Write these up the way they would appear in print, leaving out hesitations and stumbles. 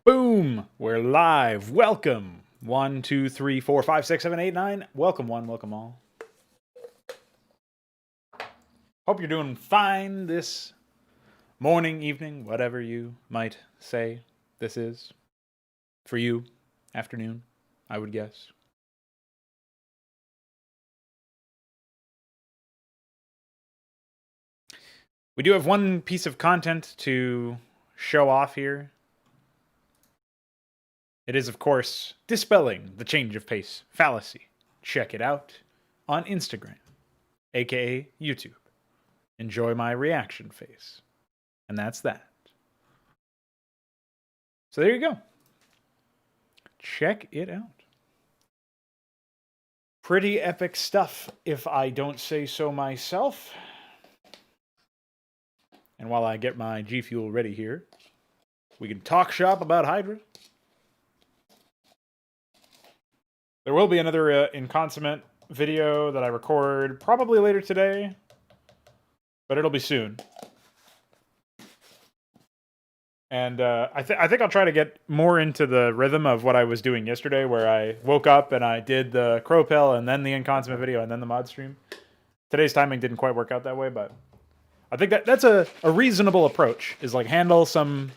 Boom! We're live. Welcome. 1, 2, 3, 4, 5, 6, 7, 8, 9. Welcome one, welcome all. Hope you're doing fine this morning, evening, whatever you might say this is. For you, afternoon, I would guess. We do have one piece of content to show off here. It is, of course, dispelling the change of pace fallacy. Check it out on Instagram, aka YouTube. Enjoy my reaction face. And that's that. So there you go. Check it out. Pretty epic stuff, if I don't say so myself. And while I get my G Fuel ready here, we can talk shop about HYDRA. There will be another Inconsummate video that I record probably later today, but it'll be soon. And I think I'll try to get more into the rhythm of what I was doing yesterday, where I woke up and I did the Crow Pill and then the Inconsummate video and then the Modstream. Today's timing didn't quite work out that way, but I think that's a reasonable approach, is like handle some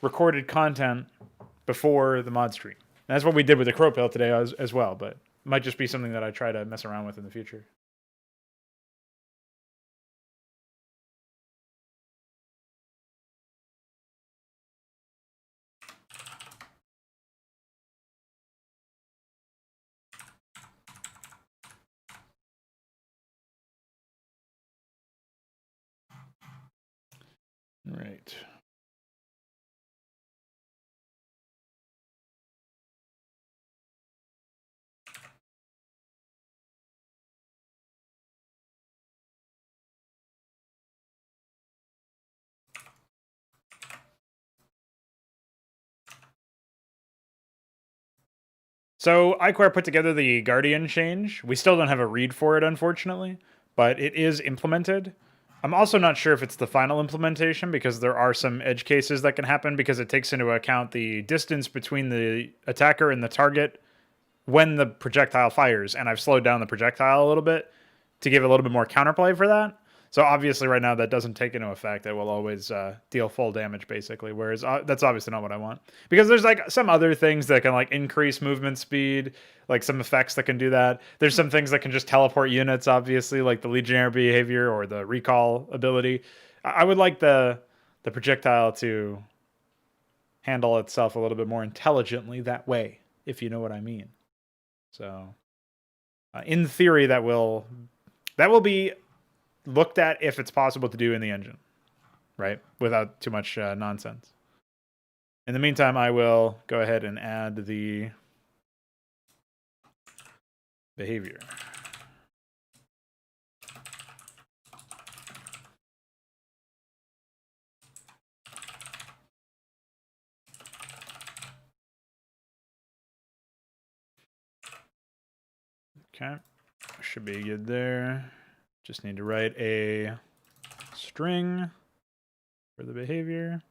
recorded content before the Modstream. And that's what we did with the Crow Pill today as well, but it might just be something that I try to mess around with in the future. Right. So iQuare put together the Guardian change. We still don't have a read for it, unfortunately, but it is implemented. I'm also not sure if it's the final implementation, because there are some edge cases that can happen because it takes into account the distance between the attacker and the target when the projectile fires, and I've slowed down the projectile a little bit to give a little bit more counterplay for that. So obviously right now that doesn't take into effect. It will always deal full damage, basically, whereas that's obviously not what I want. Because there's like some other things that can like increase movement speed, like some effects that can do that. There's some things that can just teleport units, obviously, like the Legionnaire behavior or the recall ability. I would like the projectile to handle itself a little bit more intelligently that way, if you know what I mean. So in theory, that will be looked at if it's possible to do in the engine, right? Without too much nonsense. In the meantime, I will go ahead and add the behavior. Okay, should be good there. Just need to write a string for the behavior.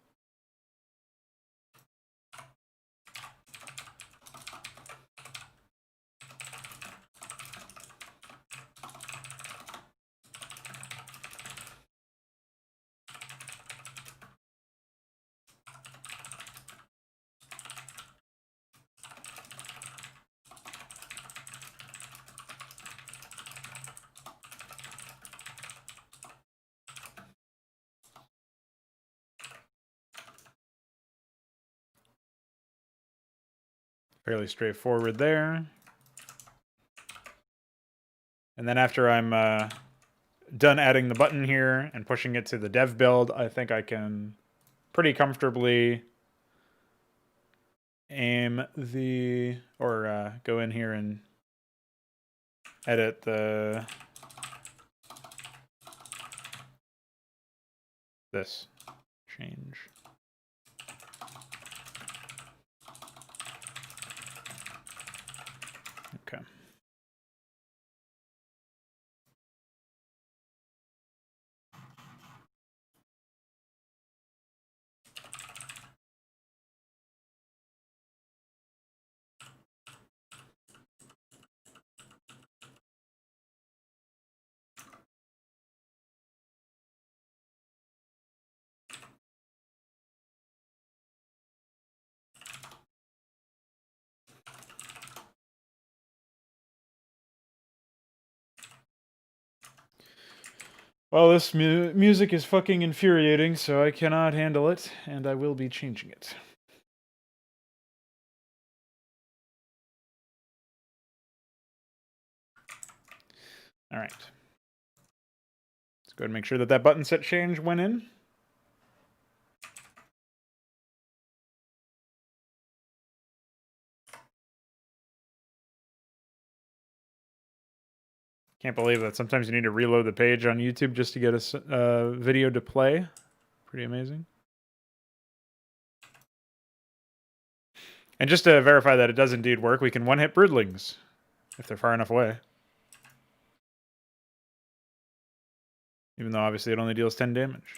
Fairly straightforward there. And then after I'm done adding the button here and pushing it to the dev build, I think I can pretty comfortably aim the, or go in here and edit this change. Okay. Well, this music is fucking infuriating, so I cannot handle it, and I will be changing it. All right. Let's go ahead and make sure that that button set change went in. Can't believe that sometimes you need to reload the page on YouTube just to get a video to play. Pretty amazing. And just to verify that it does indeed work, we can one-hit broodlings if they're far enough away. Even though obviously it only deals 10 damage.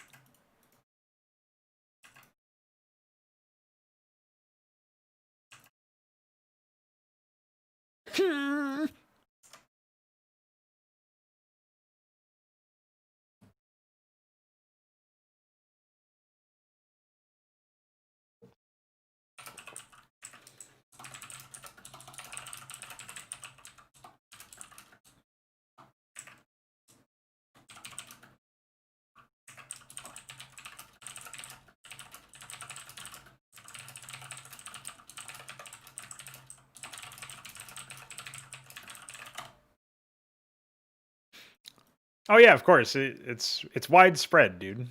Oh yeah, of course. It's widespread, dude.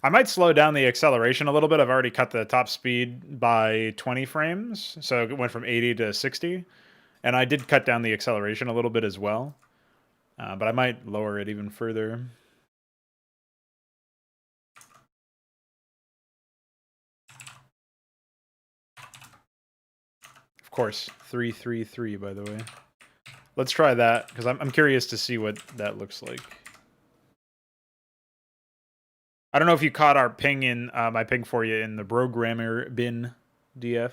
I might slow down the acceleration a little bit. I've already cut the top speed by 20 frames, so it went from 80 to 60. And I did cut down the acceleration a little bit as well. But I might lower it even further. Of course, 333, by the way. Let's try that, because I'm curious to see what that looks like. I don't know if you caught our ping in, my ping for you in the programmer bin DF.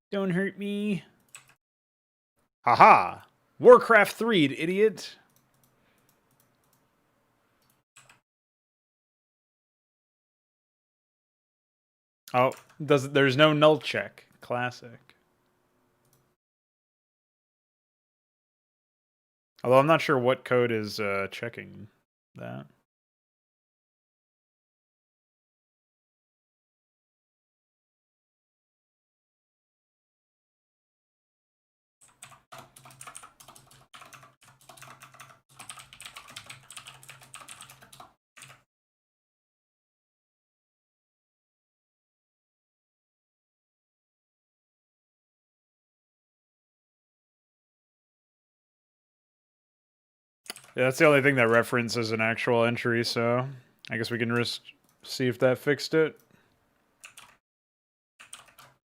Don't hurt me. Haha! Warcraft 3, idiot! Oh, there's no null check. Classic. Although I'm not sure what code is checking that. Yeah, that's the only thing that references an actual entry, so I guess we can just see if that fixed it.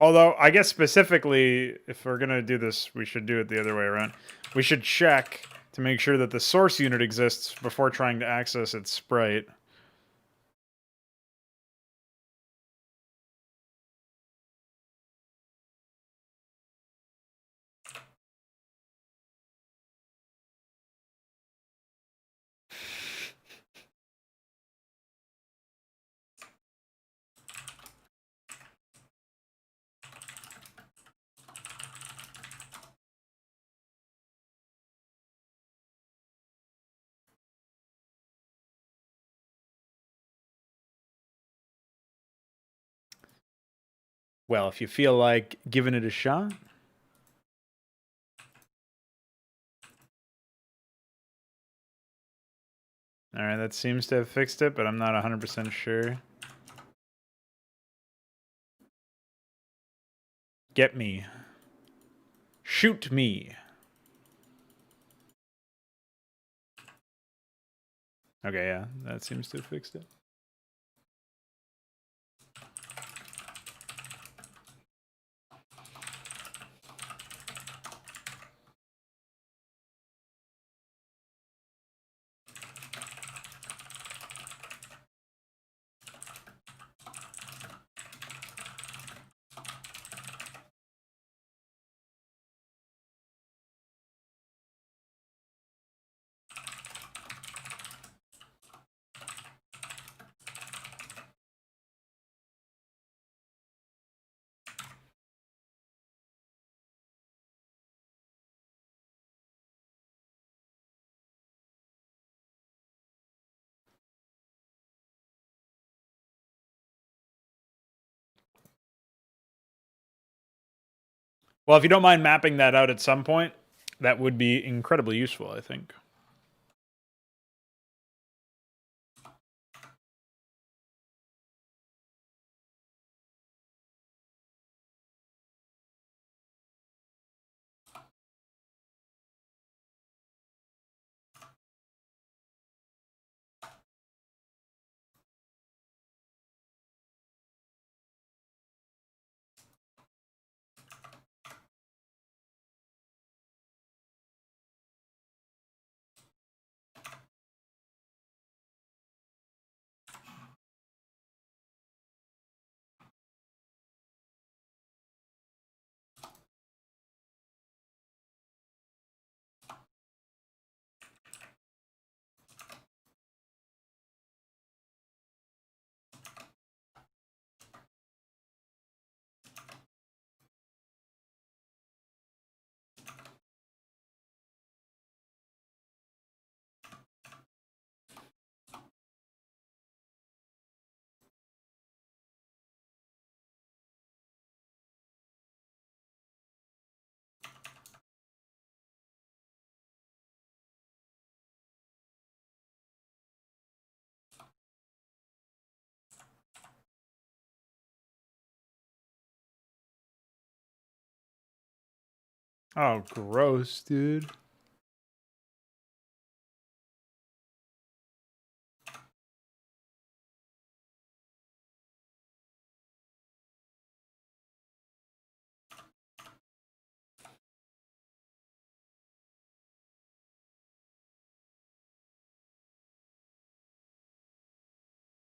Although, I guess specifically, if we're going to do this, we should do it the other way around. We should check to make sure that the source unit exists before trying to access its sprite. Well, if you feel like giving it a shot. Alright, that seems to have fixed it, but I'm not 100% sure. Get me. Shoot me. Okay, yeah, that seems to have fixed it. Well, if you don't mind mapping that out at some point, that would be incredibly useful, I think. Oh, gross, dude.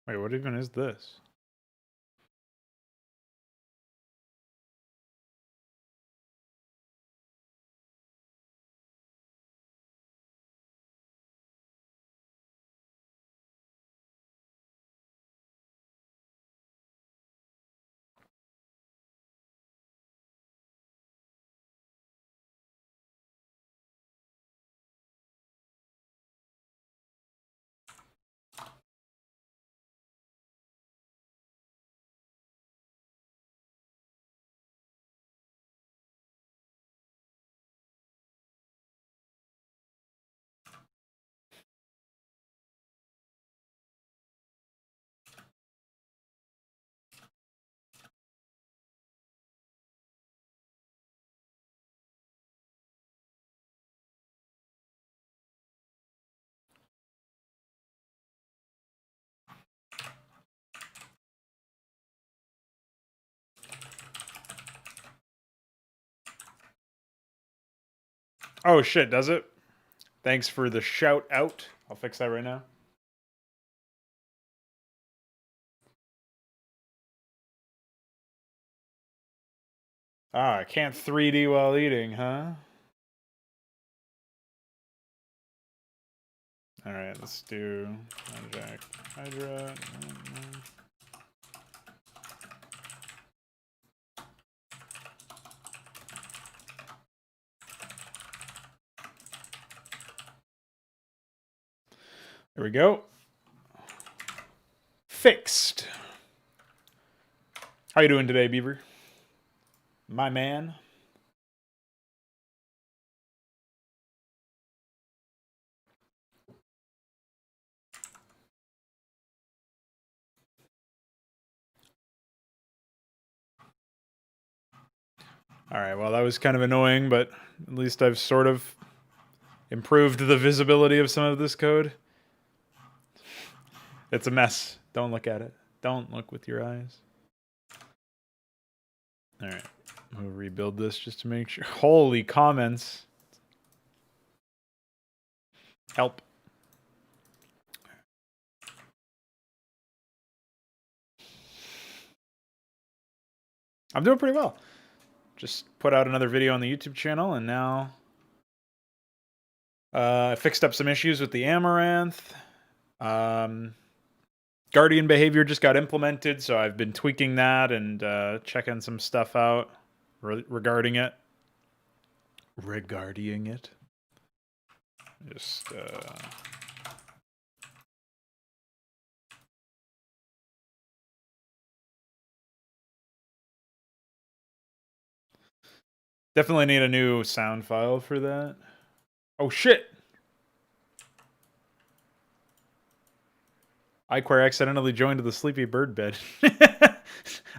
Wait, what even is this? Oh shit, does it? Thanks for the shout out. I'll fix that right now. Ah, I can't 3D while eating, huh? Alright, let's do Jack Hydra. There we go. Fixed. How you doing today, Beaver? My man. Alright, well that was kind of annoying, but at least I've sort of improved the visibility of some of this code. It's a mess. Don't look at it. Don't look with your eyes. Alright. We'll rebuild this just to make sure. Holy comments. Help. I'm doing pretty well. Just put out another video on the YouTube channel, and now I fixed up some issues with the Amaranth. Guardian behavior just got implemented, so I've been tweaking that and checking some stuff out regarding it. Regarding it. Just Definitely need a new sound file for that. Oh shit! iQuare accidentally joined the sleepy bird bed.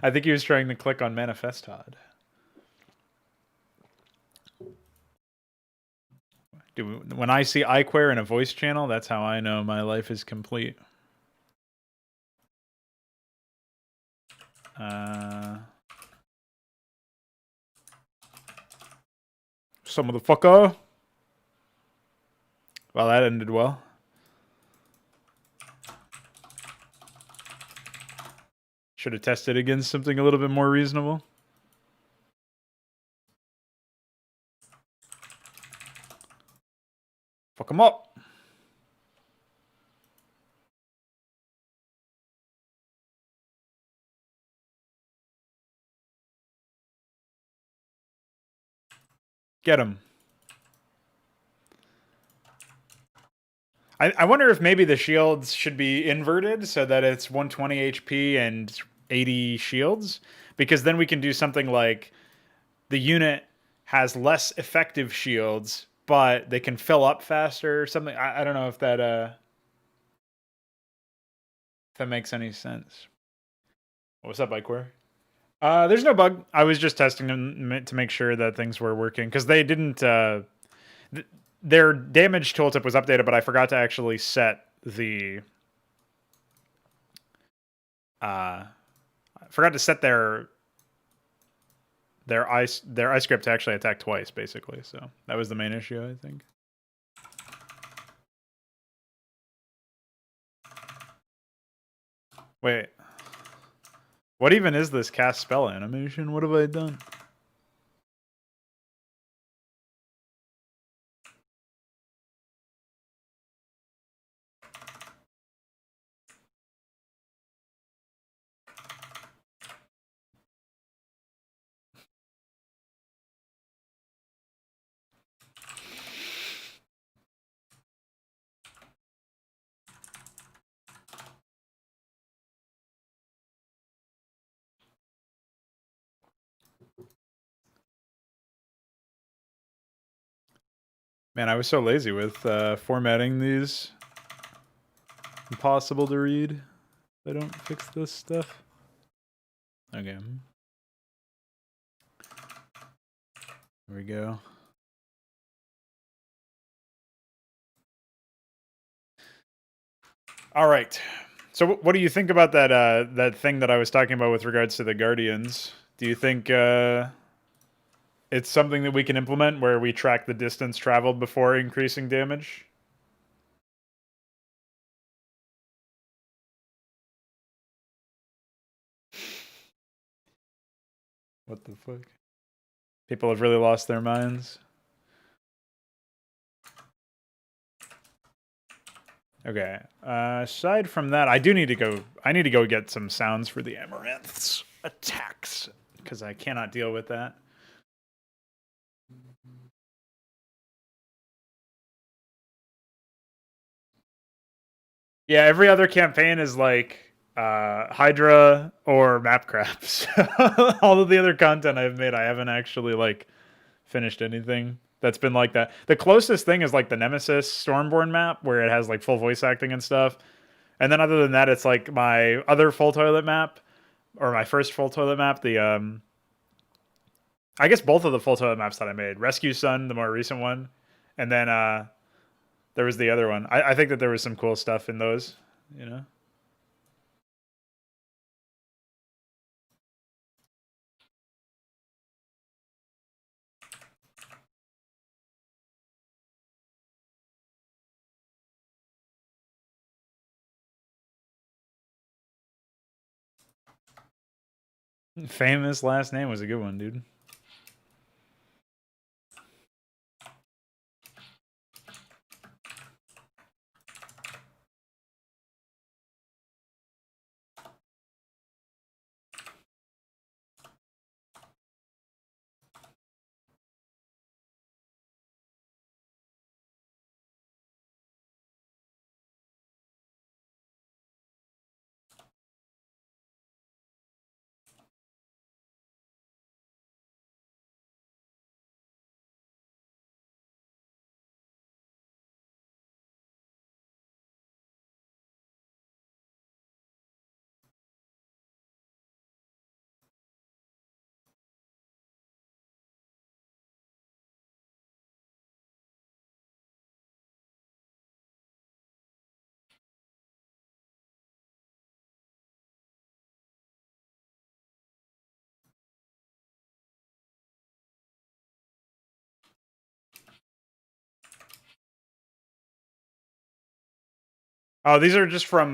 I think he was trying to click on Manifestod. Dude, when I see iQuare in a voice channel, that's how I know my life is complete. Some motherfucker. Well, that ended well. Should have tested against something a little bit more reasonable. Fuck him up. Get him. I wonder if maybe the shields should be inverted so that it's 120 HP and 80 shields, because then we can do something like the unit has less effective shields, but they can fill up faster or something. I don't know if that makes any sense. What's up, Bikewear? There's no bug. I was just testing them to make sure that things were working because they didn't. Their damage tooltip was updated, but I forgot to actually set the. I forgot to set their ice script to actually attack twice, basically. So that was the main issue, I think. Wait, what even is this cast spell animation? What have I done? Man, I was so lazy with formatting these. Impossible to read. I don't fix this stuff. Okay. Here we go. All right. So what do you think about that that thing that I was talking about with regards to the Guardians? Do you think it's something that we can implement where we track the distance traveled before increasing damage? What the fuck? People have really lost their minds. Okay. Aside from that, I need to go get some sounds for the Amaranth's attacks because I cannot deal with that. Yeah, every other campaign is like HYDRA or Mapcraft. All of the other content I've made, I haven't actually like finished anything that's been like that. The closest thing is like the Nemesis Stormborn map where it has like full voice acting and stuff. And then other than that, it's like my other full toilet map or my first full toilet map. The I guess both of the full toilet maps that I made, Rescue Sun, the more recent one, and then there was the other one. I think that there was some cool stuff in those, you know. Famous last name was a good one, dude. Oh, these are just from.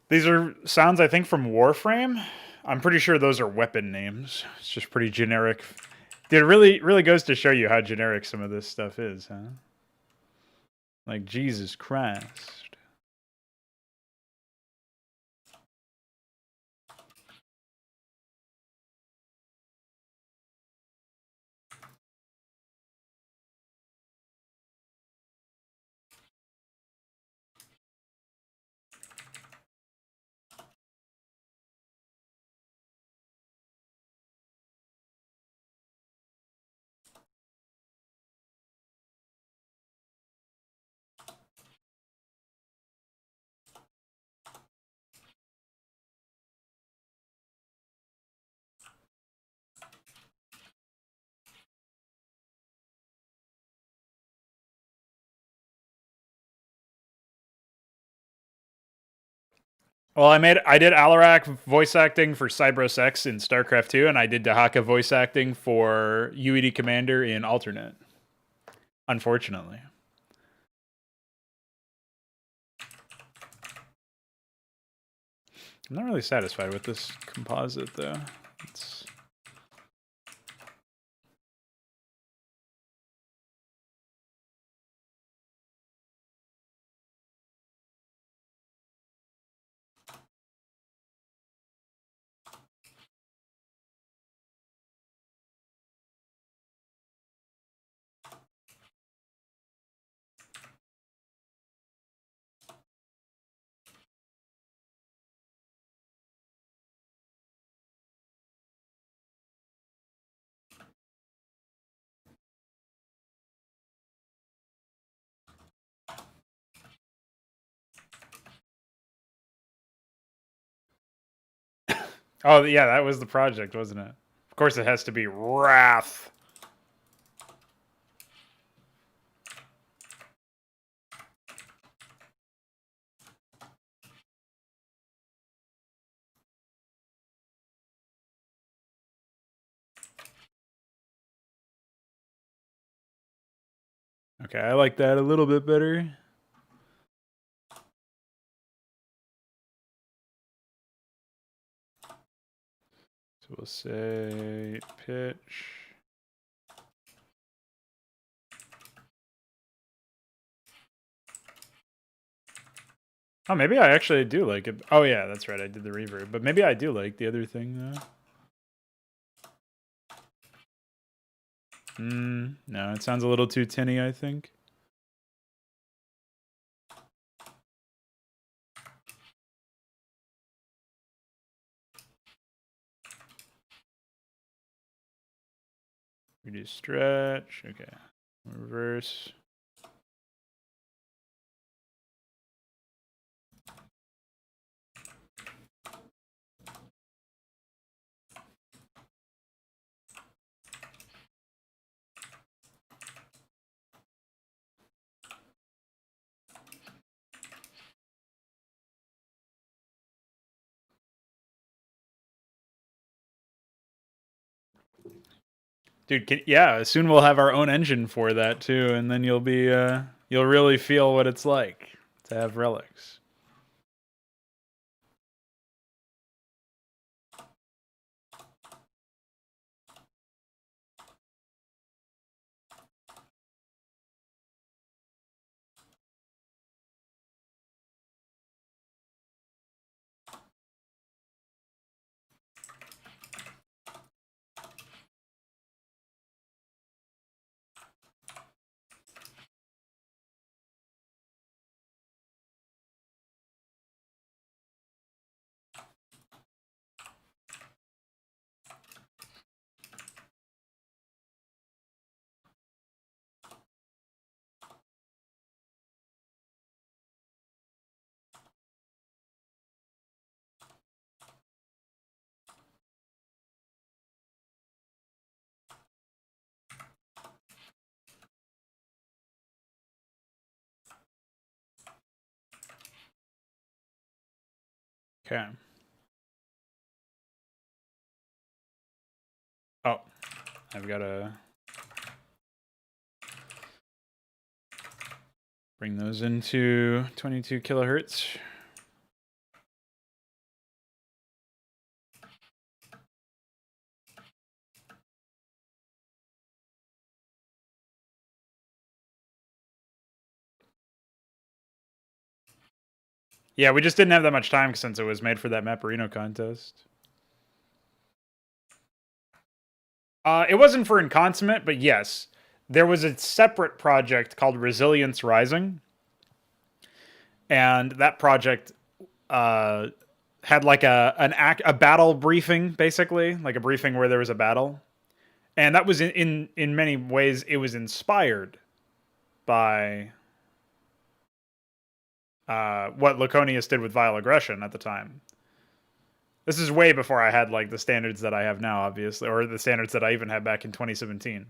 These are sounds I think from Warframe. I'm pretty sure those are weapon names. It's just pretty generic. Dude, it really goes to show you how generic some of this stuff is, huh? Like Jesus Christ. Well, I did Alarak voice acting for Cybros X in Starcraft 2, and I did Dahaka voice acting for UED Commander in Alternate. Unfortunately. I'm not really satisfied with this composite though. It's Oh yeah, that was the project, wasn't it? Of course it has to be Wrath. Okay, I like that a little bit better. So we'll say pitch. Oh, maybe I actually do like it. Oh yeah, that's right. I did the reverb, but maybe I do like the other thing though. No, it sounds a little too tinny, I think. Reduce stretch. Okay. Reverse. Dude, yeah, soon we'll have our own engine for that too, and then you'll be you'll really feel what it's like to have relics. Okay. Oh, I've got a Bring those into 22 kilohertz. Yeah, we just didn't have that much time since it was made for that Mapperino contest. It wasn't for Inconsummate, but yes. There was a separate project called Resilience Rising. And that project had like a battle briefing, basically. Like a briefing where there was a battle. And that was in many ways, it was inspired by what Laconius did with Vile Aggression at the time. This is way before I had like the standards that I have now, obviously, or the standards that I even had back in 2017.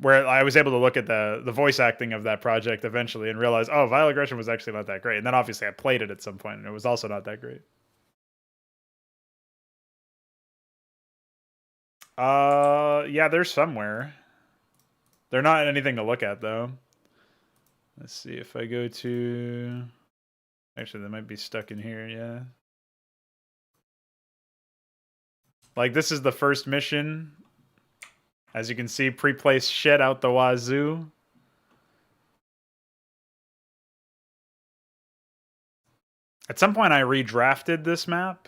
Where I was able to look at the voice acting of that project eventually and realize, oh, Vile Aggression was actually not that great. And then obviously I played it at some point and it was also not that great. Yeah, they're somewhere. They're not anything to look at though. Let's see if I go to. Actually, they might be stuck in here. Yeah. Like this is the first mission. As you can see, pre-placed shit out the wazoo. At some point, I redrafted this map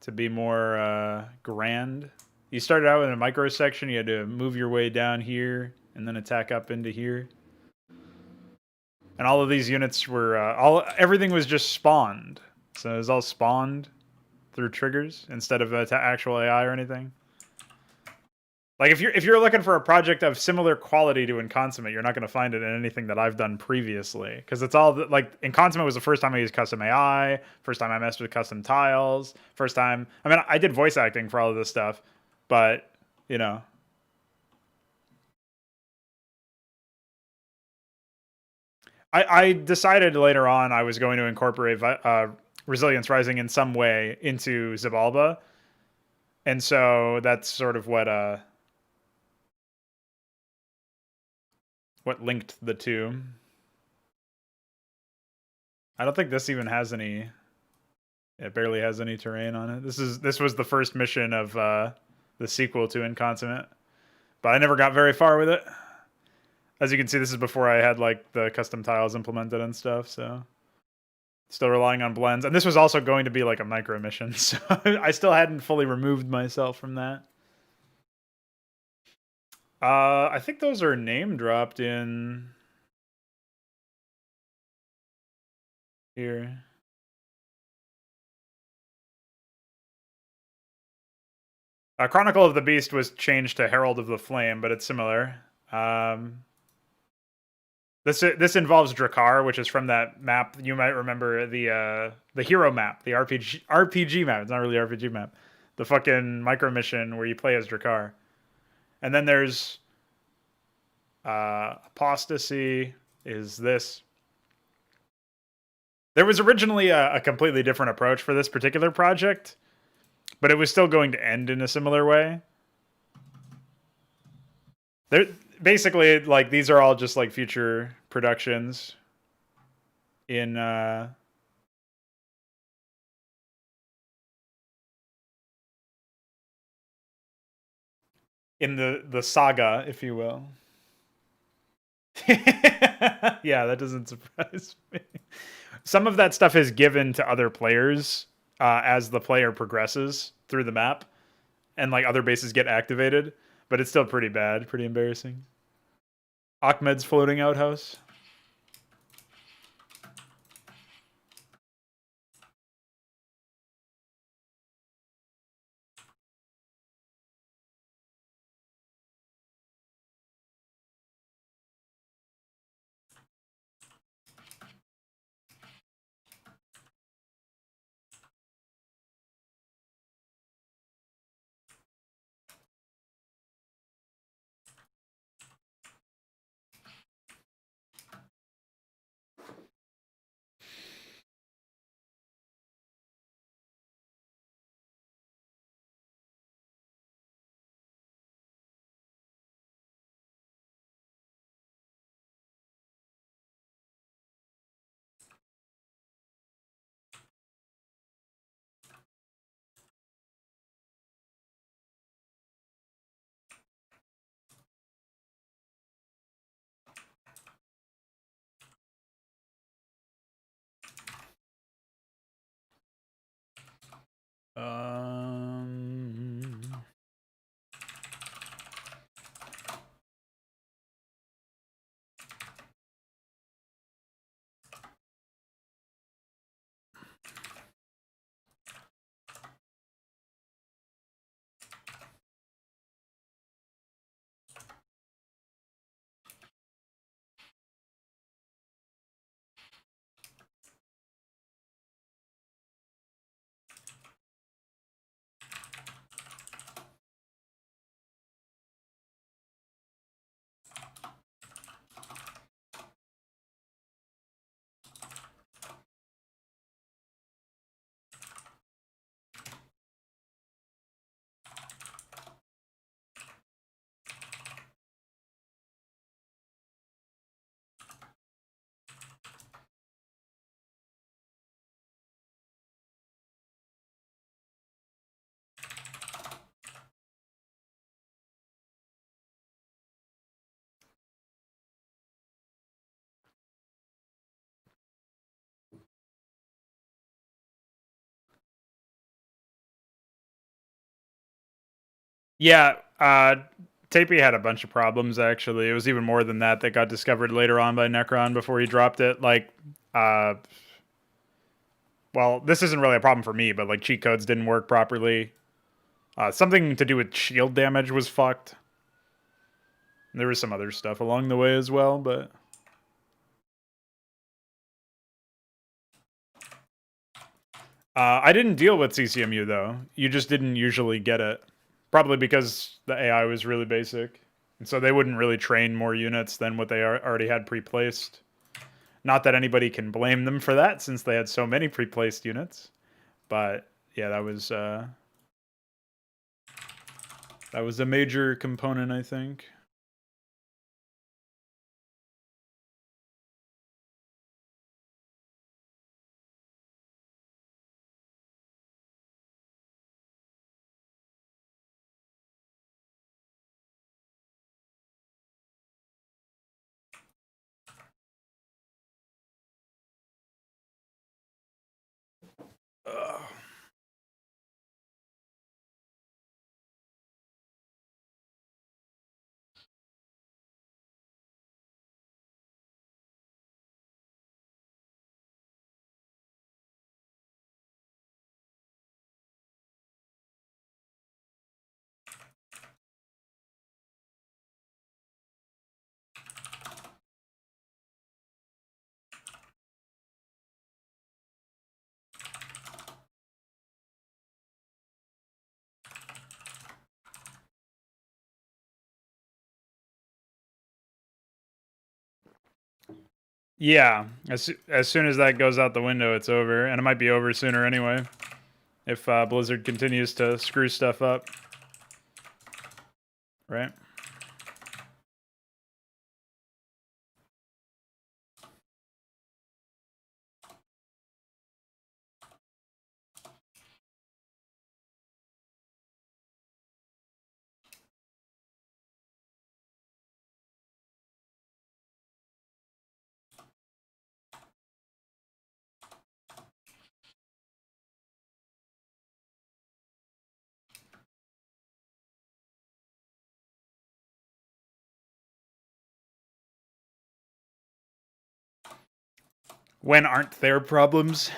to be more grand. You started out in a micro section. You had to move your way down here and then attack up into here. And all of these units were everything was just spawned. So it was all spawned through triggers instead of actual AI or anything. Like if you're looking for a project of similar quality to Inconsummate, you're not going to find it in anything that I've done previously, because it's all like Inconsummate was the first time I used custom AI, first time I messed with custom tiles, first time. I mean, I did voice acting for all of this stuff, but you know. I decided later on I was going to incorporate Resilience Rising in some way into Xibalba, and so that's sort of what linked the two. I don't think this even has any. It barely has any terrain on it. This was the first mission of the sequel to Inconsummate, but I never got very far with it. As you can see, this is before I had like the custom tiles implemented and stuff, so still relying on blends. And this was also going to be like a micro mission, so I still hadn't fully removed myself from that. I think those are name dropped in here. Chronicle of the Beast was changed to Herald of the Flame, but it's similar. This involves Drakkar, which is from that map. You might remember the hero map, the RPG map. It's not really RPG map. The fucking micro mission where you play as Drakkar. And then there's Apostasy is this. There was originally a completely different approach for this particular project, but it was still going to end in a similar way. There, basically, like these are all just like future productions in the saga, if you will. Yeah, that doesn't surprise me. Some of that stuff is given to other players as the player progresses through the map, and like other bases get activated, but it's still pretty bad, pretty embarrassing. Ahmed's floating outhouse. Um, yeah, Tapey had a bunch of problems, actually. It was even more than that got discovered later on by Necron before he dropped it. Like, well, this isn't really a problem for me, but like cheat codes didn't work properly. Something to do with shield damage was fucked. There was some other stuff along the way as well, but I didn't deal with CCMU though. You just didn't usually get it, probably because the AI was really basic, and so they wouldn't really train more units than what they already had pre-placed. Not that anybody can blame them for that, since they had so many pre-placed units. But yeah, that was a major component, I think. Ugh. Yeah, as soon as that goes out the window, it's over, and it might be over sooner anyway, if Blizzard continues to screw stuff up, right? When aren't there problems?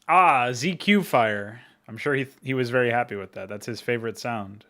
Ah, ZQ fire. I'm sure he was very happy with that. That's his favorite sound.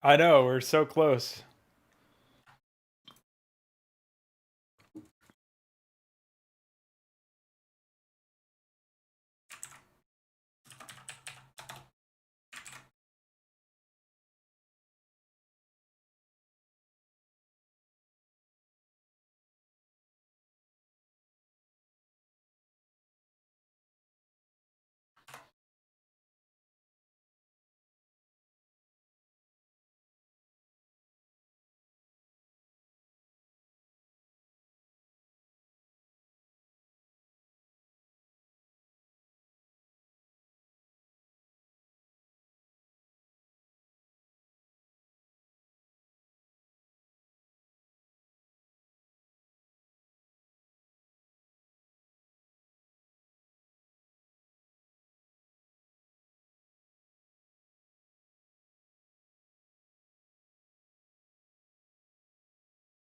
I know, we're so close.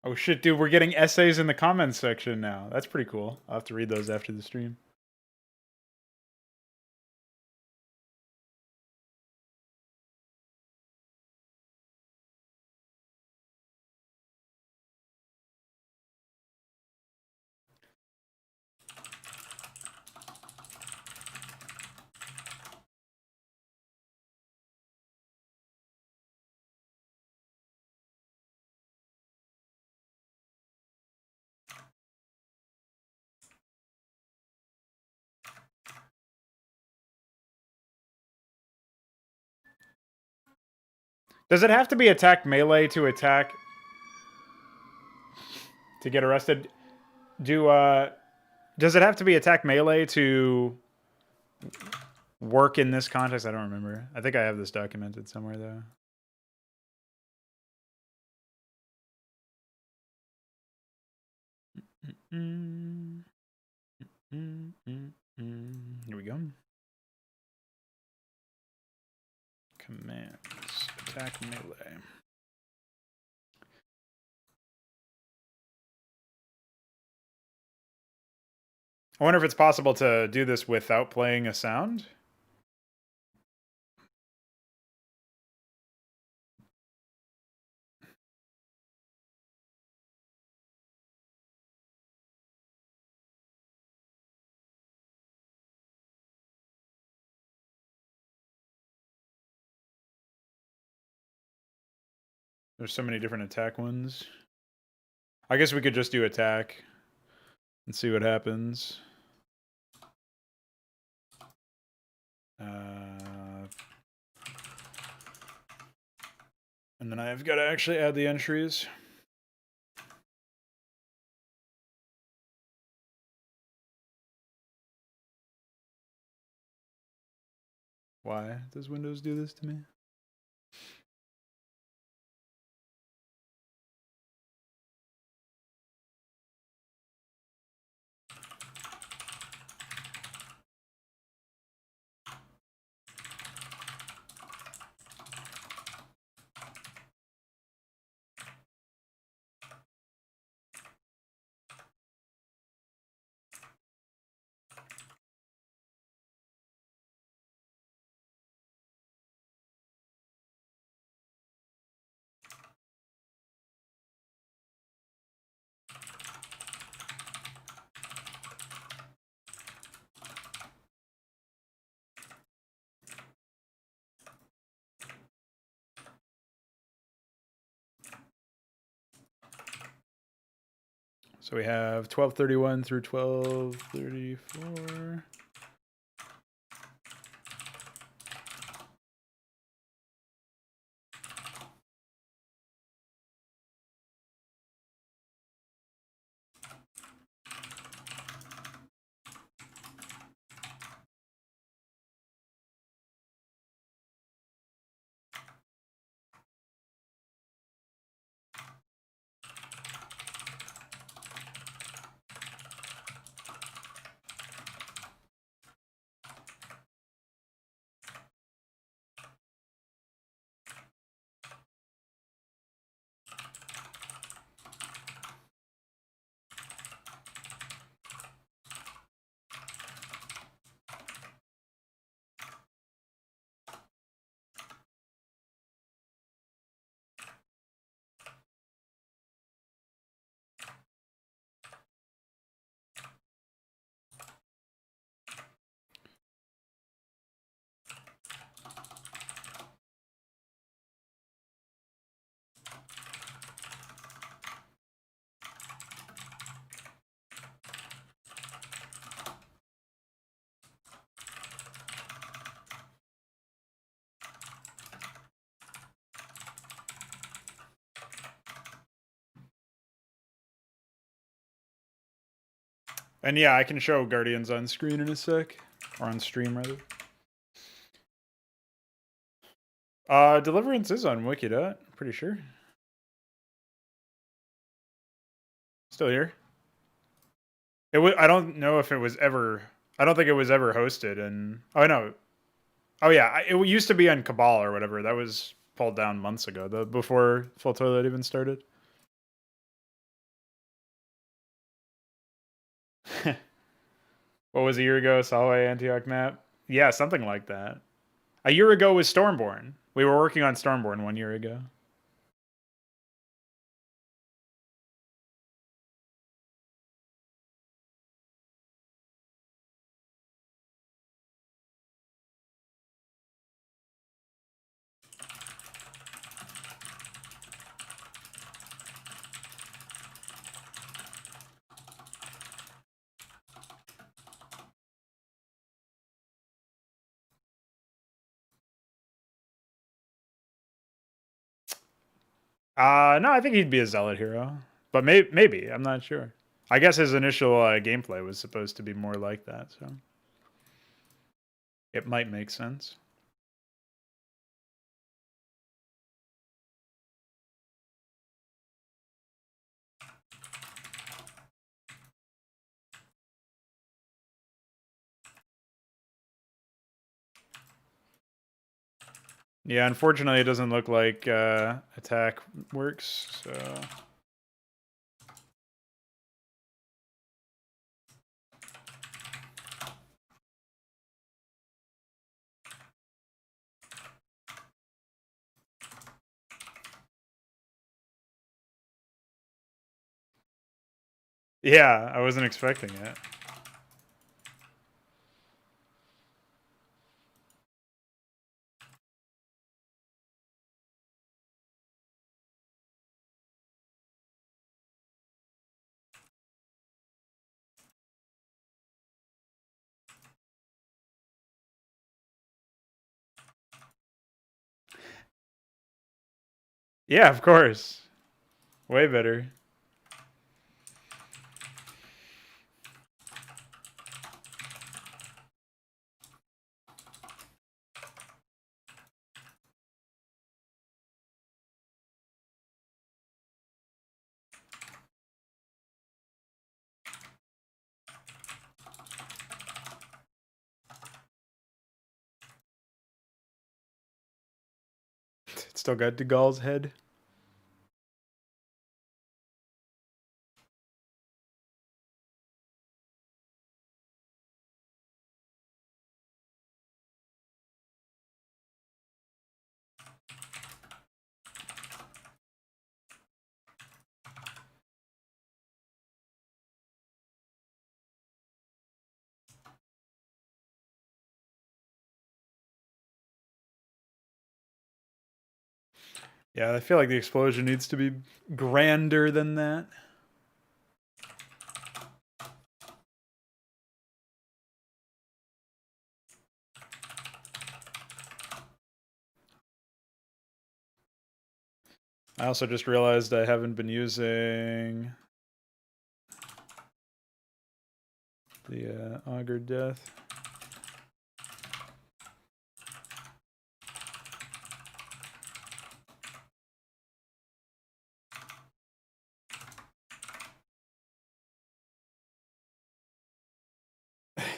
Oh shit, dude, we're getting essays in the comments section now. That's pretty cool. I'll have to read those after the stream. Does it have to be attack melee to attack to get arrested? Does it have to be attack melee to work in this context? I don't remember. I think I have this documented somewhere though. Here we go. Commands attack melee. I wonder if it's possible to do this without playing a sound. There's so many different attack ones. I guess we could just do attack and see what happens. And then I've got to actually add the entries. Why does Windows do this to me? So we have 1231 through 1234. And yeah, I can show Guardians on screen in a sec. Or on stream, rather. Deliverance is on Wikidot, pretty sure. Still here. I don't know if it was ever... I don't think it was ever hosted, and... Oh, no. Oh, yeah, it used to be on Cabal or whatever. That was pulled down months ago, before Full Toilet even started. What was a year ago? Solway Antioch map? Yeah, something like that. A year ago was Stormborn. We were working on Stormborn 1 year ago. No, I think he'd be a Zealot hero. But maybe. I'm not sure. I guess his initial gameplay was supposed to be more like that, so... It might make sense. Yeah, unfortunately, it doesn't look like attack works, so... Yeah, I wasn't expecting it. Yeah, of course. Way better. It's still got De Gaulle's head. Yeah, I feel like the explosion needs to be grander than that. I also just realized I haven't been using the Augur Death.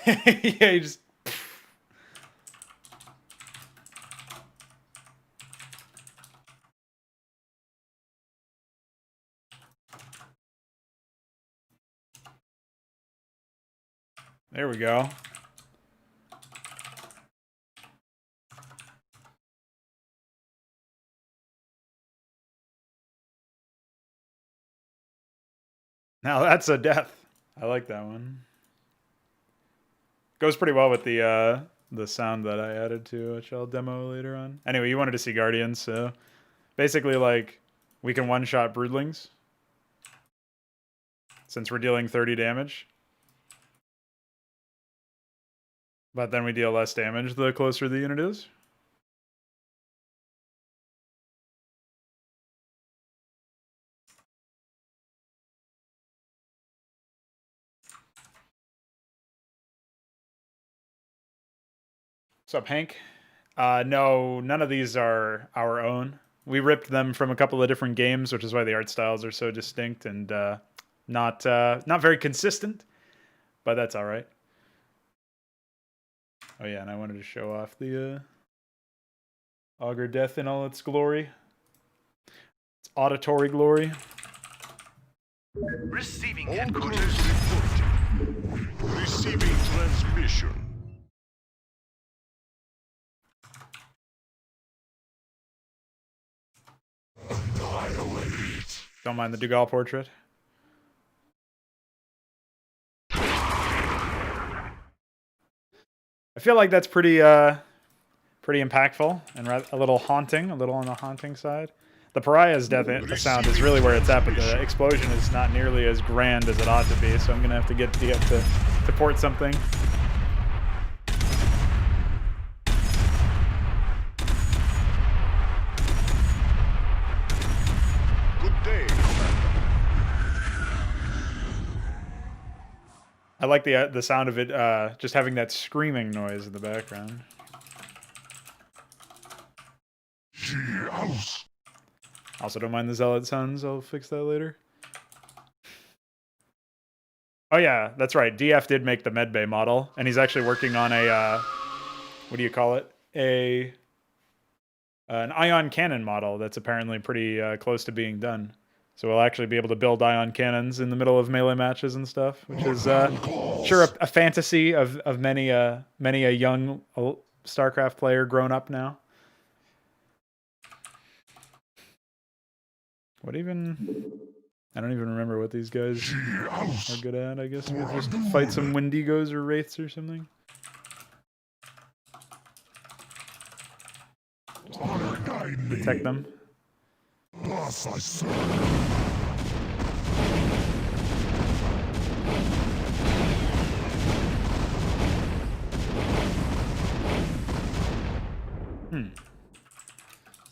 Yeah, you just... There we go. Now that's a death. I like that one. Goes pretty well with the sound that I added to, which I'll demo later on. Anyway, you wanted to see Guardians, so basically, like, we can one-shot Broodlings since we're dealing 30 damage. But then we deal less damage the closer the unit is. What's up, Hank? No, none of these are our own. We ripped them from a couple of different games, which is why the art styles are so distinct and not very consistent. But that's all right. Oh yeah, and I wanted to show off the Augur Death in all its glory. Its auditory glory. Receiving headquarters reporting. Receiving transmission. Annihilate. Don't mind the De Gaulle portrait. I feel like that's pretty impactful and a little haunting, a little on the haunting side. The Pariah's death sound is really where it's at, but the explosion is not nearly as grand as it ought to be, so I'm going to have to get to port something. Good day. I like the sound of it just having that screaming noise in the background. Also, don't mind the Zealot Sons. I'll fix that later. Oh yeah, that's right. DF did make the medbay model, and he's actually working on a what do you call it? An ion cannon model that's apparently pretty close to being done. So we'll actually be able to build ion cannons in the middle of melee matches and stuff, which is sure a fantasy of many a young Starcraft player grown up now. What even? I don't even remember what these guys are good at. I guess we'll just fight some Wendigos or Wraiths or something. Protect them.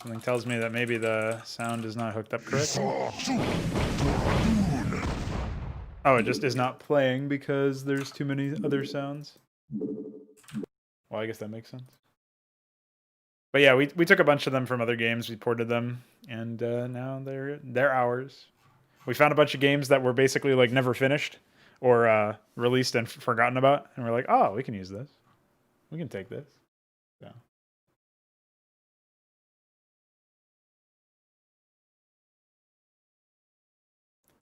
Something tells me that maybe the sound is not hooked up correctly. Oh, it just is not playing because there's too many other sounds. Well, I guess that makes sense. But yeah, we took a bunch of them from other games, we ported them, and now they're ours. We found a bunch of games that were basically like never finished or released and forgotten about, and we're like, oh, we can use this. We can take this. So.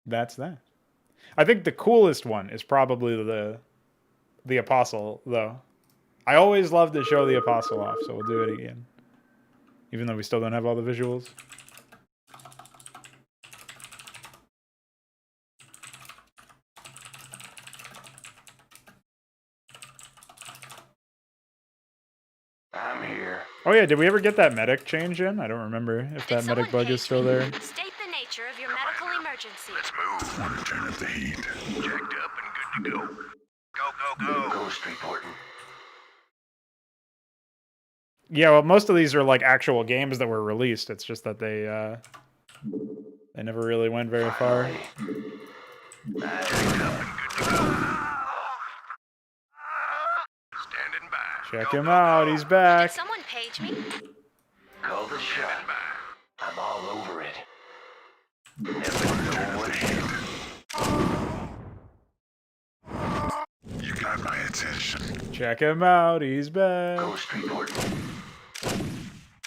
That's that. I think the coolest one is probably the Apostle, though. I always love to show the Apostle off, so we'll do it again. Even though we still don't have all the visuals. I'm here. Oh yeah, did we ever get that medic change in? I don't remember if that medic bug is still there. State the nature of your medical emergency. Let's move. Want to turn up the heat. Checked up and good to go. Go. Ghost reporting. Yeah, well, most of these are like actual games that were released. It's just that they never really went very far. Standing by. Check him out, he's back. Did someone page me? Call the shot. I'm all over it. Never know what hit. You got my attention. Check him out, he's back. Ghost reporting.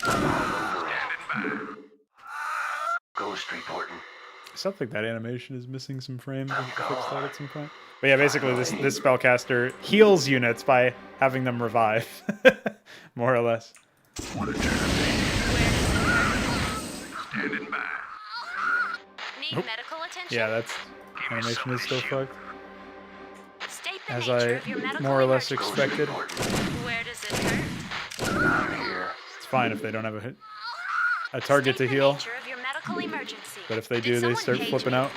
I'm all over it. Standing by. Ghost reporting. I still think that animation is missing some frames. We'll fix that at some point. But yeah, basically this spellcaster heals units by having them revive. More or less. Want to turn up the heat. Standing by. Need medical attention? Yeah, that's animation is still fucked. State the As nature I of your medical more or less emergency. expected. Where does it hurt? I'm here. It's fine if they don't have a target to State the heal. nature of your medical emergency. But if they Did do, they someone start page flipping me? out.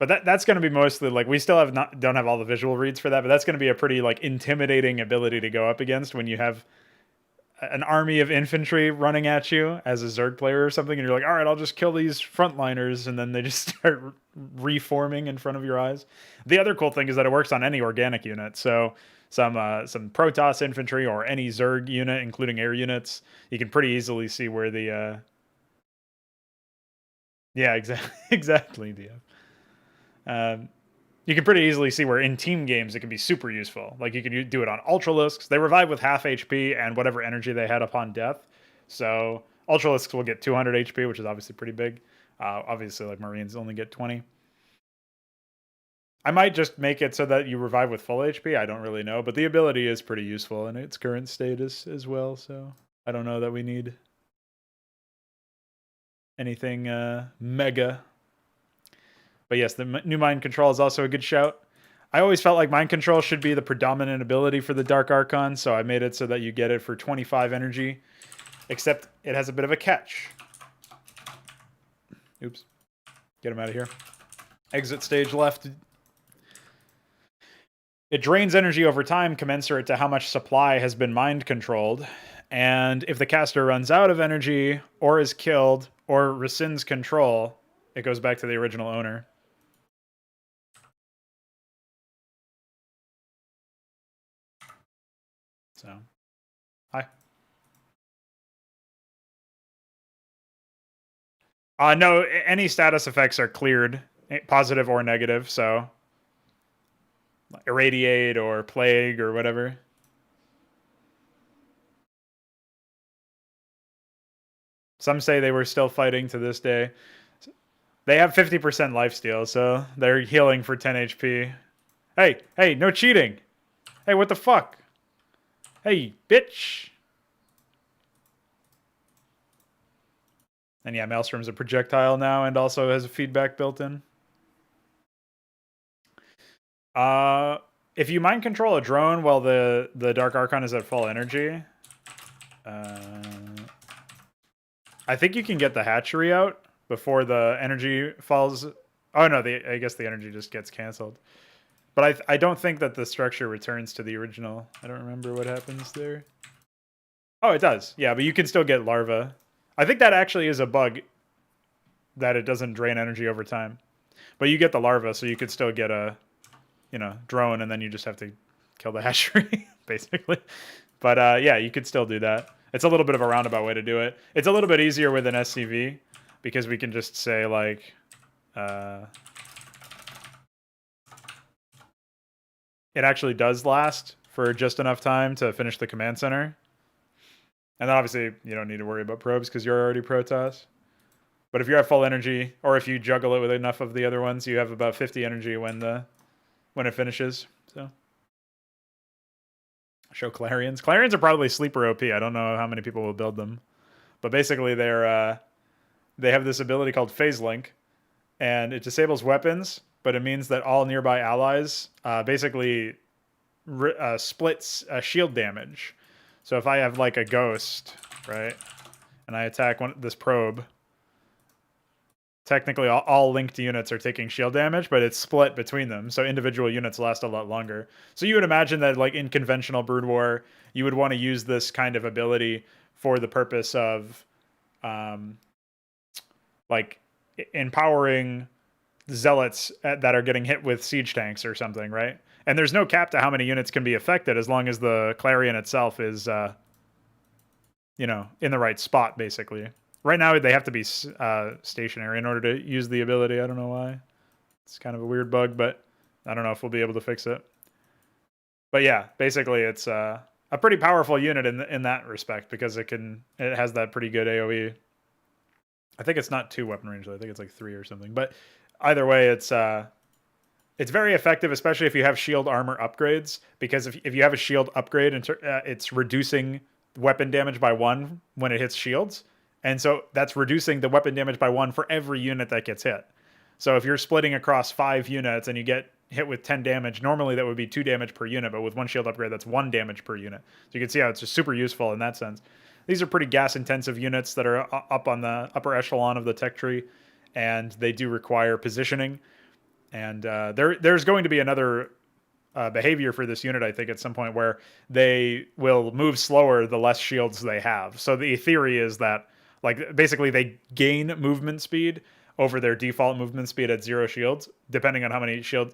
But that's going to be mostly like we still don't have all the visual reads for that, but that's going to be a pretty like intimidating ability to go up against when you have an army of infantry running at you as a Zerg player or something, and you're like, all right, I'll just kill these frontliners, and then they just start reforming in front of your eyes. The other cool thing is that it works on any organic unit, so some Protoss infantry or any Zerg unit, including air units, you can pretty easily see where the yeah, exactly, DF. You can pretty easily see where in team games it can be super useful. Like you can do it on Ultralisks. They revive with half HP and whatever energy they had upon death. So Ultralisks will get 200 HP, which is obviously pretty big. Obviously, like Marines only get 20. I might just make it so that you revive with full HP. I don't really know, but the ability is pretty useful in its current status as well. So I don't know that we need anything mega. But yes, the new mind control is also a good shout. I always felt like mind control should be the predominant ability for the Dark Archon, so I made it so that you get it for 25 energy, except it has a bit of a catch. Oops. Get him out of here. Exit stage left. It drains energy over time commensurate to how much supply has been mind controlled, and if the caster runs out of energy, or is killed, or rescinds control, it goes back to the original owner. So, hi. No, any status effects are cleared, positive or negative, so irradiate or plague or whatever. Some say they were still fighting to this day. They have 50% lifesteal, so they're healing for 10 HP. Hey, no cheating. Hey, what the fuck? Hey, bitch. And yeah, Maelstrom's a projectile now and also has a feedback built in. If you mind control a drone while the Dark Archon is at full energy, I think you can get the hatchery out before the energy falls. Oh no, I guess the energy just gets canceled. But I don't think that the structure returns to the original. I don't remember what happens there. Oh, it does. Yeah, but you can still get larva. I think that actually is a bug that it doesn't drain energy over time. But you get the larva, so you could still get a, drone, and then you just have to kill the hatchery, basically. But yeah, you could still do that. It's a little bit of a roundabout way to do it. It's a little bit easier with an SCV because we can just say like, it actually does last for just enough time to finish the command center. And then obviously you don't need to worry about probes because you're already Protoss. But if you're at full energy, or if you juggle it with enough of the other ones, you have about 50 energy when it finishes. So show Clarions. Clarions are probably sleeper OP. I don't know how many people will build them, but basically they have this ability called Phase Link, and it disables weapons, but it means that all nearby allies basically splits shield damage. So if I have like a ghost, right, and I attack this probe, technically all linked units are taking shield damage, but it's split between them, so individual units last a lot longer. So you would imagine that like in conventional Brood War, you would want to use this kind of ability for the purpose of like empowering zealots that are getting hit with siege tanks or something, right? And there's no cap to how many units can be affected as long as the Clarion itself is in the right spot, basically. Right now, they have to be stationary in order to use the ability. I don't know why. It's kind of a weird bug, but I don't know if we'll be able to fix it. But yeah, basically, it's a pretty powerful unit in that respect because it has that pretty good AOE. I think it's not 2 weapon range, though. I think it's like 3 or something. But either way, it's very effective, especially if you have shield armor upgrades, because if you have a shield upgrade, it's reducing weapon damage by 1 when it hits shields. And so that's reducing the weapon damage by 1 for every unit that gets hit. So if you're splitting across 5 units and you get hit with 10 damage, normally that would be 2 damage per unit, but with 1 shield upgrade, that's 1 damage per unit. So you can see how it's just super useful in that sense. These are pretty gas-intensive units that are up on the upper echelon of the tech tree, and they do require positioning. And there's going to be another behavior for this unit, I think, at some point where they will move slower the less shields they have. So the theory is that, like, basically they gain movement speed over their default movement speed at 0 shields, depending on how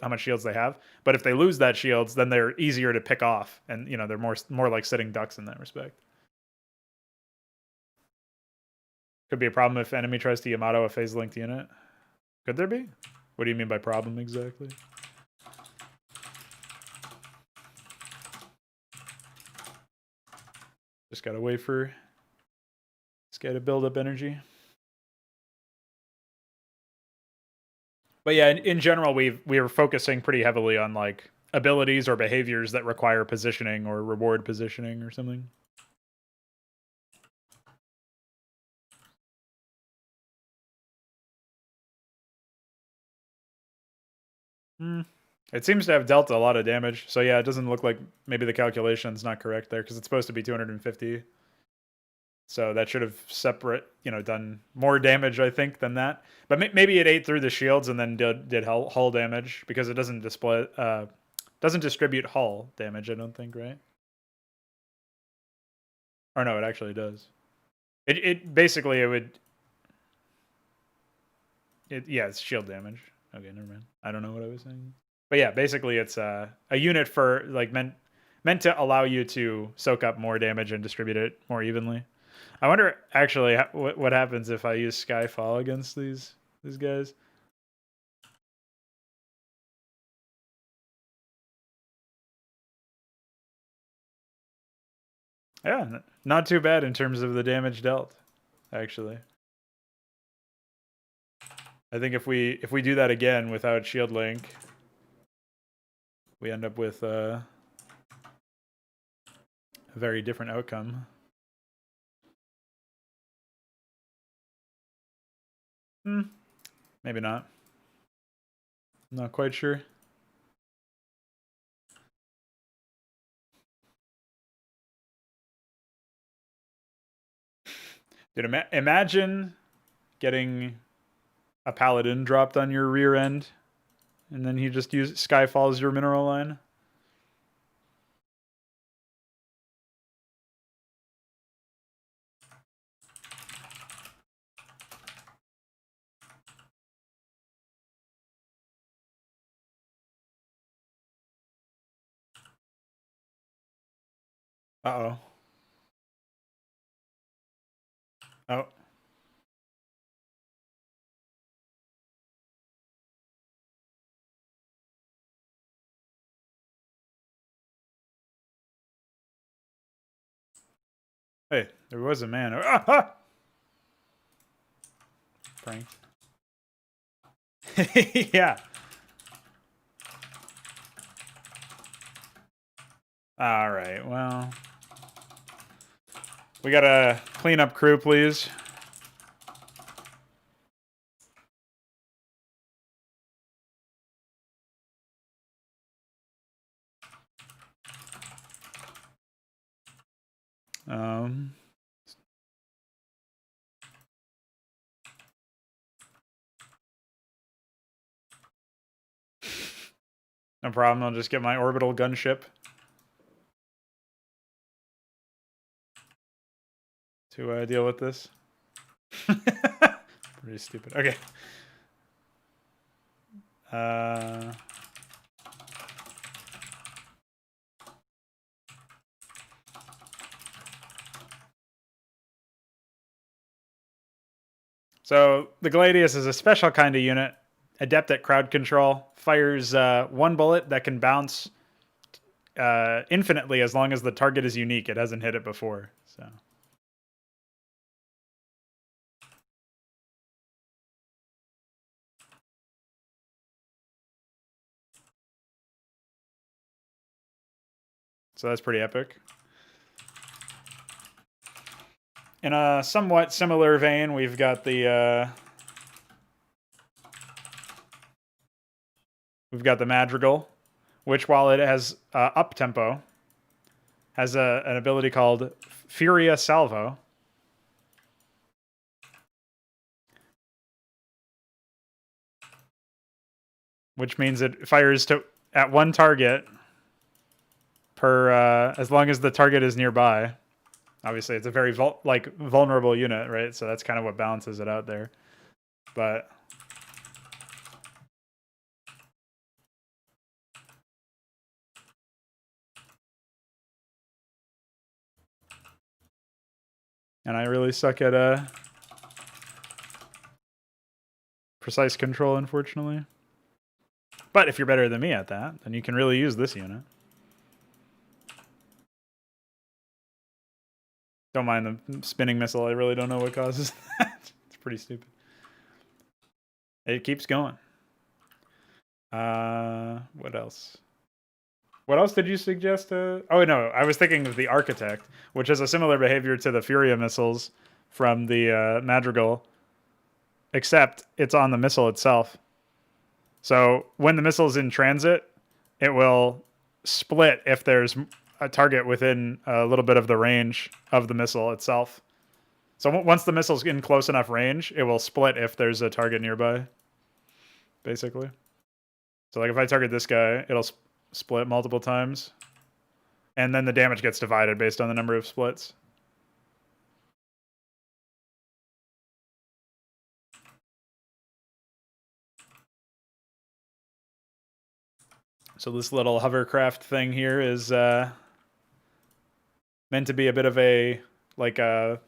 much shields they have. But if they lose that shields, then they're easier to pick off, and they're more like sitting ducks in that respect. Could be a problem if enemy tries to Yamato a phase linked unit. Could there be? What do you mean by problem exactly? Just gotta wait for this guy to build up energy. But yeah, in general, we're focusing pretty heavily on like abilities or behaviors that require positioning or reward positioning or something. It seems to have dealt a lot of damage. So yeah, it doesn't look like maybe the calculation's not correct there because it's supposed to be 250. So that should have done more damage, I think, than that. But maybe it ate through the shields and then did hull damage because it doesn't doesn't distribute hull damage, I don't think, right? Or no, it actually does. It basically it would. It's shield damage. Okay, never mind. I don't know what I was saying. But yeah, basically it's a unit for like meant to allow you to soak up more damage and distribute it more evenly. I wonder actually what happens if I use Skyfall against these guys. Yeah, not too bad in terms of the damage dealt, actually. I think if we do that again without shield link, we end up with a very different outcome. Maybe not. I'm not quite sure. Dude, imagine getting a paladin dropped on your rear end, and then he just Skyfalls your mineral line. Uh-oh. Oh. Hey, there was a man. Ah, ah! Prank. Yeah. All right. Well, we got a cleanup crew, please. Um. No problem. I'll just get my orbital gunship to deal with this. Pretty stupid. Okay. So the Gladius is a special kind of unit, adept at crowd control. Fires one bullet that can bounce infinitely as long as the target is unique. It hasn't hit it before. So that's pretty epic. In a somewhat similar vein, we've got the Madrigal, which, while it has up tempo, has an ability called Furia Salvo, which means it fires at one target per as long as the target is nearby. Obviously, it's a very vulnerable unit, right? So that's kind of what balances it out there. But and I really suck at precise control, unfortunately. But if you're better than me at that, then you can really use this unit. Don't mind the spinning missile. I really don't know what causes that. It's pretty stupid. It keeps going. What else? What else did you suggest? Oh, no. I was thinking of the Architect, which has a similar behavior to the Furia missiles from the Madrigal, except it's on the missile itself. So when the missile's in transit, it will split if there's a target within a little bit of the range of the missile itself. So once the missile's in close enough range, it will split if there's a target nearby, basically. So like if I target this guy, it'll split multiple times. And then the damage gets divided based on the number of splits. So this little hovercraft thing here is meant to be a bit of a, like a...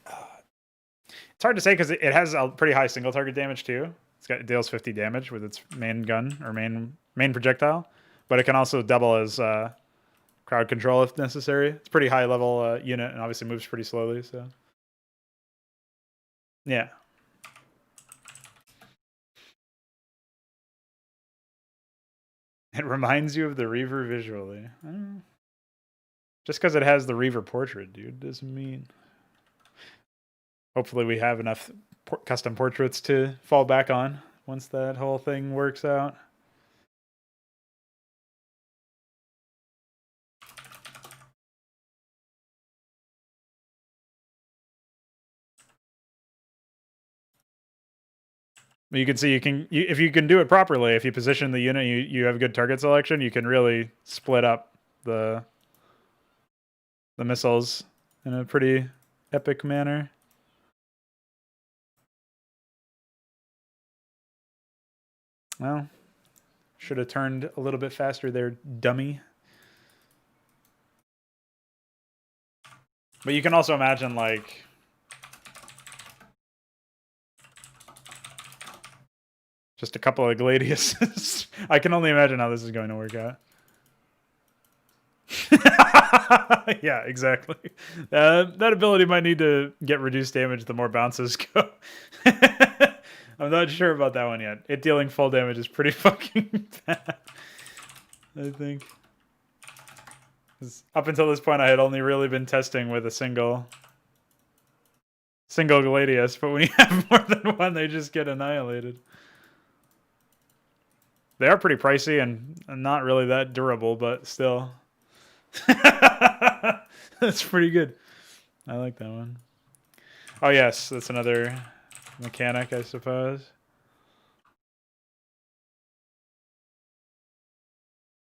It's hard to say because it has a pretty high single target damage too. It deals 50 damage with its main gun or main projectile, but it can also double as crowd control if necessary. It's a pretty high level unit and obviously moves pretty slowly. So yeah. It reminds you of the Reaver visually. Just because it has the Reaver portrait, dude, doesn't mean. Hopefully we have enough custom portraits to fall back on once that whole thing works out. You can see if you can do it properly, if you position the unit, you have good target selection, you can really split up the missiles in a pretty epic manner. Well, should have turned a little bit faster there, dummy. But you can also imagine, like... just a couple of Gladiuses. I can only imagine how this is going to work out. Yeah, exactly. That ability might need to get reduced damage the more bounces go. I'm not sure about that one yet. It dealing full damage is pretty fucking bad, I think. 'Cause up until this point, I had only really been testing with a single Gladius, but when you have more than one, they just get annihilated. They are pretty pricey and not really that durable, but still. That's pretty good. I like that one. Oh yes, that's another mechanic, I suppose.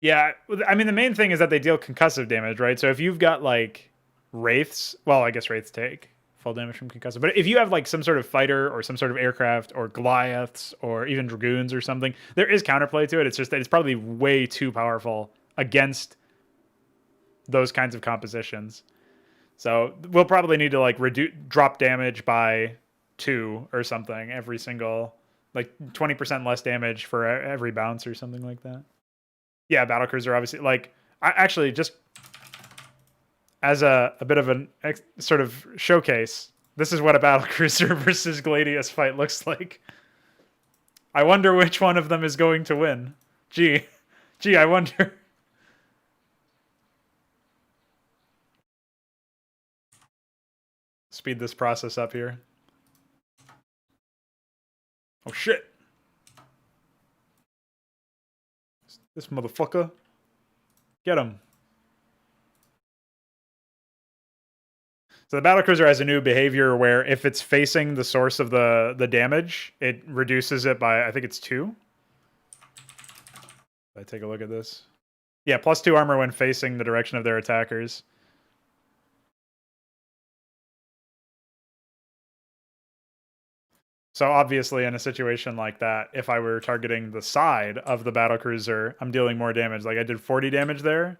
Yeah, I mean the main thing is that they deal concussive damage, right? So if you've got like wraiths, well, I guess wraiths take full damage from concussive, but if you have like some sort of fighter or some sort of aircraft or Goliaths or even dragoons or something, there is counterplay to it. It's just that it's probably way too powerful against those kinds of compositions. So we'll probably need to like drop damage by 2 or something every single, like 20% less damage for every bounce or something like that. Yeah, battlecruiser obviously. Like, I actually just as a bit of an sort of showcase, this is what a battlecruiser versus Gladius fight looks like. I wonder which one of them is going to win. Gee, I wonder. Speed this process up here. Oh shit. This motherfucker. Get him. So the battlecruiser has a new behavior where if it's facing the source of the damage, it reduces it by, I think it's 2. I take a look at this. Yeah, +2 armor when facing the direction of their attackers. So obviously in a situation like that, if I were targeting the side of the battlecruiser, I'm dealing more damage. Like I did 40 damage there.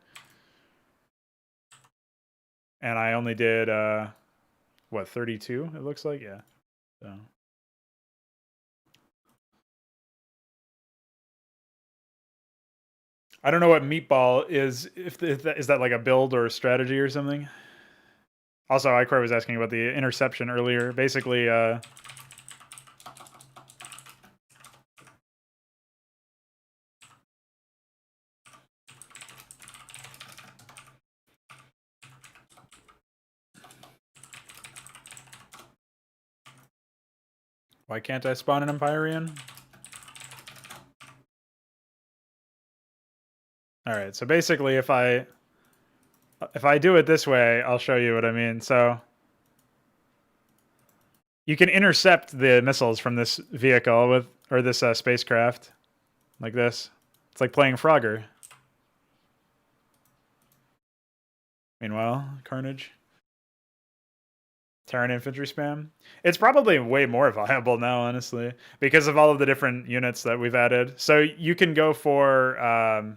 And I only did, what, 32 it looks like? Yeah. So. I don't know what meatball is. Is that like a build or a strategy or something? Also, Icar was asking about the interception earlier. Basically, why can't I spawn an Empyrean? All right, so basically if I do it this way, I'll show you what I mean. So you can intercept the missiles from this vehicle or this spacecraft like this. It's like playing Frogger. Meanwhile, Carnage. Terran infantry spam. It's probably way more viable now, honestly, because of all of the different units that we've added. So you can go for,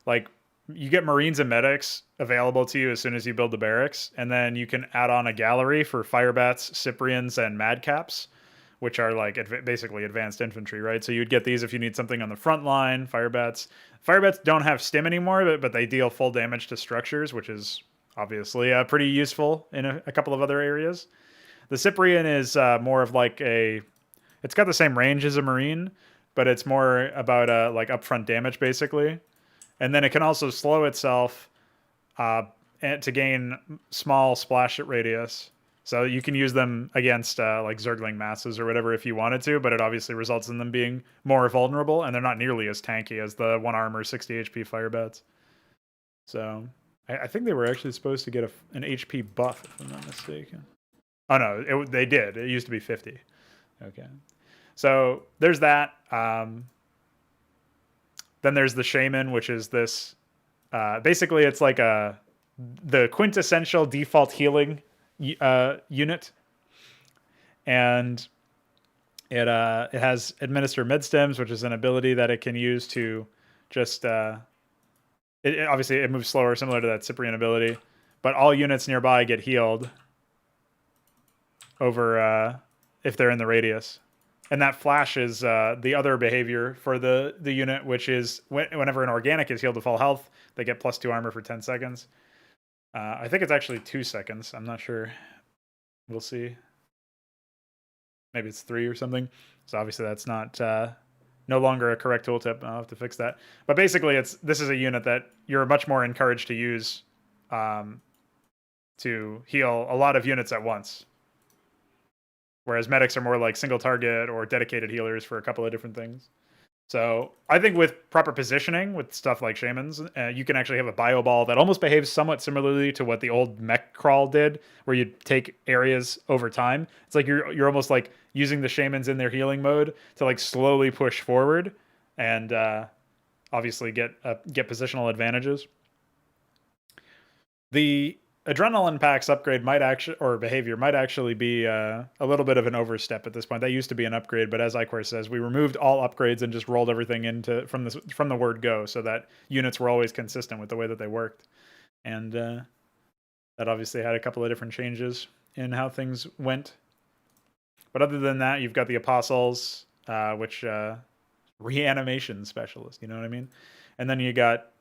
like, you get Marines and Medics available to you as soon as you build the barracks, and then you can add on a gallery for Firebats, Cyprians, and Madcaps, which are like basically advanced infantry, right? So you'd get these if you need something on the front line. Firebats don't have stim anymore, but they deal full damage to structures, which is obviously pretty useful in a couple of other areas. The Cyprian is more of like it's got the same range as a Marine, but it's more about like upfront damage basically. And then it can also slow itself to gain small splash radius. So you can use them against like Zergling masses or whatever if you wanted to, but it obviously results in them being more vulnerable, and they're not nearly as tanky as the 1 armor 60 HP Firebats. So I think they were actually supposed to get an HP buff, if I'm not mistaken. Oh no, they did. It used to be 50. Okay. So there's that. Then there's the Shaman, which is this. Basically, it's like the quintessential default healing unit, and it has administer mid stems, which is an ability that it can use to just. Obviously it moves slower, similar to that Cyprian ability, but all units nearby get healed over if they're in the radius. And that flash is the other behavior for the unit, which is whenever an organic is healed to full health, they get +2 armor for 10 seconds. I think it's actually 2 seconds. I'm not sure. We'll see. Maybe it's 3 or something. So obviously that's not no longer a correct tooltip. I'll have to fix that. But basically, this is a unit that you're much more encouraged to use to heal a lot of units at once. Whereas medics are more like single target or dedicated healers for a couple of different things. So I think with proper positioning, with stuff like shamans, you can actually have a bio ball that almost behaves somewhat similarly to what the old mech crawl did, where you take areas over time. It's like you're almost like using the shamans in their healing mode to like slowly push forward and obviously get positional advantages. The adrenaline packs upgrade might actually, or behavior might actually be a little bit of an overstep at this point. That used to be an upgrade, but as iQuare says, we removed all upgrades and just rolled everything into from the word go, so that units were always consistent with the way that they worked. And that obviously had a couple of different changes in how things went. But other than that, you've got the apostles, which reanimation specialist. You know what I mean? And then you got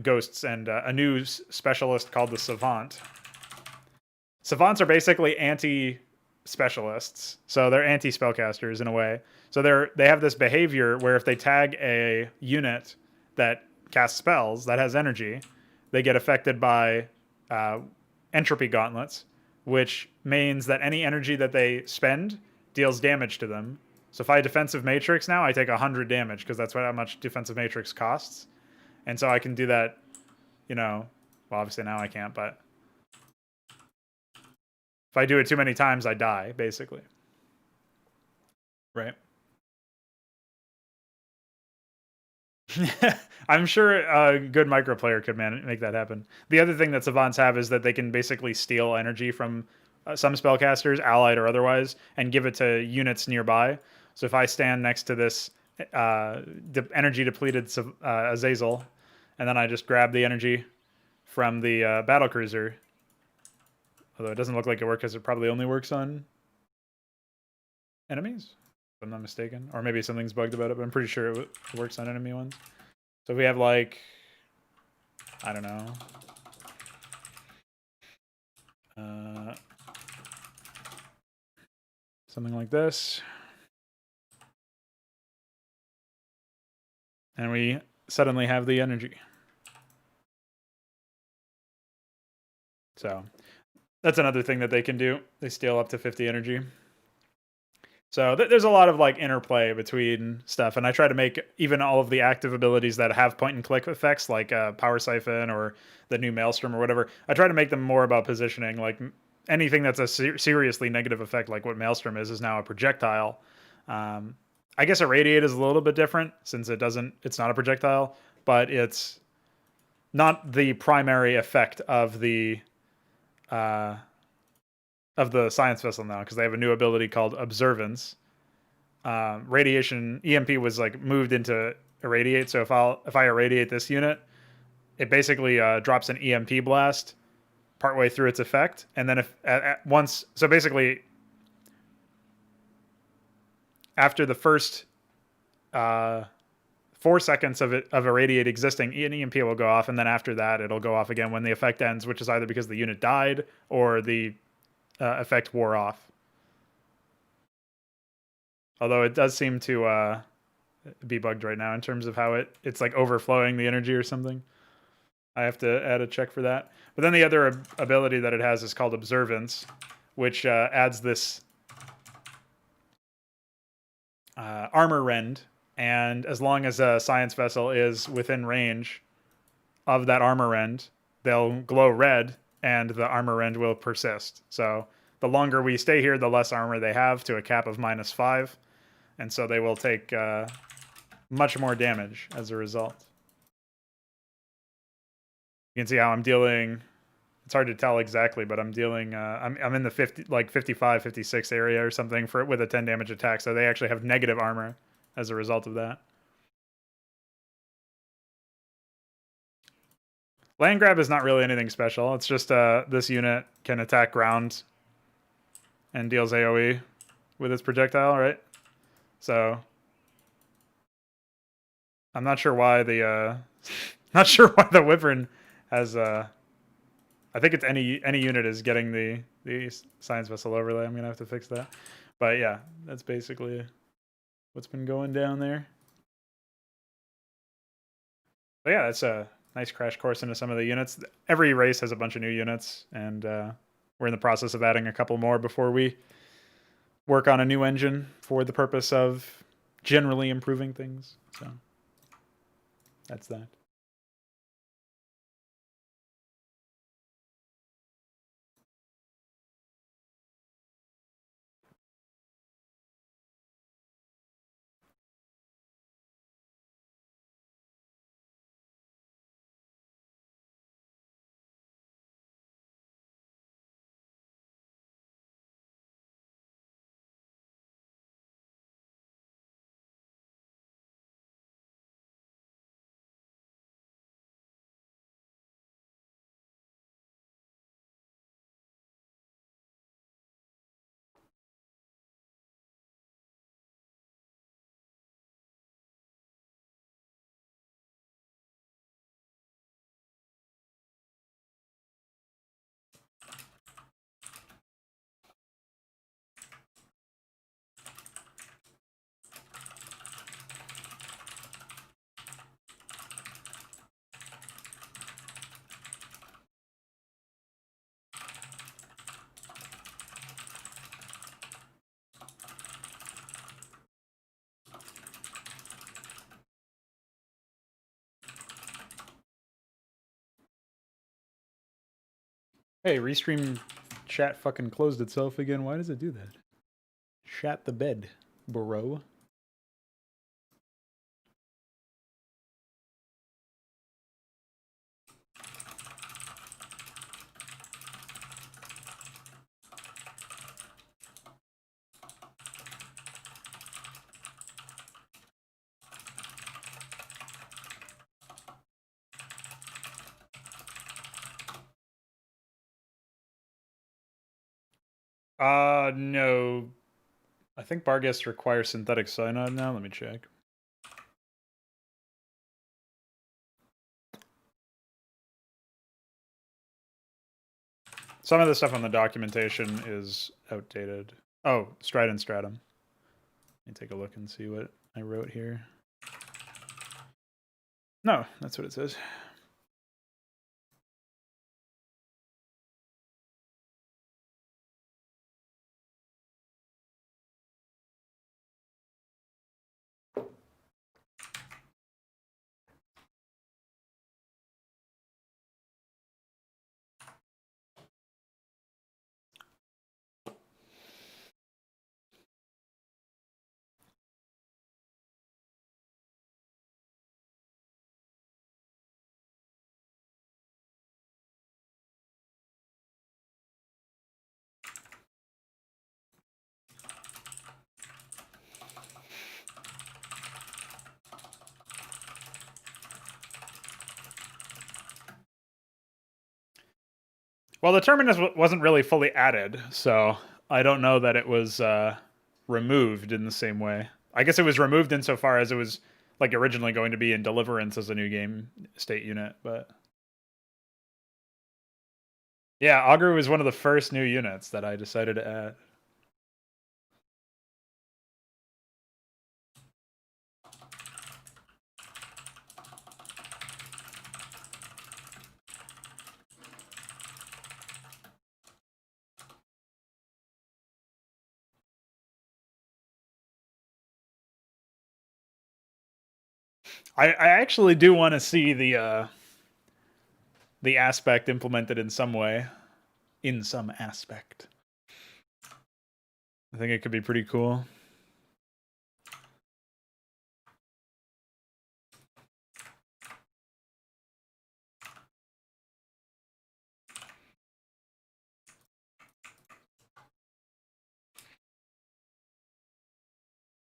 ghosts and a new specialist called the savant. Savants are basically anti-specialists, so they're anti-spellcasters in a way. So they have this behavior where if they tag a unit that casts spells that has energy, they get affected by entropy gauntlets, which means that any energy that they spend deals damage to them. So if I defensive matrix now, I take 100 damage because that's how much defensive matrix costs. And so I can do that, well, obviously now I can't, but if I do it too many times, I die, basically. Right? I'm sure a good microplayer could make that happen. The other thing that savants have is that they can basically steal energy from some spellcasters, allied or otherwise, and give it to units nearby. So if I stand next to this energy depleted Azazel, and then I just grab the energy from the battlecruiser, although it doesn't look like it works because it probably only works on enemies, if I'm not mistaken. Or maybe something's bugged about it, but I'm pretty sure it works on enemy ones. So if we have like, I don't know, something like this. And we suddenly have the energy. So that's another thing that they can do. They steal up to 50 energy. So there's a lot of like interplay between stuff, and I try to make even all of the active abilities that have point and click effects, like Power Siphon or the new Maelstrom or whatever. I try to make them more about positioning. Like anything that's a seriously negative effect, like what Maelstrom is now a projectile. I guess Irradiate is a little bit different since it's not a projectile, but it's not the primary effect of the science vessel now, because they have a new ability called Observance. Radiation EMP was like moved into Irradiate, so if I irradiate this unit, it basically drops an EMP blast partway through its effect, and then if so basically after the first 4 seconds of Irradiate existing, an EMP will go off, and then after that it'll go off again when the effect ends, which is either because the unit died or the effect wore off. Although it does seem to be bugged right now in terms of how it's like overflowing the energy or something. I have to add a check for that. But then the other ability that it has is called Observance, which adds this armor rend, and as long as a science vessel is within range of that armor rend, they'll glow red, and the armor rend will persist. So the longer we stay here, the less armor they have, to a cap of -5, and so they will take much more damage as a result. You can see how I'm dealing. It's hard to tell exactly, but I'm dealing. I'm in the 55, 56 area or something with a 10 damage attack. So they actually have negative armor as a result of that. Land grab is not really anything special. It's just this unit can attack ground and deals AoE with its projectile, right? So I'm not sure why the not sure why the Wyvern has I think it's any unit is getting the science vessel overlay. I'm gonna have to fix that. But yeah, that's basically what's been going down there. But yeah, that's a nice crash course into some of the units. Every race has a bunch of new units, and we're in the process of adding a couple more before we work on a new engine for the purpose of generally improving things. So that's that. Hey, Restream chat fucking closed itself again. Why does it do that? Shat the bed, bro. No. I think Barghest requires synthetic cyanide now. Let me check. Some of the stuff on the documentation is outdated. Oh, Strident Stratum. Let me take a look and see what I wrote here. No, that's what it says. Well, the terminus wasn't really fully added, so I don't know that it was removed in the same way. I guess it was removed insofar as it was like originally going to be in Deliverance as a new game state unit, but yeah, Augur was one of the first new units that I decided to add. I actually do want to see the aspect implemented in some way, in some aspect. I think it could be pretty cool.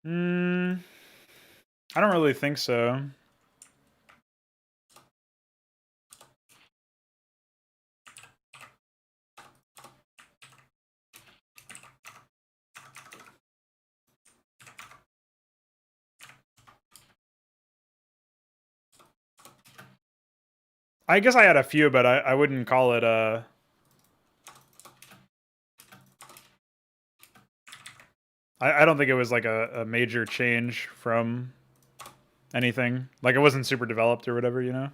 I don't really think so. I guess I had a few, but I wouldn't call it a... I don't think it was like a major change from anything. Like, it wasn't super developed or whatever, you know?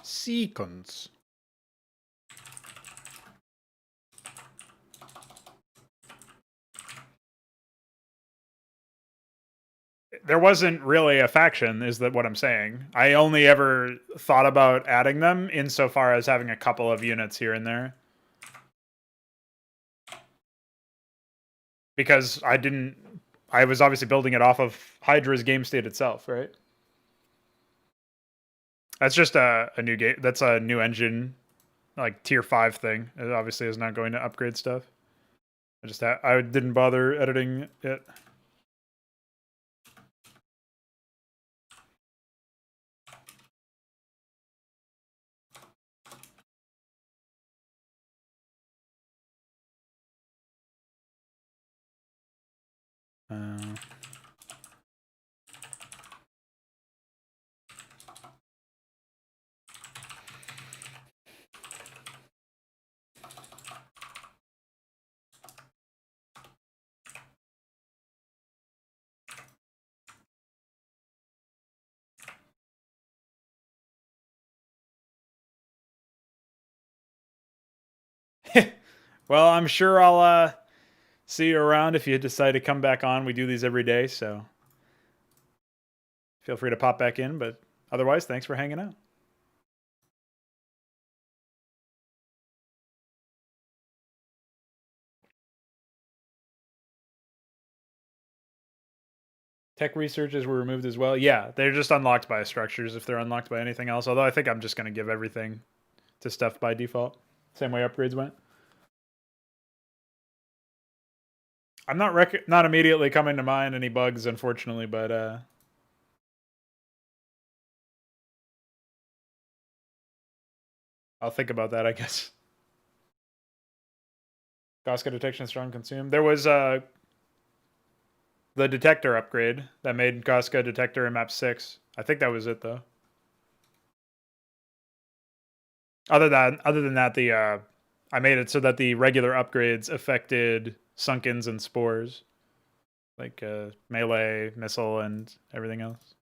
Sequence. There wasn't really a faction, is that what I'm saying. I only ever thought about adding them insofar as having a couple of units here and there. Because I was obviously building it off of HYDRA's game state itself, right? That's just a new game. That's a new engine, like tier 5 thing. It obviously is not going to upgrade stuff. I didn't bother editing it. Well, I'm sure I'll see you around if you decide to come back on. We do these every day, so feel free to pop back in. But otherwise, thanks for hanging out. Tech researches were removed as well. Yeah, they're just unlocked by structures if they're unlocked by anything else. Although I think I'm just going to give everything to stuff by default. Same way upgrades went. I'm not immediately coming to mind any bugs, unfortunately, but I'll think about that, I guess. Casca detection strong consume. There was the detector upgrade that made Casca detector in map 6. I think that was it though. Other than that, I made it so that the regular upgrades affected sunkens and spores, like melee, missile, and everything else.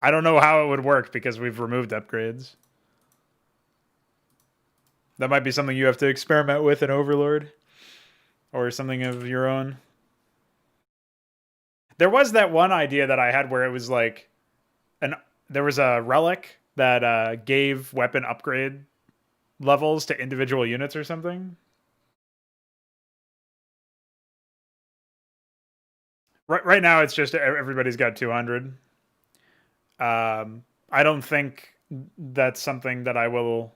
I don't know how it would work because we've removed upgrades. That might be something you have to experiment with in Overlord, or something of your own. There was that one idea that I had where it was like there was a relic that gave weapon upgrade levels to individual units or something. Right now, it's just everybody's got 200. I don't think that's something that I will.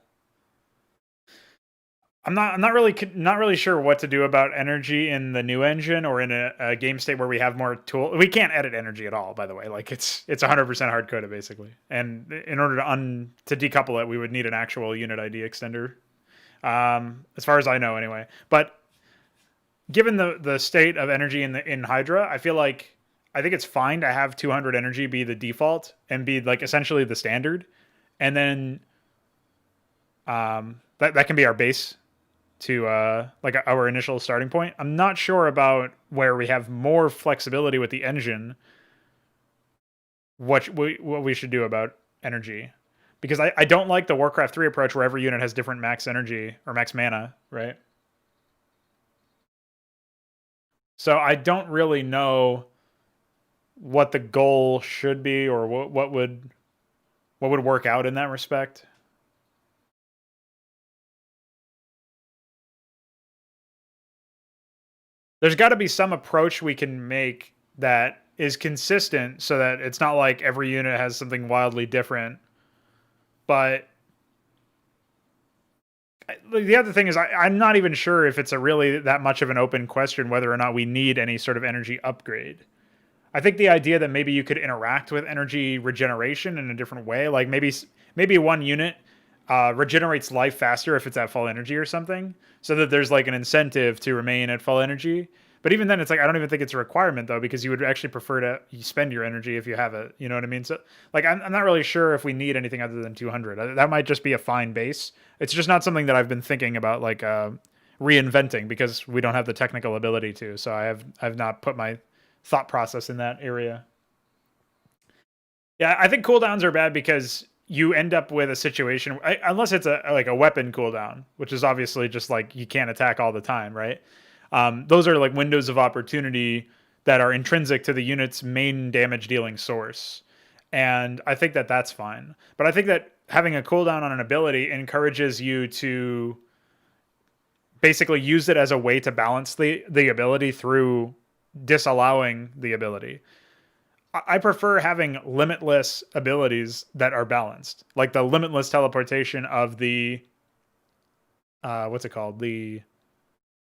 I'm not really sure what to do about energy in the new engine or in a game state where we have more tool. We can't edit energy at all, by the way. Like it's 100% hard coded basically. And in order to decouple it, we would need an actual unit ID extender. As far as I know, anyway. But given the state of energy in HYDRA, I think it's fine to have 200 energy be the default and be like essentially the standard, and then that can be our base to like our initial starting point. I'm not sure about where we have more flexibility with the engine. What we should do about energy, because I don't like the Warcraft 3 approach where every unit has different max energy or max mana, right? So I don't really know what the goal should be or what would work out in that respect. There's got to be some approach we can make that is consistent so that it's not like every unit has something wildly different. But the other thing is I'm not even sure if it's a really that much of an open question whether or not we need any sort of energy upgrade. I think the idea that maybe you could interact with energy regeneration in a different way, like maybe one unit regenerates life faster if it's at full energy or something, so that there's like an incentive to remain at full energy. But even then, it's like I don't even think it's a requirement though, because you would actually prefer to spend your energy if you have it. You know what I mean? So like I'm not really sure if we need anything other than 200. That might just be a fine base. It's just not something that I've been thinking about like reinventing because we don't have the technical ability to. So I've not put my thought process in that area. Yeah, I think cooldowns are bad because you end up with a situation unless it's like a weapon cooldown, which is obviously just like you can't attack all the time, right? Those are like windows of opportunity that are intrinsic to the unit's main damage dealing source, and I think that that's fine. But I think that having a cooldown on an ability encourages you to basically use it as a way to balance the ability through disallowing the ability. I prefer having limitless abilities that are balanced, like the limitless teleportation of the what's it called, the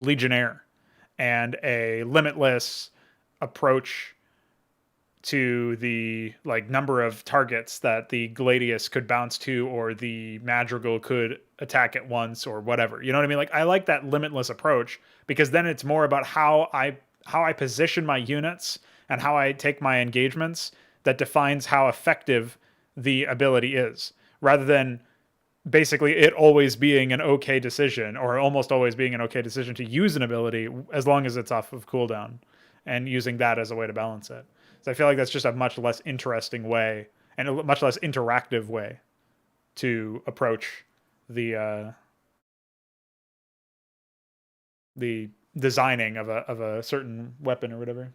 Legionnaire, and a limitless approach to the like number of targets that the Gladius could bounce to, or the Madrigal could attack at once, or whatever. You know what I mean? Like I like that limitless approach because then it's more about how I position my units and how I take my engagements that defines how effective the ability is, rather than basically it always being an okay decision, or almost always being an okay decision to use an ability as long as it's off of cooldown, and using that as a way to balance it. So I feel like that's just a much less interesting way and a much less interactive way to approach the designing of a certain weapon or whatever.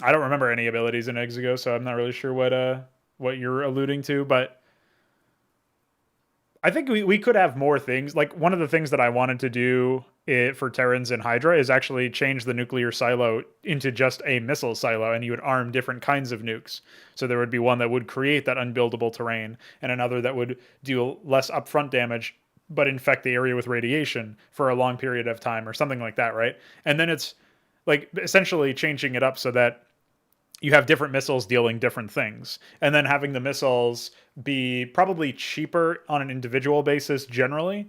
I don't remember any abilities in Exego, so I'm not really sure what you're alluding to, but I think we could have more things. Like one of the things that I wanted to do for Terrans and HYDRA is actually change the nuclear silo into just a missile silo, and you would arm different kinds of nukes. So there would be one that would create that unbuildable terrain, and another that would do less upfront damage, but infect the area with radiation for a long period of time, or something like that, right? And then it's like essentially changing it up so that you have different missiles dealing different things, and then having the missiles be probably cheaper on an individual basis generally,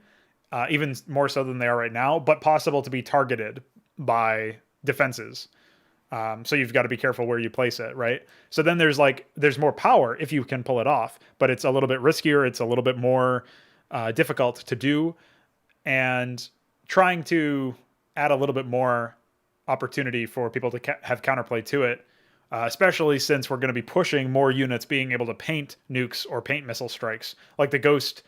even more so than they are right now, but possible to be targeted by defenses. So you've got to be careful where you place it, right? So then there's more power if you can pull it off, but it's a little bit riskier. It's a little bit more difficult to do, and trying to add a little bit more opportunity for people to have counterplay to it. Especially since we're going to be pushing more units being able to paint nukes or paint missile strikes. Like the Ghost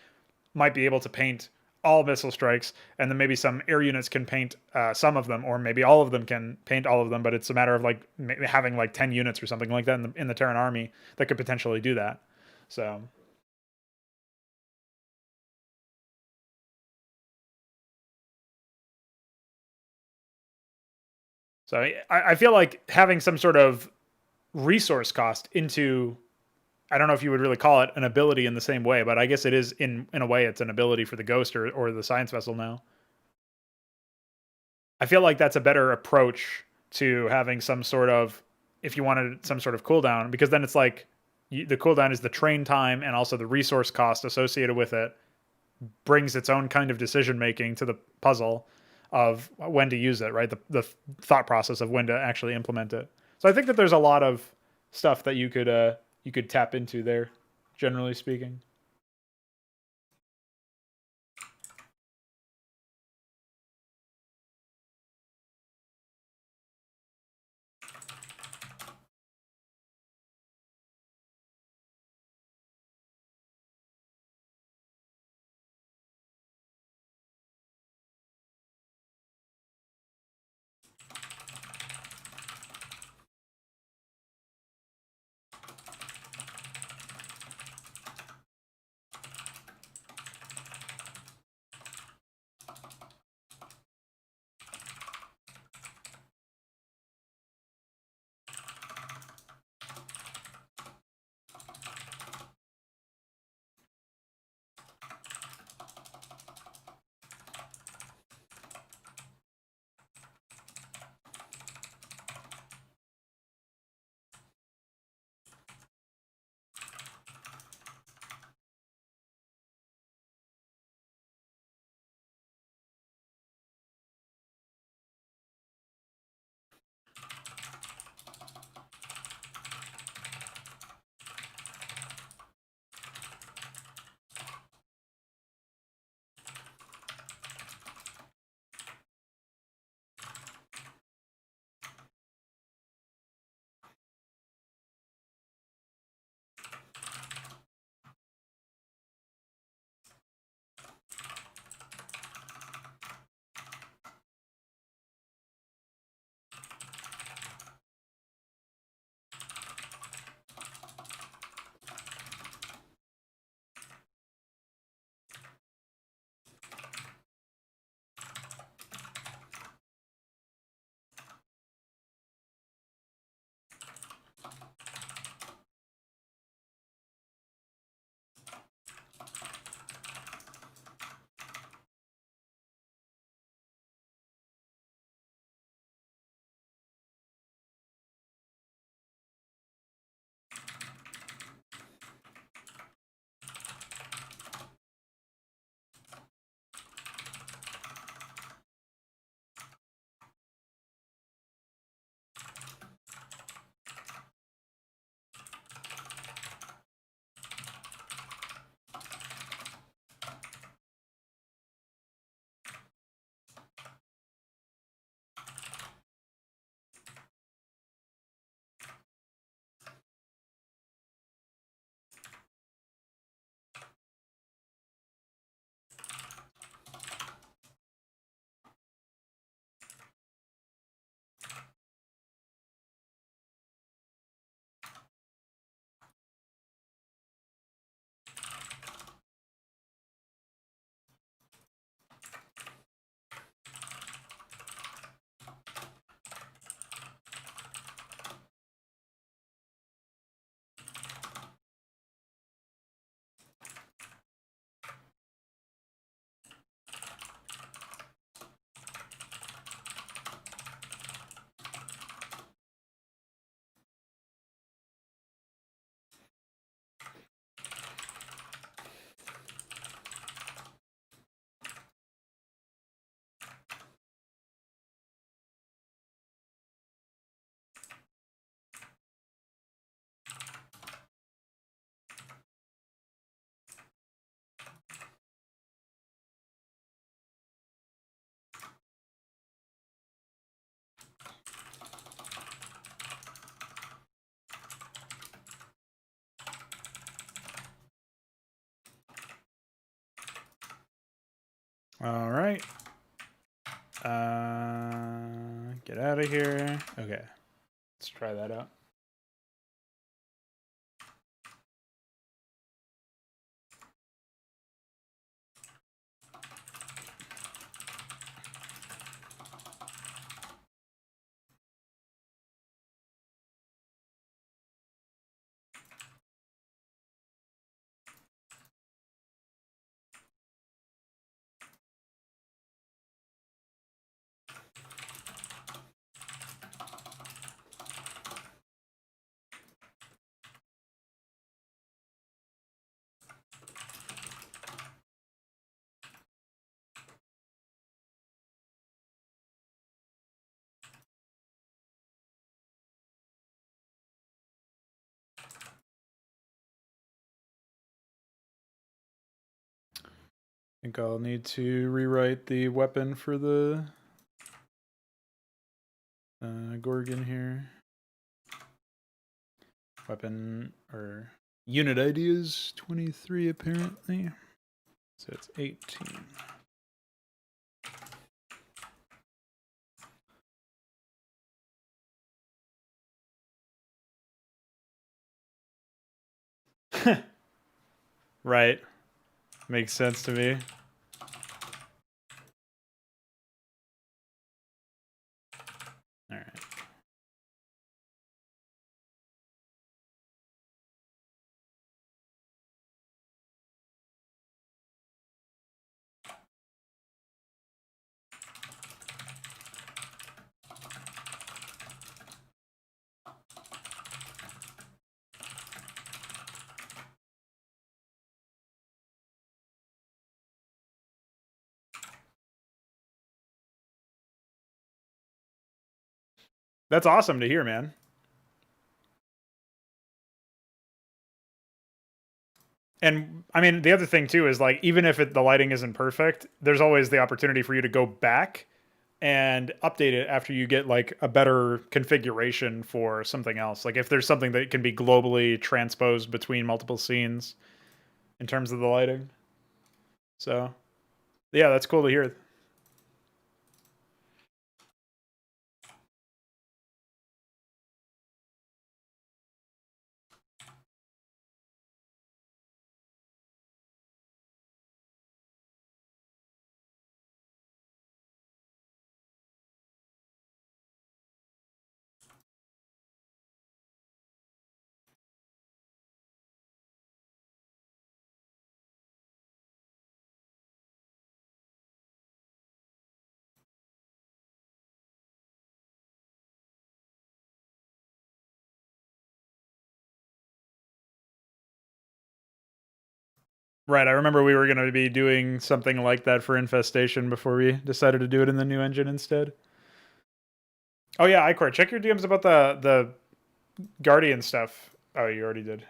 might be able to paint all missile strikes, and then maybe some air units can paint some of them, or maybe all of them can paint all of them, but it's a matter of like having like 10 units or something like that in the Terran army that could potentially do that. So I feel like having some sort of resource cost into, I don't know if you would really call it an ability in the same way, but I guess it is in a way it's an ability for the Ghost or the Science Vessel now. I feel like that's a better approach to having some sort of, if you wanted some sort of cooldown, because then it's like the cooldown is the train time and also the resource cost associated with it brings its own kind of decision making to the puzzle of when to use it, right? The thought process of when to actually implement it. So I think that there's a lot of stuff that you could tap into there, generally speaking. All right. Get out of here. Okay. Let's try that out. I think I'll need to rewrite the weapon for the Gorgon here. Weapon or unit ideas 23 apparently. So it's 18. Right. Makes sense to me. All right. That's awesome to hear, man. And I mean, the other thing too is like, even if the lighting isn't perfect, there's always the opportunity for you to go back and update it after you get like a better configuration for something else. Like if there's something that can be globally transposed between multiple scenes in terms of the lighting. So, yeah, that's cool to hear. Right, I remember we were going to be doing something like that for Infestation before we decided to do it in the new engine instead. Oh yeah, Icor, check your DMs about the Guardian stuff. Oh, you already did.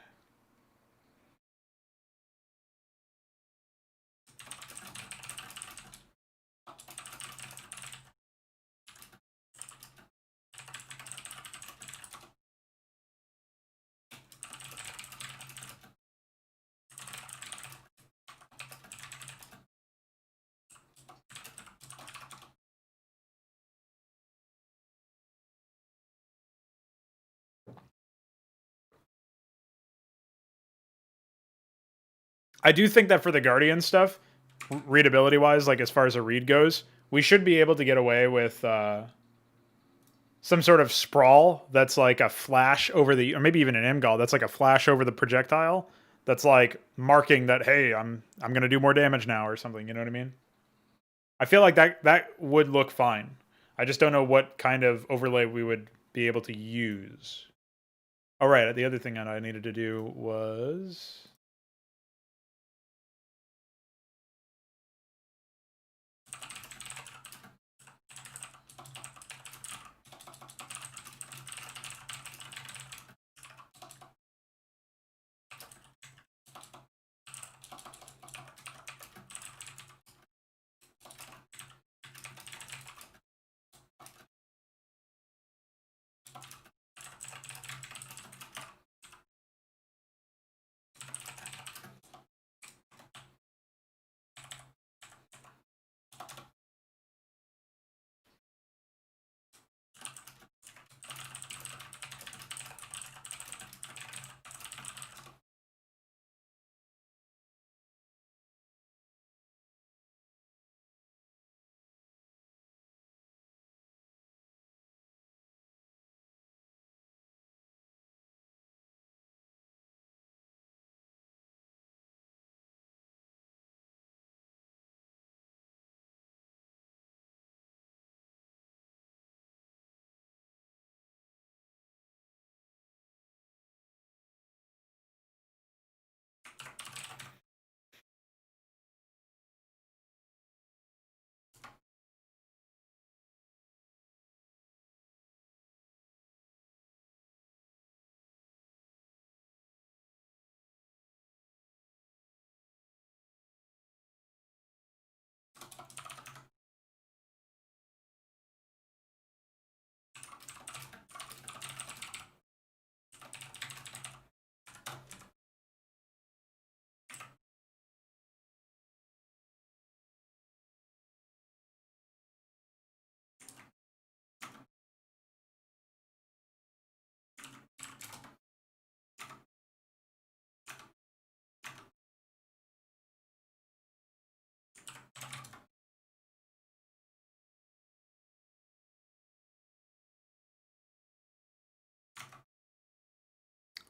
I do think that for the Guardian stuff, readability wise, like as far as a read goes, we should be able to get away with some sort of sprawl that's like a flash over the, or maybe even an MGOL that's like a flash over the projectile that's like marking that, hey, I'm gonna do more damage now or something. You know what I mean? I feel like that would look fine. I just don't know what kind of overlay we would be able to use. All right, the other thing that I needed to do was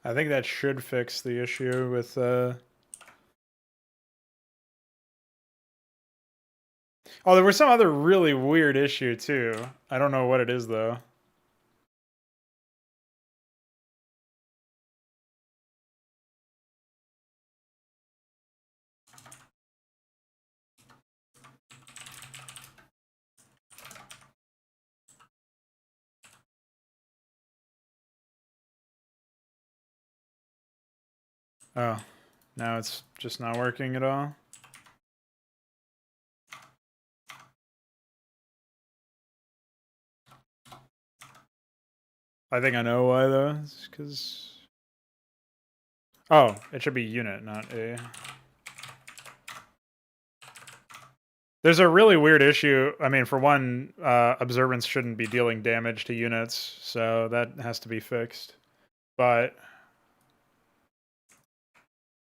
I think that should fix the issue with Oh, there was some other really weird issue too. I don't know what it is though. Oh, now it's just not working at all. I think I know why though. It's because oh, it should be unit, not a. There's a really weird issue. I mean, for one, observance shouldn't be dealing damage to units, so that has to be fixed. But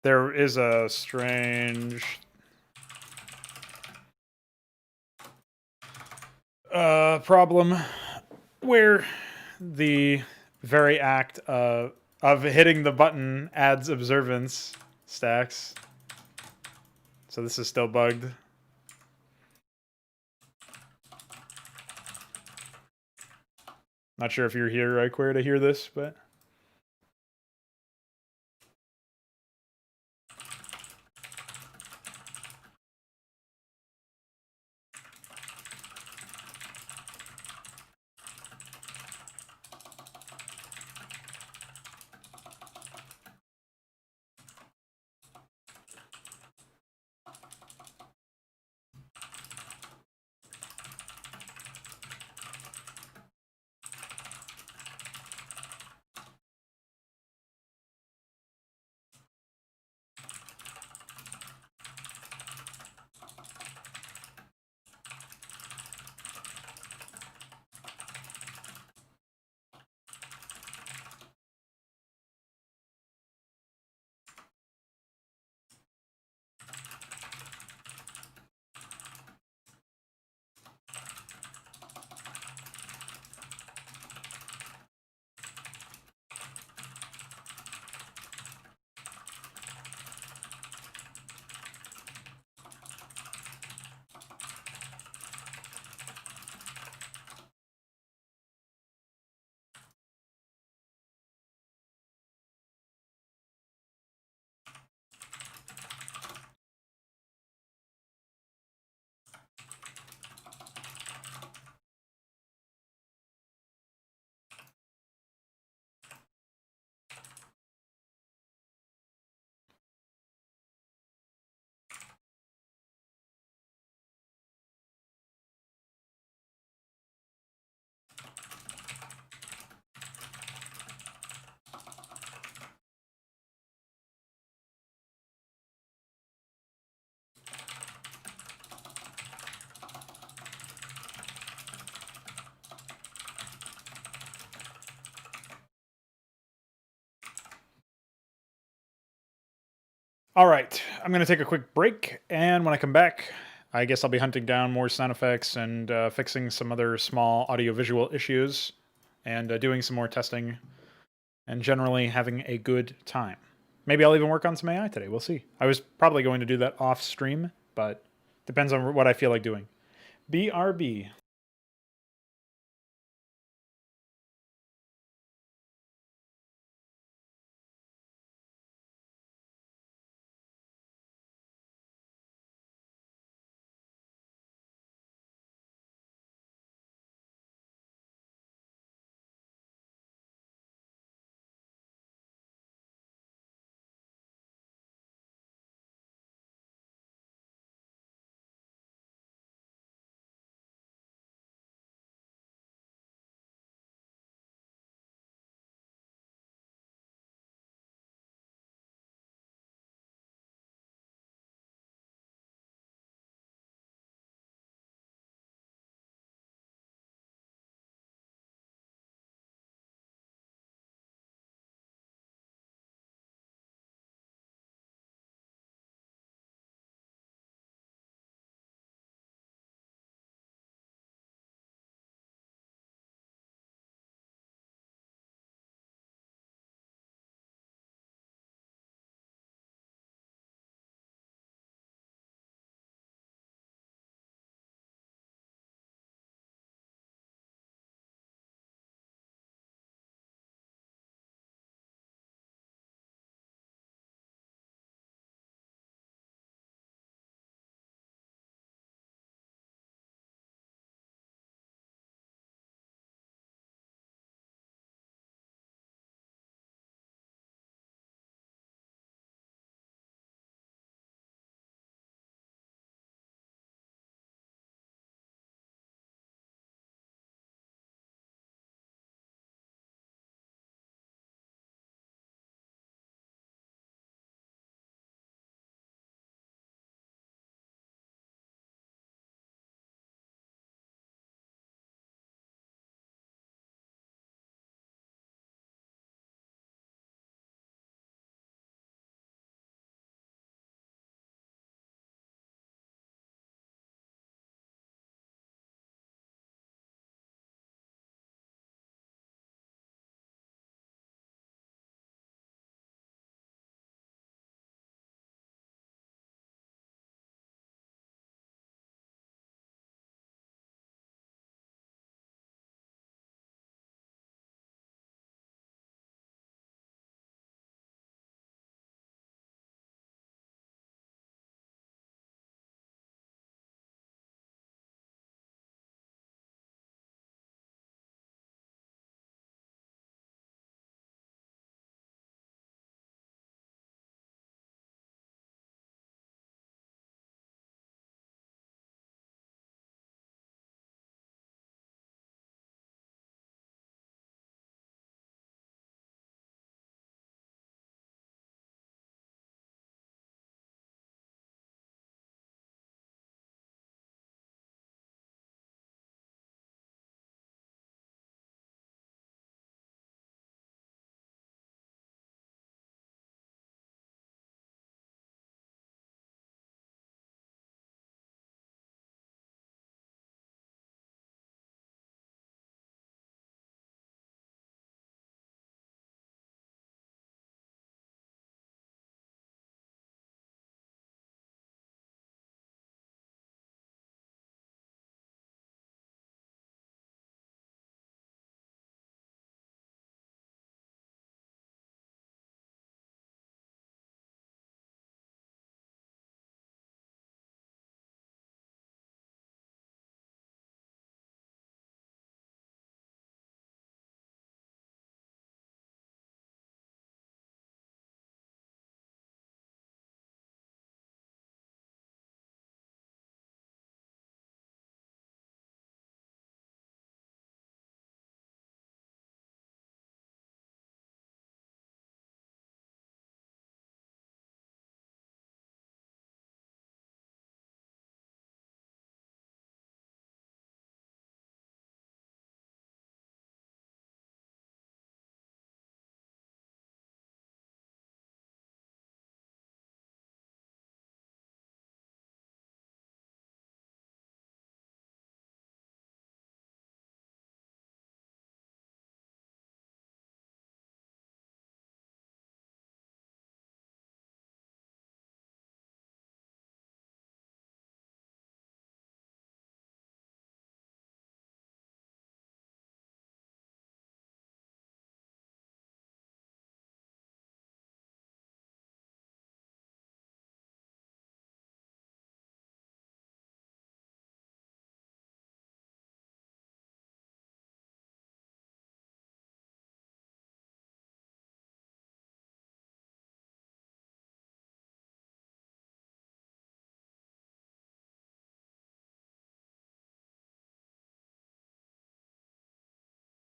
there is a strange problem where the very act of hitting the button adds observance stacks. So this is still bugged. Not sure if you're here, Iquare, to hear this, but... All right, I'm going to take a quick break, and when I come back, I guess I'll be hunting down more sound effects and fixing some other small audiovisual issues, and doing some more testing, and generally having a good time. Maybe I'll even work on some AI today. We'll see. I was probably going to do that off stream, but depends on what I feel like doing. BRB.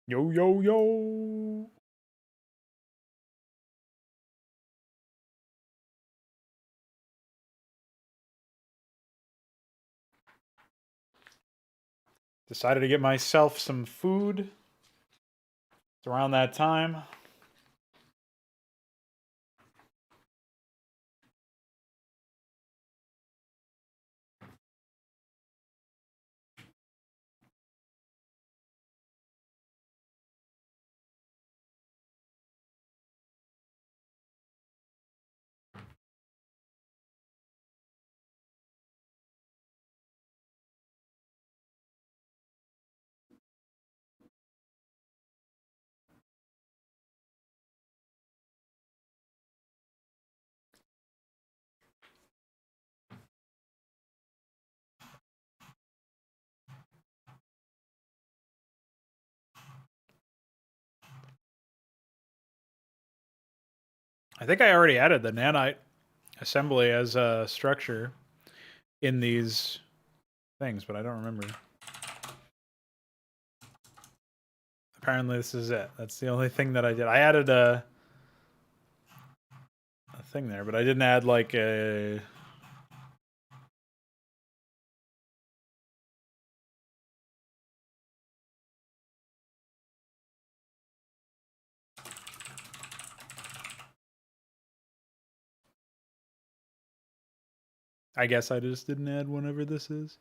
Yo, yo, yo. Decided to get myself some food. It's around that time. I think I already added the nanite assembly as a structure in these things, but I don't remember. Apparently this is it. That's the only thing that I did. I added a thing there, but I didn't add like a... I guess I just didn't add whenever this is.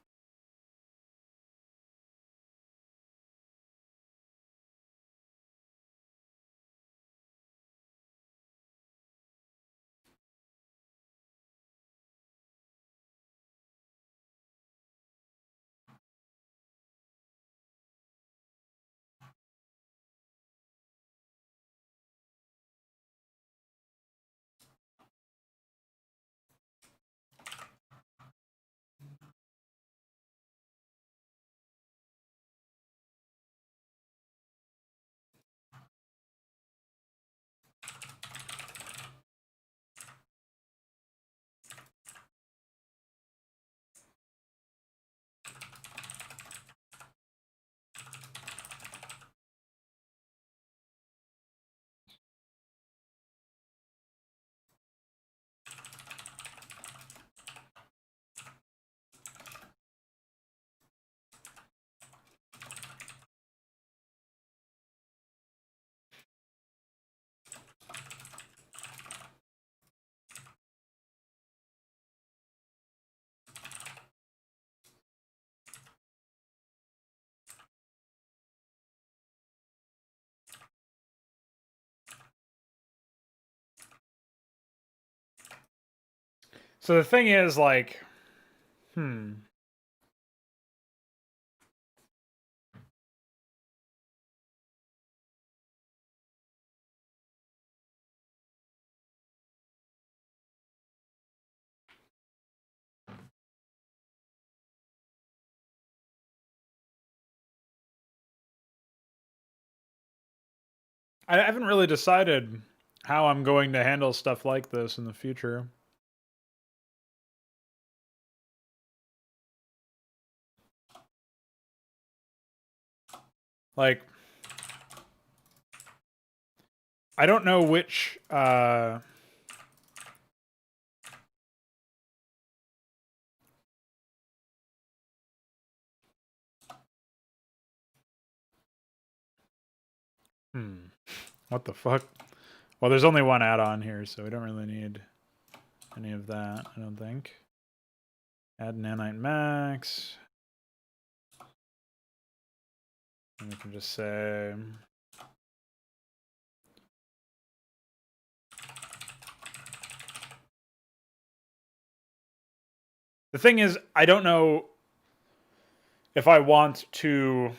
So the thing is, like, I haven't really decided how I'm going to handle stuff like this in the future. Like, I don't know which what the fuck? Well, there's only one add-on here, so we don't really need any of that, I don't think. Add nanite max. And we can just say... The thing is, I don't know if I want to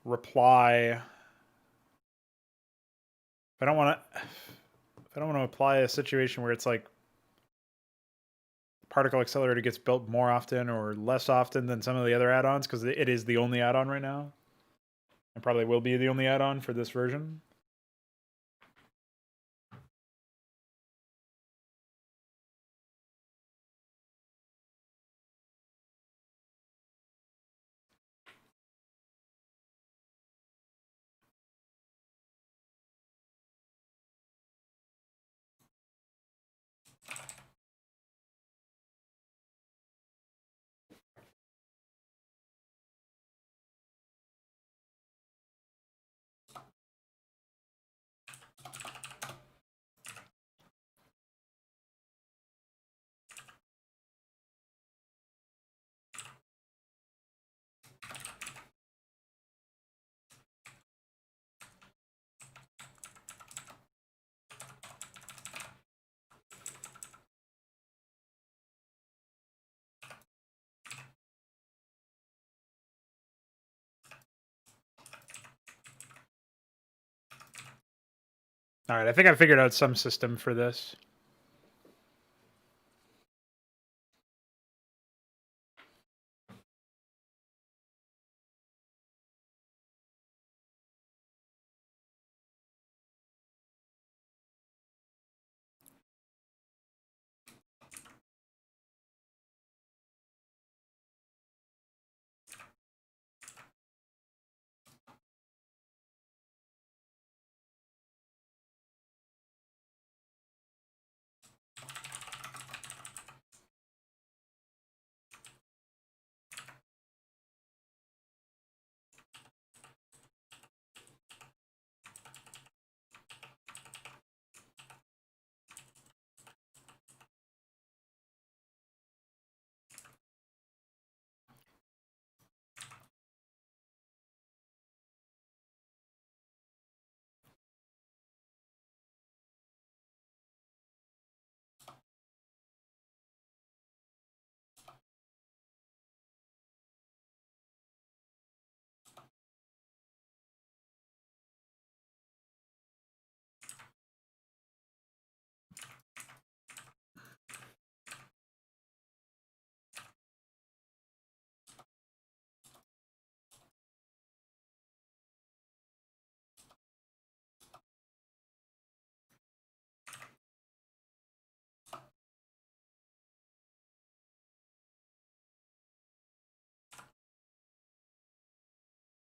reply... I don't want to apply a situation where it's like particle accelerator gets built more often or less often than some of the other add-ons, because it is the only add-on right now. And probably will be the only add-on for this version. All right, I think I figured out some system for this.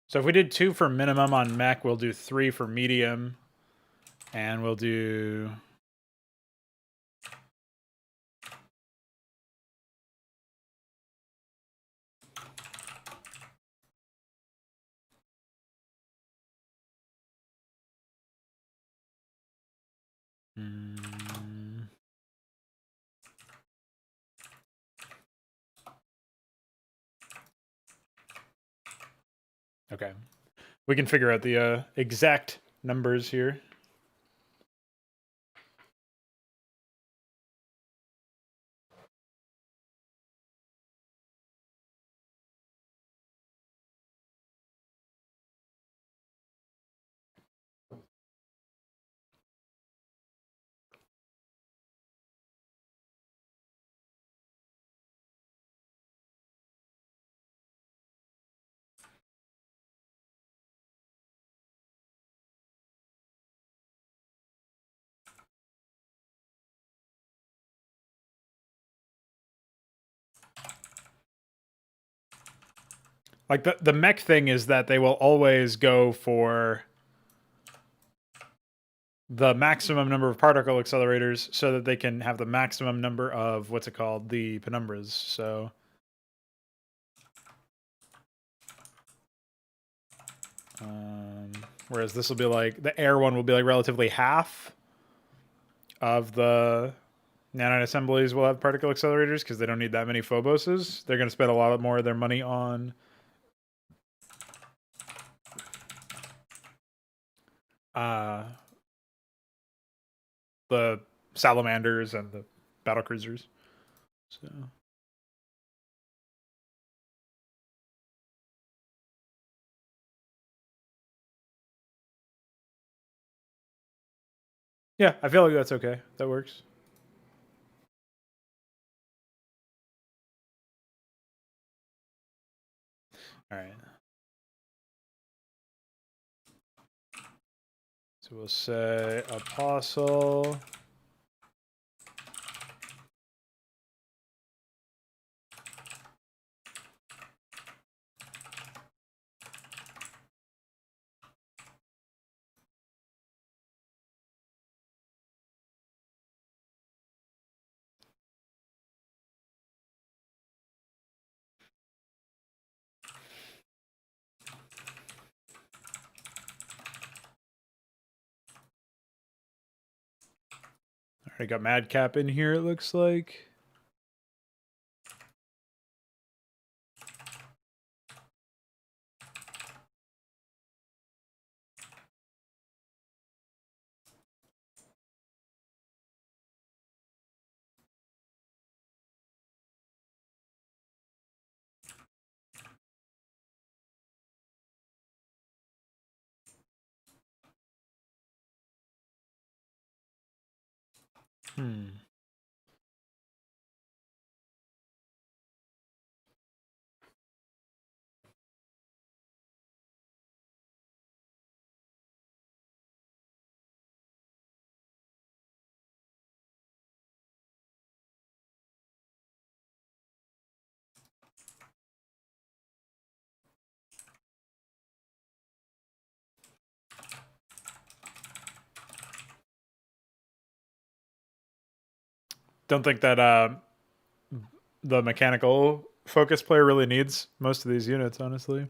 So if we did 2 for minimum on mech, we'll do 3 for medium. And we'll do... Okay. We can figure out the exact numbers here. Like the mech thing is that they will always go for the maximum number of particle accelerators so that they can have the maximum number of what's it called, the penumbras. So whereas this will be like the air one will be like relatively half of the nanite assemblies will have particle accelerators because they don't need that many phoboses. They're going to spend a lot more of their money on the salamanders and the battle cruisers. So yeah, I feel like that's okay. That works. All right. So we'll say apostle. Already got Madcap in here, it looks like. Don't think that the mechanical focus player really needs most of these units, honestly.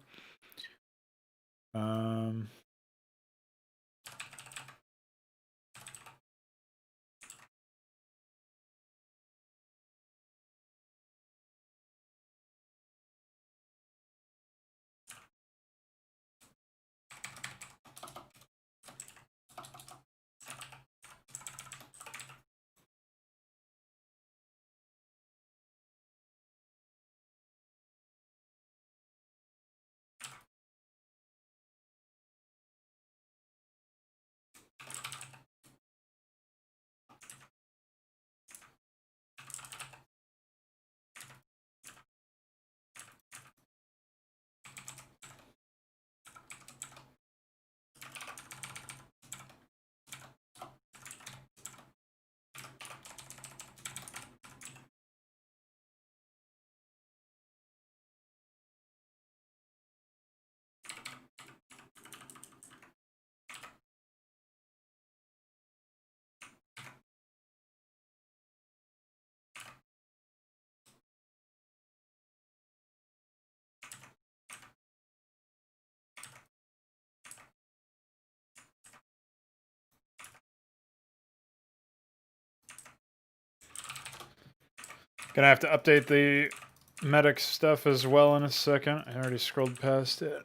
Gonna have to update the medic stuff as well in a second. I already scrolled past it.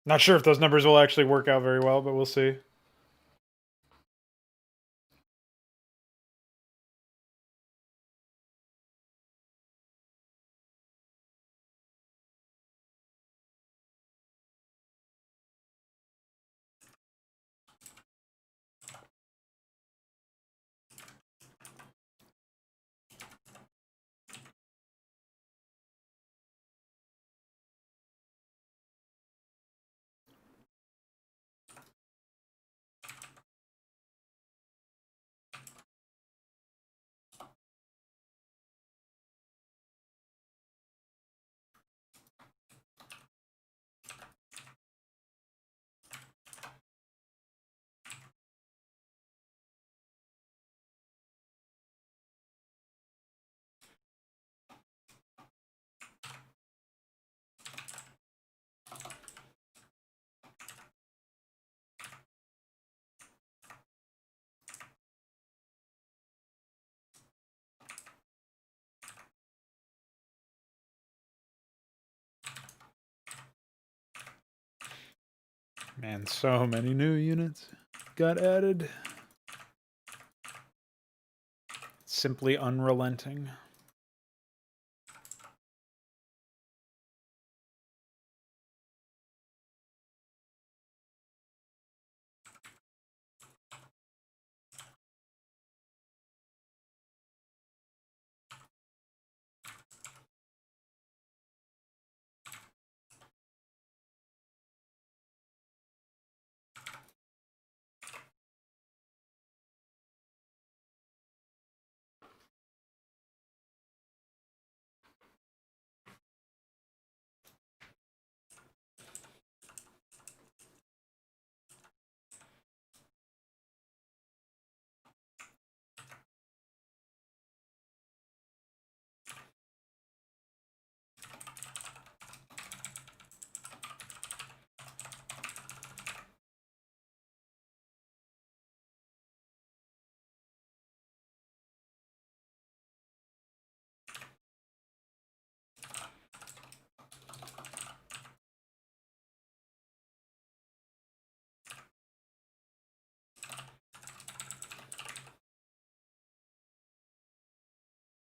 Not sure if those numbers will actually work out very well, but we'll see. Man, so many new units got added. Simply unrelenting.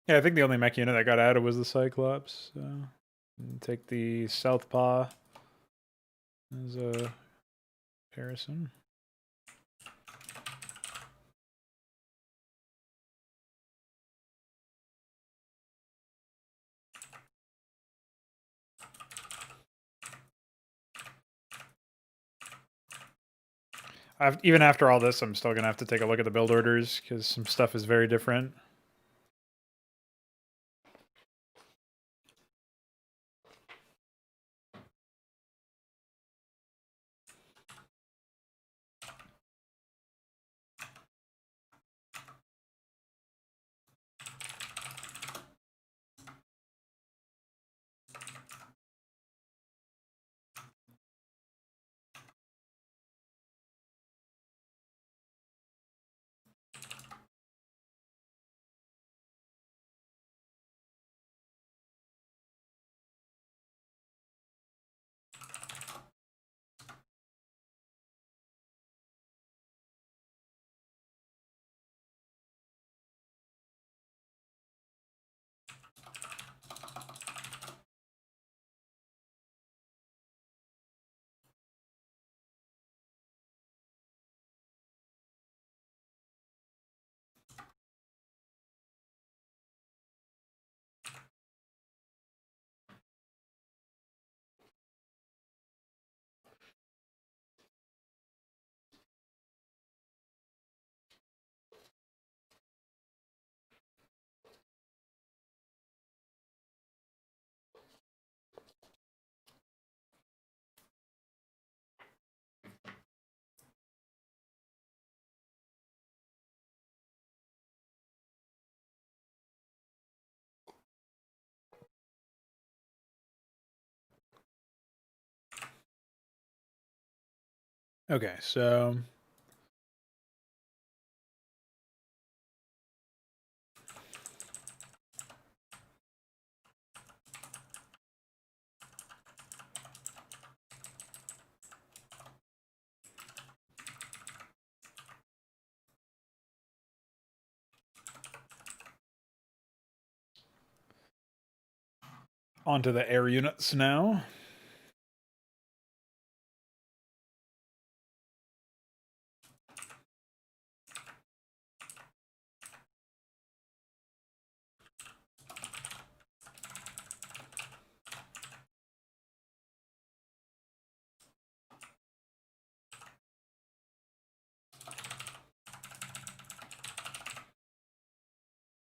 Yeah, I think the only mech unit that got added was the Cyclops. So take the Southpaw as a comparison. Even after all this, I'm still going to have to take a look at the build orders because some stuff is very different. Okay, so onto the air units now.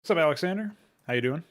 What's up, Alexander? How you doing?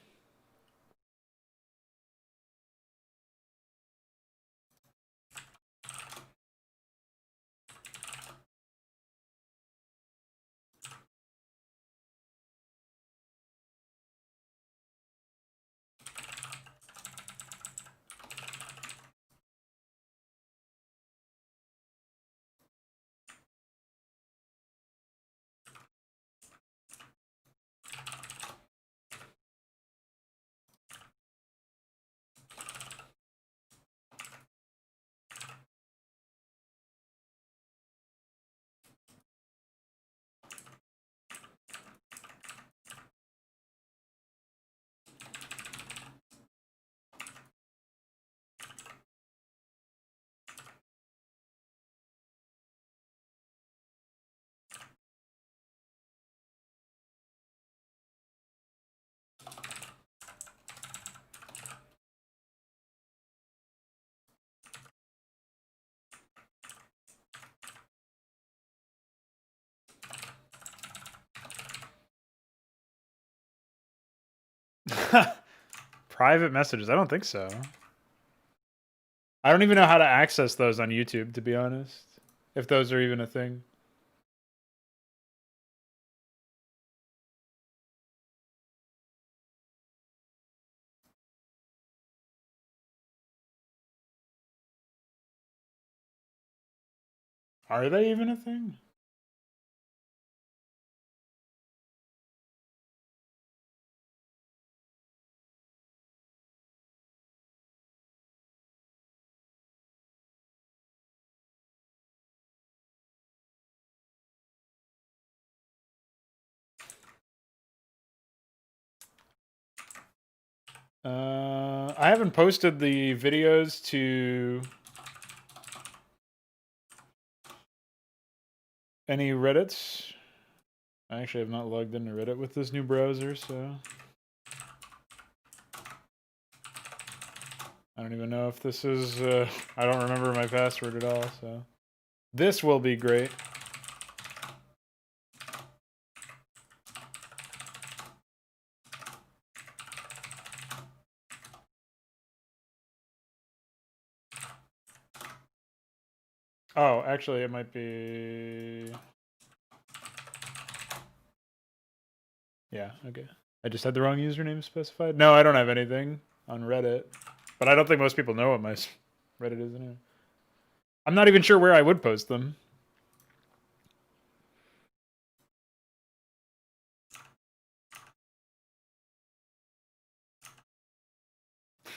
Private messages? I don't think so. I don't even know how to access those on YouTube, to be honest. If those are even a thing. Are they even a thing? I haven't posted the videos to any Reddits. I actually have not logged into Reddit with this new browser, so I don't even know if this is, I don't remember my password at all, so this will be great. Oh, actually, it might be... Yeah, okay. I just had the wrong username specified. No, I don't have anything on Reddit. But I don't think most people know what my Reddit is anyway. I'm not even sure where I would post them.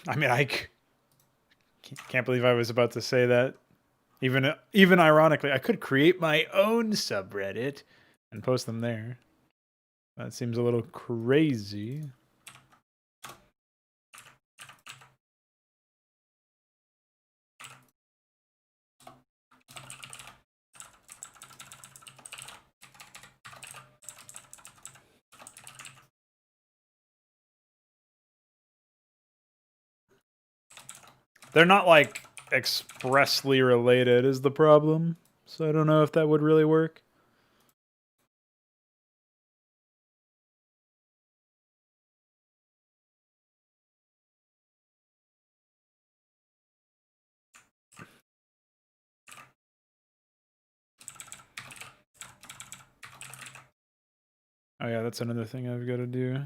I mean, I can't believe I was about to say that. Even ironically, I could create my own subreddit and post them there. That seems a little crazy. They're not like expressly related is the problem. So I don't know if that would really work. Oh yeah, that's another thing I've got to do.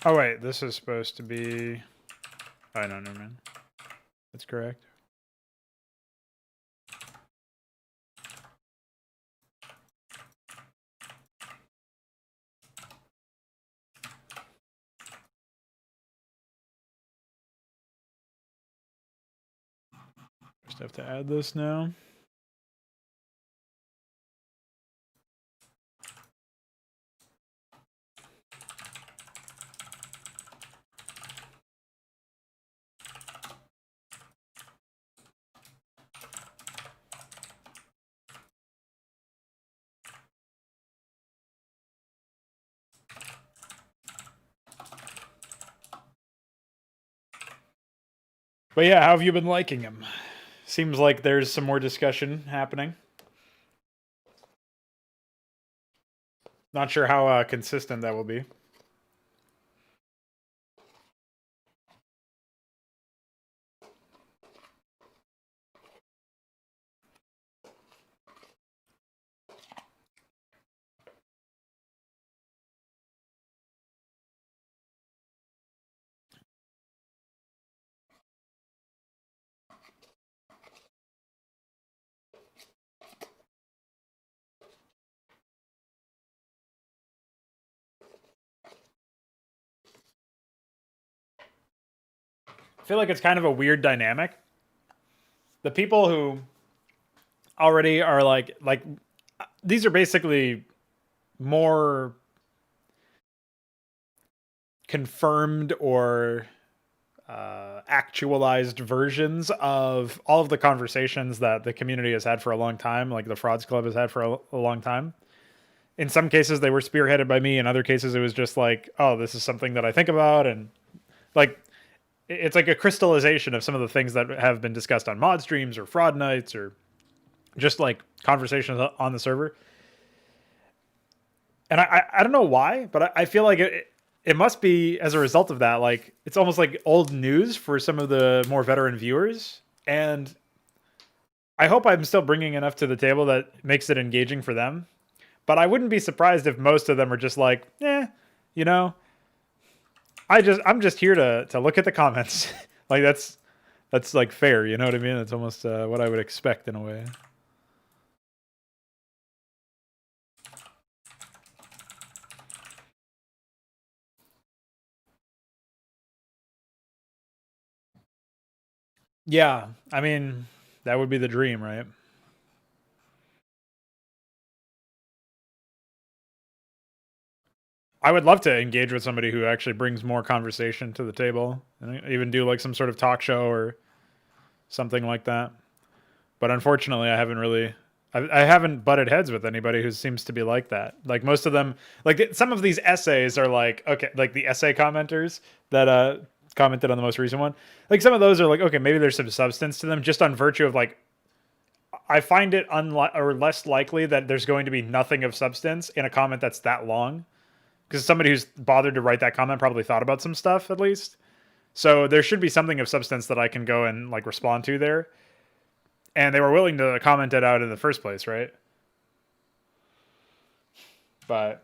Oh wait, this is supposed to be... Oh no, never mind. That's correct. Just have to add this now. But yeah, how have you been liking him? Seems like there's some more discussion happening. Not sure how consistent that will be. I feel like it's kind of a weird dynamic. The people who already are like these are basically more confirmed or actualized versions of all of the conversations that the community has had for a long time, like the Frauds Club has had for a long time. In some cases, they were spearheaded by me. In other cases, it was just like, oh, this is something that I think about. And like, it's like a crystallization of some of the things that have been discussed on mod streams or fraud nights or just like conversations on the server. And I don't know why, but I feel like it must be as a result of that. Like it's almost like old news for some of the more veteran viewers, and I hope I'm still bringing enough to the table that makes it engaging for them. But I wouldn't be surprised if most of them are just like, you know, I'm just here to look at the comments. Like that's like fair, you know what I mean? It's almost what I would expect in a way. Yeah, I mean, that would be the dream, right? I would love to engage with somebody who actually brings more conversation to the table and even do like some sort of talk show or something like that. But unfortunately, I haven't butted heads with anybody who seems to be like that. Like most of them, like some of these essays are like, okay, like the essay commenters that commented on the most recent one. Like some of those are like, okay, maybe there's some substance to them just on virtue of like, I find it or less likely that there's going to be nothing of substance in a comment that's that long. Because somebody who's bothered to write that comment probably thought about some stuff at least. So there should be something of substance that I can go and like respond to there. And they were willing to comment it out in the first place, right? But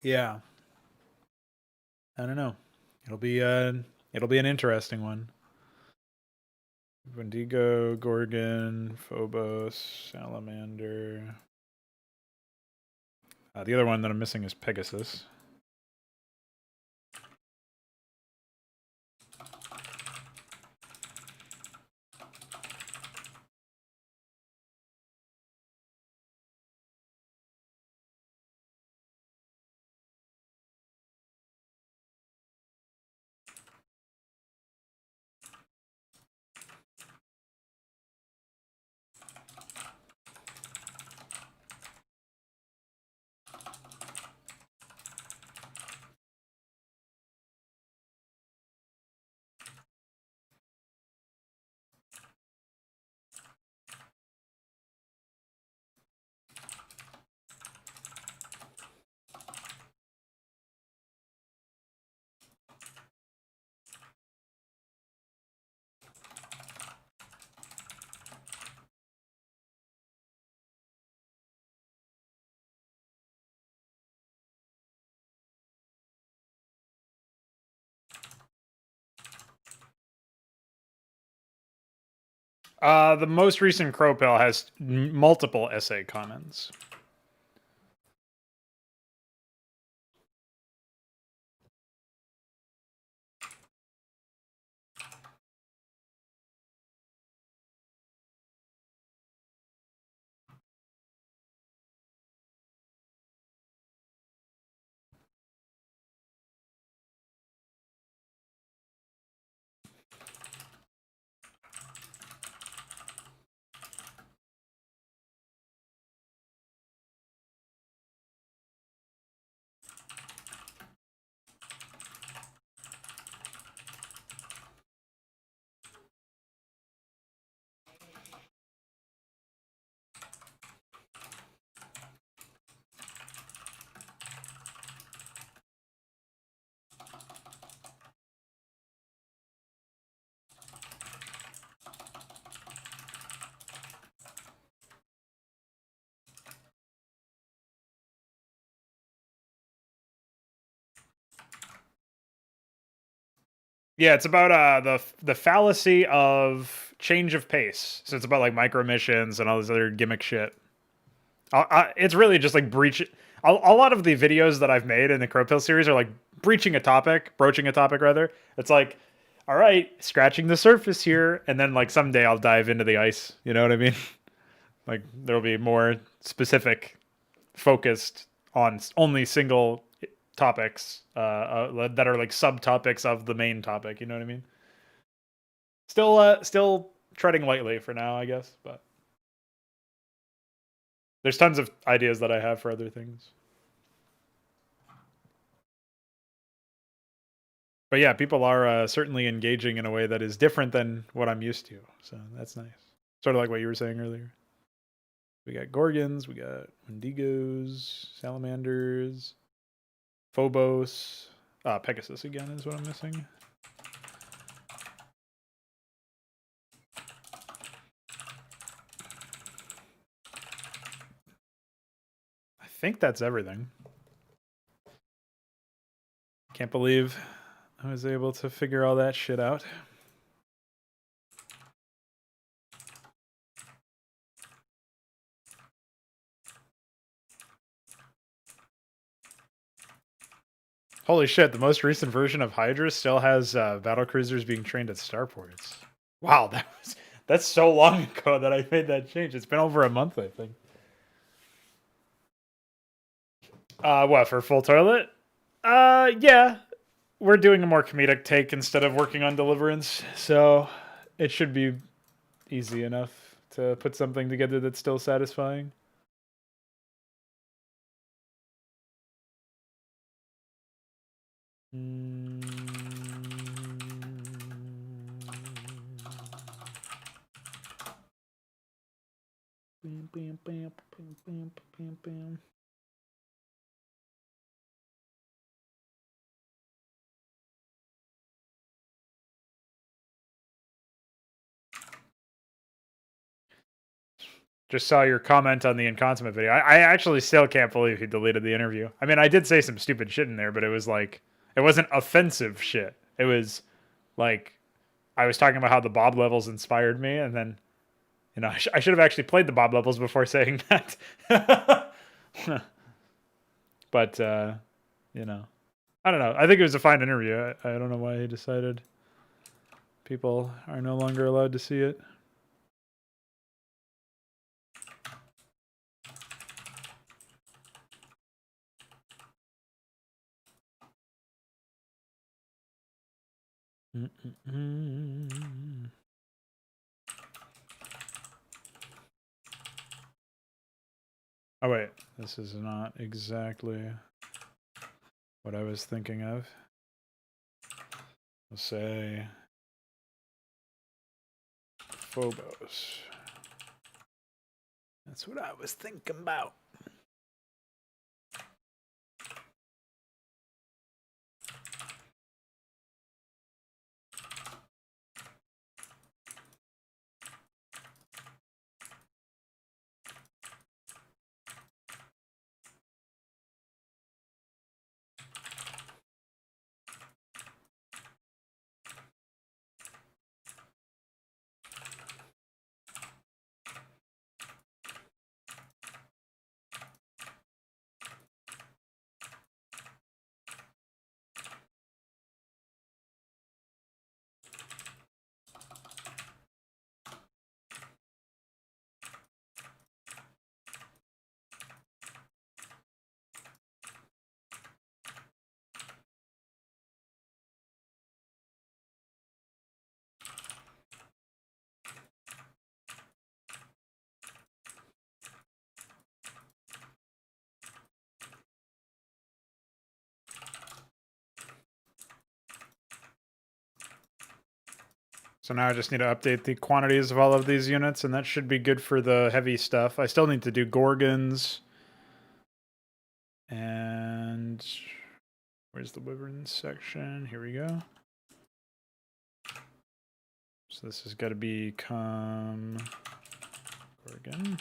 yeah, I don't know. It'll be an interesting one. Wendigo, Gorgon, Phobos, Salamander. The other one that I'm missing is Pegasus. The most recent Crowpill has multiple essay comments. Yeah, it's about the fallacy of change of pace. So it's about like micro missions and all this other gimmick shit. It's really just like breach. A lot of the videos that I've made in the Crowpill series are like broaching a topic rather. It's like, all right, scratching the surface here, and then like someday I'll dive into the ice. You know what I mean? Like there'll be more specific, focused on only single topics that are like subtopics of the main topic. You know what I mean? Still treading lightly for now, I guess, but there's tons of ideas that I have for other things. But yeah, people are certainly engaging in a way that is different than what I'm used to. So that's nice. Sort of like what you were saying earlier. We got Gorgons, we got Wendigos, Salamanders, Phobos. Pegasus again is what I'm missing. I think that's everything. Can't believe I was able to figure all that shit out. Holy shit, the most recent version of HYDRA still has battlecruisers being trained at starports. Wow, that's so long ago that I made that change. It's been over a month, I think. What, for full toilet? Yeah. We're doing a more comedic take instead of working on Deliverance, so it should be easy enough to put something together that's still satisfying. Just saw your comment on the Inconsummate video. I actually still can't believe he deleted the interview. I mean, I did say some stupid shit in there, but it was like, it wasn't offensive shit. It was like, I was talking about how the Bob levels inspired me, and then, you know, I should have actually played the Bob levels before saying that. But, you know, I don't know. I think it was a fine interview. I don't know why he decided people are no longer allowed to see it. Oh wait, this is not exactly what I was thinking of. Let's say Phobos. That's what I was thinking about. So now I just need to update the quantities of all of these units, and that should be good for the heavy stuff. I still need to do Gorgons. And where's the Wyvern section? Here we go. So this has got to become Gorgon.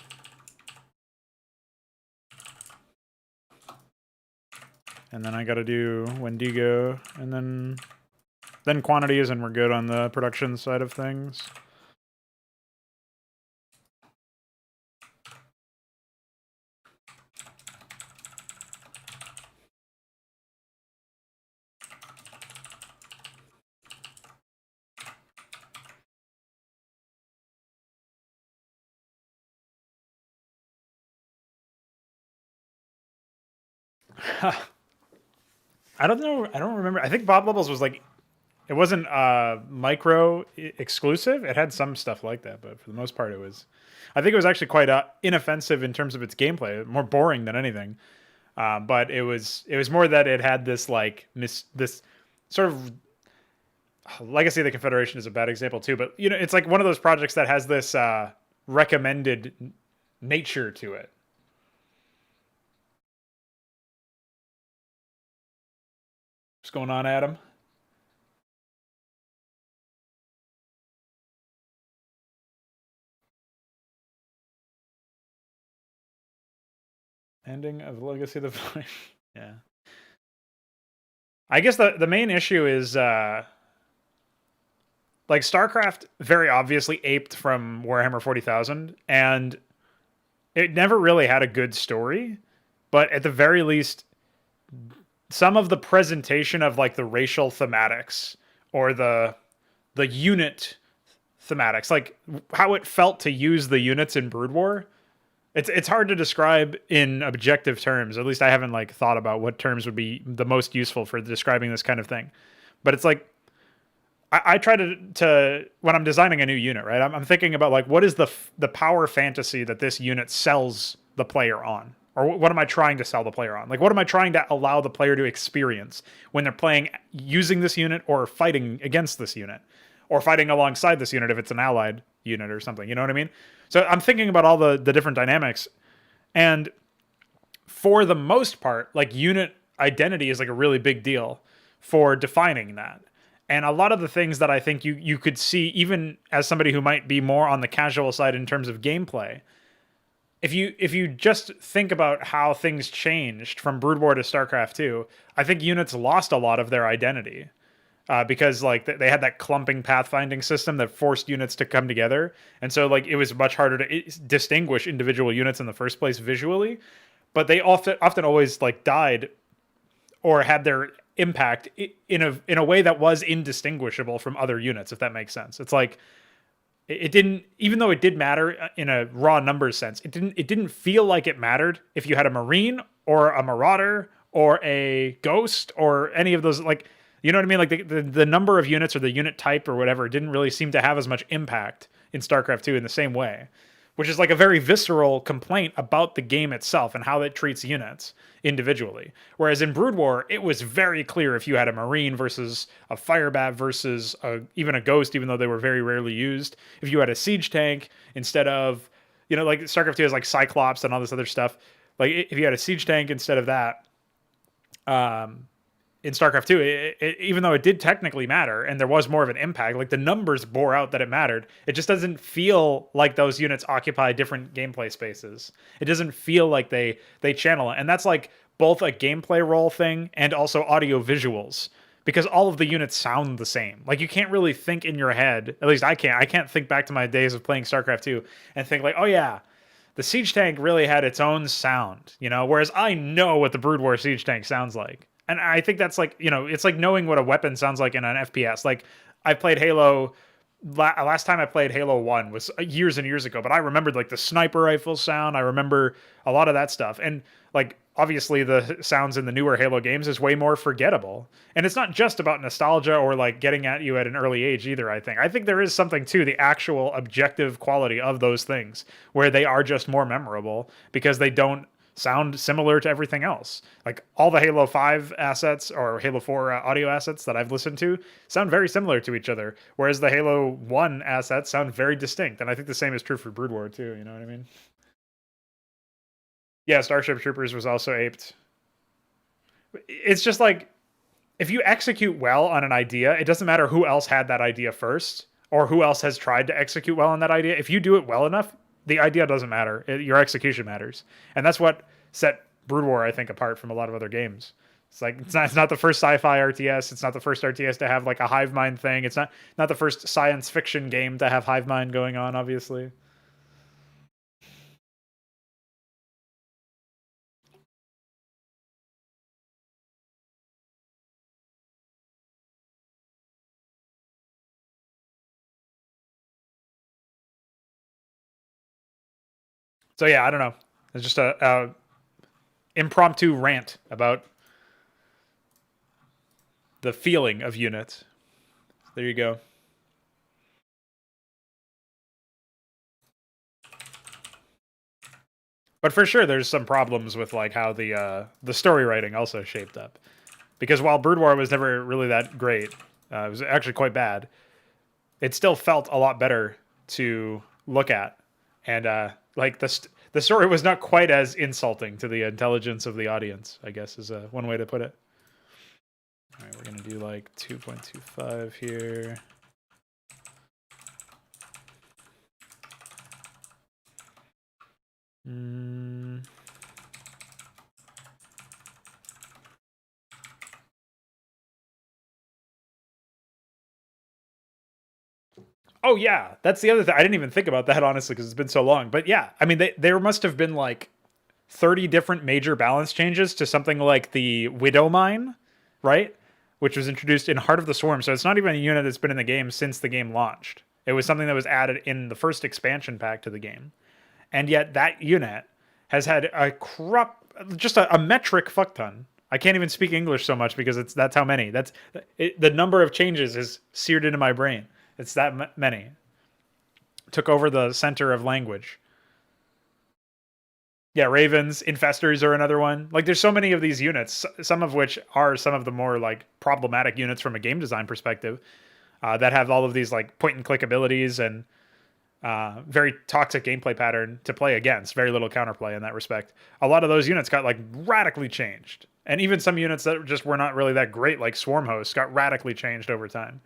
And then I got to do Wendigo, and then quantities, and we're good on the production side of things. I don't know. I don't remember. I think Bob Levels was like It wasn't micro exclusive. It had some stuff like that, but for the most part, it was. I think it was actually quite inoffensive in terms of its gameplay, more boring than anything. But it was more that it had this like this sort of Legacy of the Confederation is a bad example too. But you know, it's like one of those projects that has this recommended nature to it. What's going on, Adam? Ending of Legacy of the Flame. Yeah. I guess the main issue is like StarCraft very obviously aped from Warhammer 40,000, and it never really had a good story, but at the very least, some of the presentation of like the racial thematics or the unit thematics, like how it felt to use the units in Brood War, it's hard to describe in objective terms. At least I haven't like thought about what terms would be the most useful for describing this kind of thing. But it's like I try to when I'm designing a new unit, right? I'm thinking about like what is the power fantasy that this unit sells the player on, or what am I trying to sell the player on? Like what am I trying to allow the player to experience when they're playing using this unit or fighting against this unit, or fighting alongside this unit if it's an allied unit or something. You know what I mean? So I'm thinking about all the different dynamics, and for the most part, like unit identity is like a really big deal for defining that. And a lot of the things that I think you could see, even as somebody who might be more on the casual side in terms of gameplay, if you just think about how things changed from Brood War to StarCraft 2, I think units lost a lot of their identity. Because like they had that clumping pathfinding system that forced units to come together, and so like it was much harder to distinguish individual units in the first place visually. But they often always like died or had their impact in a way that was indistinguishable from other units, if that makes sense. It's like it didn't, even though it did matter in a raw numbers sense, it didn't feel like it mattered if you had a Marine or a Marauder or a Ghost or any of those, like, you know what I mean? Like the number of units or the unit type or whatever didn't really seem to have as much impact in StarCraft 2 in the same way, which is like a very visceral complaint about the game itself and how it treats units individually. Whereas in Brood War, it was very clear if you had a Marine versus a Firebat versus even a Ghost, even though they were very rarely used. If you had a Siege Tank instead of, you know, like StarCraft 2 has like Cyclops and all this other stuff. Like if you had a Siege Tank instead of that, in StarCraft 2, even though it did technically matter and there was more of an impact, like the numbers bore out that it mattered, it just doesn't feel like those units occupy different gameplay spaces. It doesn't feel like they channel it. And that's like both a gameplay role thing and also audio visuals, because all of the units sound the same. Like you can't really think in your head, at least I can't think back to my days of playing StarCraft 2 and think like, oh yeah, the Siege Tank really had its own sound, you know, whereas I know what the Brood War Siege Tank sounds like. And I think that's like, you know, it's like knowing what a weapon sounds like in an FPS. Like I played Halo, last time I played Halo 1 was years and years ago, but I remembered like the sniper rifle sound. I remember a lot of that stuff. And like, obviously the sounds in the newer Halo games is way more forgettable. And it's not just about nostalgia or like getting at you at an early age either, I think. I think there is something to the actual objective quality of those things where they are just more memorable because they don't sound similar to everything else. Like all the Halo 5 assets or Halo 4 audio assets that I've listened to sound very similar to each other, whereas the Halo 1 assets sound very distinct. And I think the same is true for Brood War too, you know what I mean? Yeah, Starship Troopers was also aped. It's just like, if you execute well on an idea, it doesn't matter who else had that idea first or who else has tried to execute well on that idea. If you do it well enough, the idea doesn't matter. Your execution matters. And that's what set Brood War, I think, apart from a lot of other games. It's like it's not the first sci-fi RTS. It's not the first RTS to have like a hive mind thing. It's not the first science fiction game to have hive mind going on, obviously. So yeah, I don't know. It's just a impromptu rant about the feeling of units. there you go. But for sure, there's some problems with like how the story writing also shaped up. Because while Brood War was never really that great, it was actually quite bad. It still felt a lot better to look at, and like the story was not quite as insulting to the intelligence of the audience, I guess is one way to put it. All right, we're gonna do like 2.25 here. Oh yeah, that's the other thing. I didn't even think about that honestly because it's been so long. But yeah, I mean, there must have been like 30 different major balance changes to something like the Widow Mine, right? Which was introduced in Heart of the Swarm. So it's not even a unit that's been in the game since the game launched. It was something that was added in the first expansion pack to the game. And yet that unit has had just a metric fuck ton. I can't even speak English so much because that's how many. The number of changes is seared into my brain. It's that many. Took over the center of language. Yeah, Ravens, Infestors are another one. Like, there's so many of these units, some of which are some of the more like problematic units from a game design perspective, that have all of these like point and click abilities and very toxic gameplay pattern to play against. Very little counterplay in that respect. A lot of those units got like radically changed, and even some units that just were not really that great, like Swarm Hosts, got radically changed over time.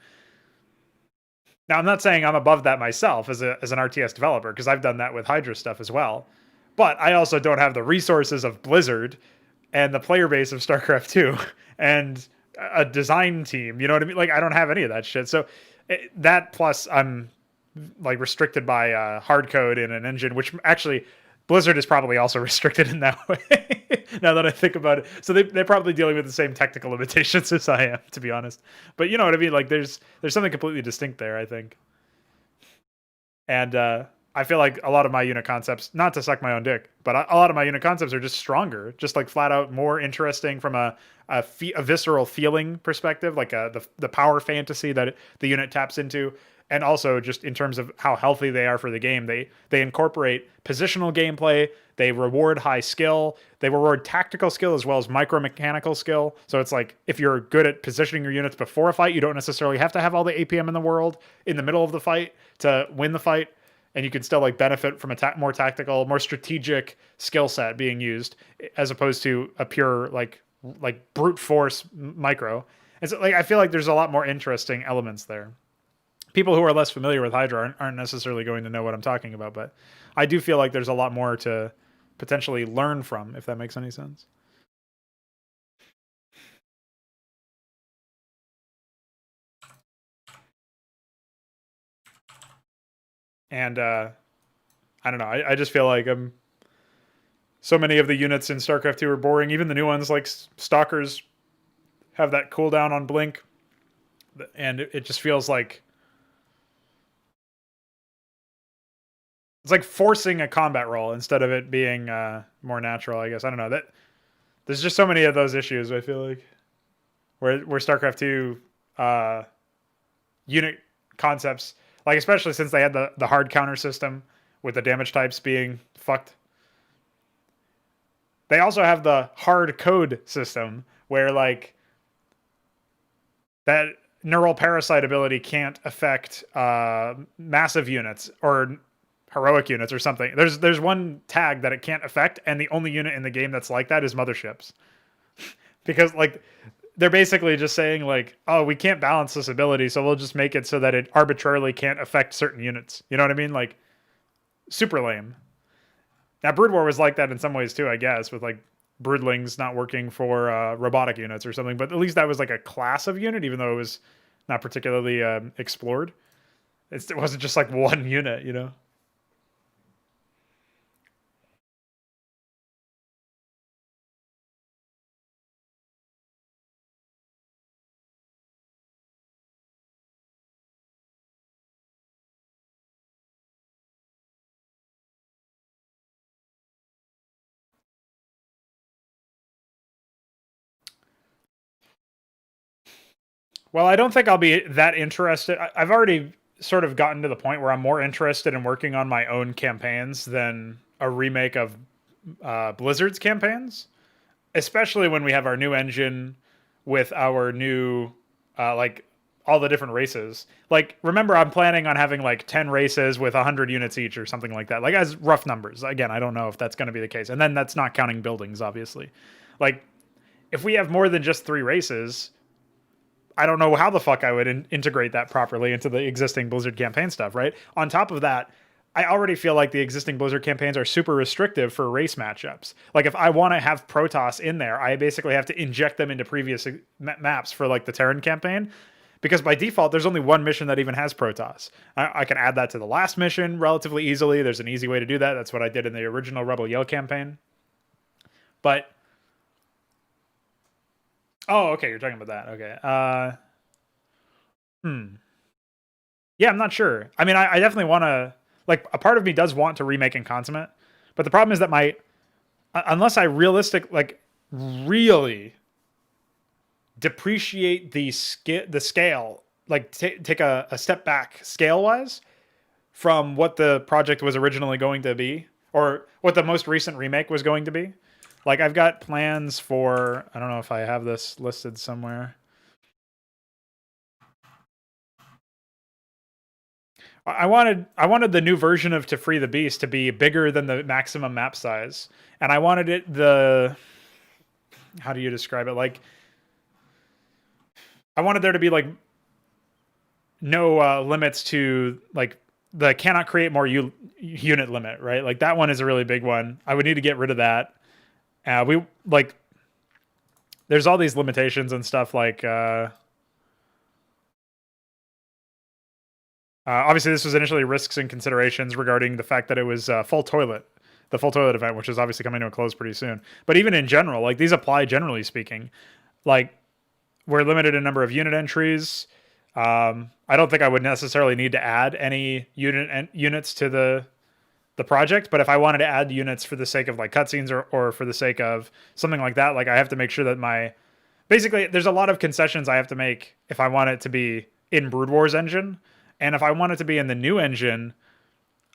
Now, I'm not saying I'm above that myself as an RTS developer, because I've done that with HYDRA stuff as well. But I also don't have the resources of Blizzard and the player base of StarCraft 2 and a design team. You know what I mean? Like, I don't have any of that shit. So that plus I'm like restricted by hard code in an engine, which actually Blizzard is probably also restricted in that way. Now that I think about it, so they're probably dealing with the same technical limitations as I am, to be honest. But you know what I mean? Like, there's something completely distinct there, I think. And I feel like a lot of my unit concepts, not to suck my own dick, but a lot of my unit concepts are just stronger, just like flat out more interesting from a visceral feeling perspective, like the power fantasy that the unit taps into. And also just in terms of how healthy they are for the game, they incorporate positional gameplay. They reward high skill. They reward tactical skill as well as micro-mechanical skill. So it's like if you're good at positioning your units before a fight, you don't necessarily have to have all the APM in the world in the middle of the fight to win the fight. And you can still like benefit from a more tactical, more strategic skill set being used as opposed to a pure like brute force micro. And so like I feel like there's a lot more interesting elements there. People who are less familiar with HYDRA aren't necessarily going to know what I'm talking about, but I do feel like there's a lot more to potentially learn from, if that makes any sense. And I don't know. I just feel like so many of the units in StarCraft 2 are boring. Even the new ones like Stalkers have that cooldown on Blink. And it just feels like it's like forcing a combat roll instead of it being more natural, I guess. I don't know. There's just so many of those issues, I feel like. Where StarCraft 2 unit concepts, like especially since they had the hard counter system with the damage types being fucked. They also have the hard code system where like that neural parasite ability can't affect massive units or heroic units or something. There's one tag that it can't affect, and the only unit in the game that's like that is motherships. Because like they're basically just saying like, oh, we can't balance this ability, so we'll just make it so that it arbitrarily can't affect certain units. You know what I mean? Like super lame. Now Brood War was like that in some ways too, I guess, with like broodlings not working for robotic units or something. But at least that was like a class of unit, even though it was not particularly explored. It wasn't just like one unit, you know? Well, I don't think I'll be that interested. I've already sort of gotten to the point where I'm more interested in working on my own campaigns than a remake of Blizzard's campaigns, especially when we have our new engine with our new, like, all the different races. Like, remember, I'm planning on having like 10 races with 100 units each or something like that. Like, as rough numbers. Again, I don't know if that's going to be the case. And then that's not counting buildings, obviously. Like, if we have more than just 3 races, I don't know how the fuck I would integrate that properly into the existing Blizzard campaign stuff, right? On top of that, I already feel like the existing Blizzard campaigns are super restrictive for race matchups. Like, if I want to have Protoss in there, I basically have to inject them into previous maps for like the Terran campaign, because by default, there's only one mission that even has Protoss. I can add that to the last mission relatively easily. There's an easy way to do that. That's what I did in the original Rebel Yell campaign. But oh, okay, you're talking about that. Okay. Yeah, I'm not sure. I mean, I definitely want to, like, a part of me does want to remake in Consummate, but the problem is that unless I really depreciate the scale, like take a step back scale wise from what the project was originally going to be, or what the most recent remake was going to be. Like, I've got plans for, I don't know if I have this listed somewhere. I wanted the new version of To Free the Beast to be bigger than the maximum map size, and I wanted it how do you describe it? Like, I wanted there to be like no limits to like the cannot create more unit limit, right? Like, that one is a really big one. I would need to get rid of that. We like there's all these limitations and stuff like obviously, this was initially risks and considerations regarding the fact that it was the full toilet event, which is obviously coming to a close pretty soon. But even in general, like, these apply generally speaking. Like, we're limited in number of unit entries. I don't think I would necessarily need to add any units to the project, but if I wanted to add units for the sake of like cutscenes or for the sake of something like that, like, I have to make sure that basically there's a lot of concessions I have to make if I want it to be in Brood War's engine. And if I want it to be in the new engine,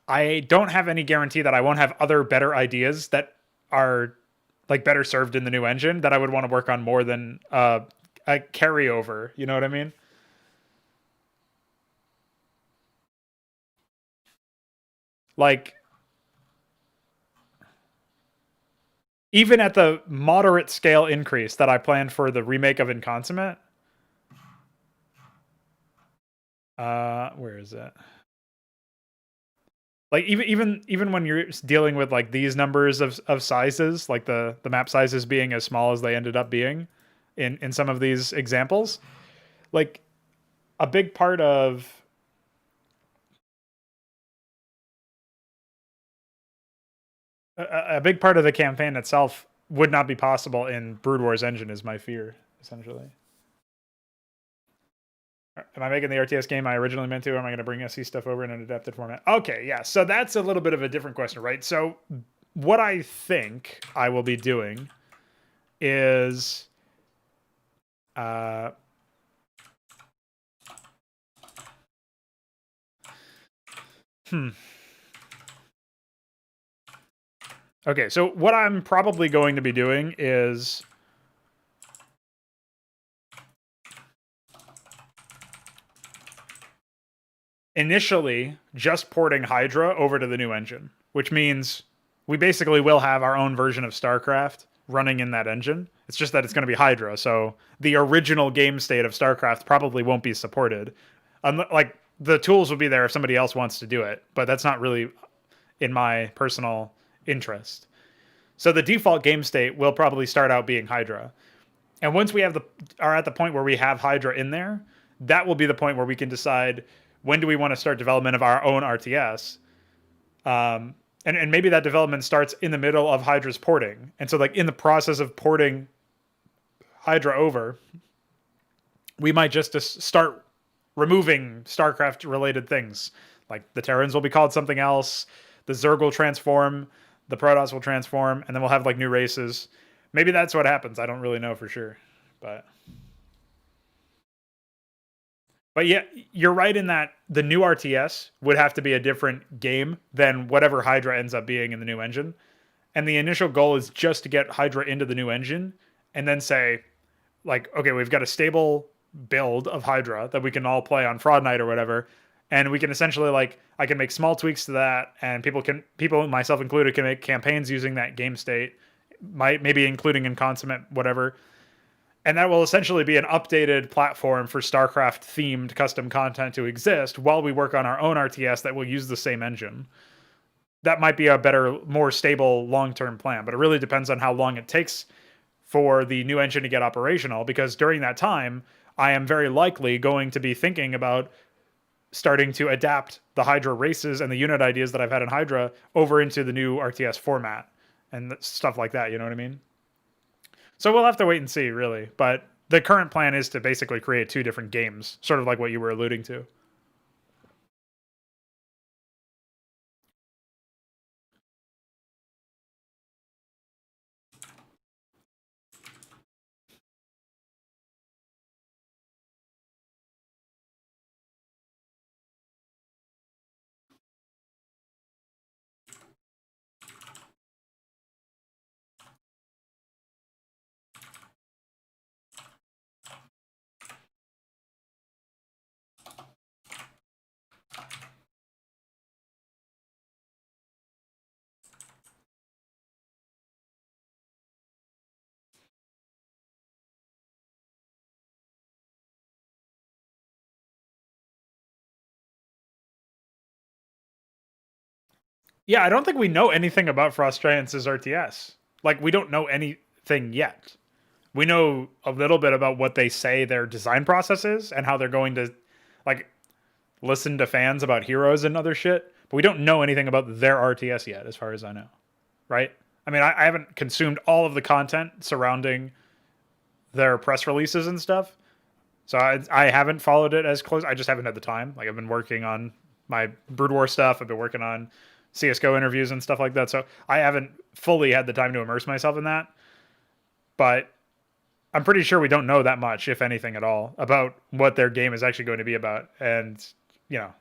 I don't have any guarantee that I won't have other better ideas that are like better served in the new engine that I would want to work on more than a carryover. You know what I mean? Like, even at the moderate scale increase that I planned for the remake of Inconsummate, where is it? Like, even when you're dealing with like these numbers of sizes, like the map sizes being as small as they ended up being in some of these examples, like, a big part of the campaign itself would not be possible in Brood War's engine, is my fear, essentially. Am I making the RTS game I originally meant to, or am I going to bring SE stuff over in an adapted format? Okay, yeah, so that's a little bit of a different question, right? So what I think I will be doing is Okay, so what I'm probably going to be doing is initially just porting HYDRA over to the new engine, which means we basically will have our own version of StarCraft running in that engine. It's just that it's going to be HYDRA, so the original game state of StarCraft probably won't be supported. Like, the tools will be there if somebody else wants to do it, but that's not really in my personal interest. So the default game state will probably start out being HYDRA. And once we are at the point where we have HYDRA in there, that will be the point where we can decide when do we want to start development of our own RTS. And maybe that development starts in the middle of HYDRA's porting. And so, like, in the process of porting HYDRA over, we might just start removing StarCraft-related things. Like, the Terrans will be called something else, the Zerg will transform, the Protoss will transform, and then we'll have like new races. Maybe that's what happens. I don't really know for sure, but But yeah, you're right in that the new RTS would have to be a different game than whatever HYDRA ends up being in the new engine. And the initial goal is just to get HYDRA into the new engine and then say, like, okay, we've got a stable build of HYDRA that we can all play on Fraud Night or whatever. And we can essentially, like, I can make small tweaks to that, and people, myself included, can make campaigns using that game state, maybe including in consummate, whatever. And that will essentially be an updated platform for Starcraft themed custom content to exist while we work on our own RTS that will use the same engine. That might be a better, more stable long-term plan, but it really depends on how long it takes for the new engine to get operational, because during that time, I am very likely going to be thinking about starting to adapt the HYDRA races and the unit ideas that I've had in HYDRA over into the new RTS format and stuff like that, you know what I mean? So we'll have to wait and see, really. But the current plan is to basically create 2 different games, sort of like what you were alluding to. Yeah, I don't think we know anything about Frost Giants' RTS. Like, we don't know anything yet. We know a little bit about what they say their design process is and how they're going to, like, listen to fans about heroes and other shit. But we don't know anything about their RTS yet, as far as I know. Right? I mean, I haven't consumed all of the content surrounding their press releases and stuff. So I haven't followed it as close. I just haven't had the time. Like, I've been working on my Brood War stuff. I've been working on CSGO interviews and stuff like that. So I haven't fully had the time to immerse myself in that. But I'm pretty sure we don't know that much, if anything at all, about what their game is actually going to be about. And, you know.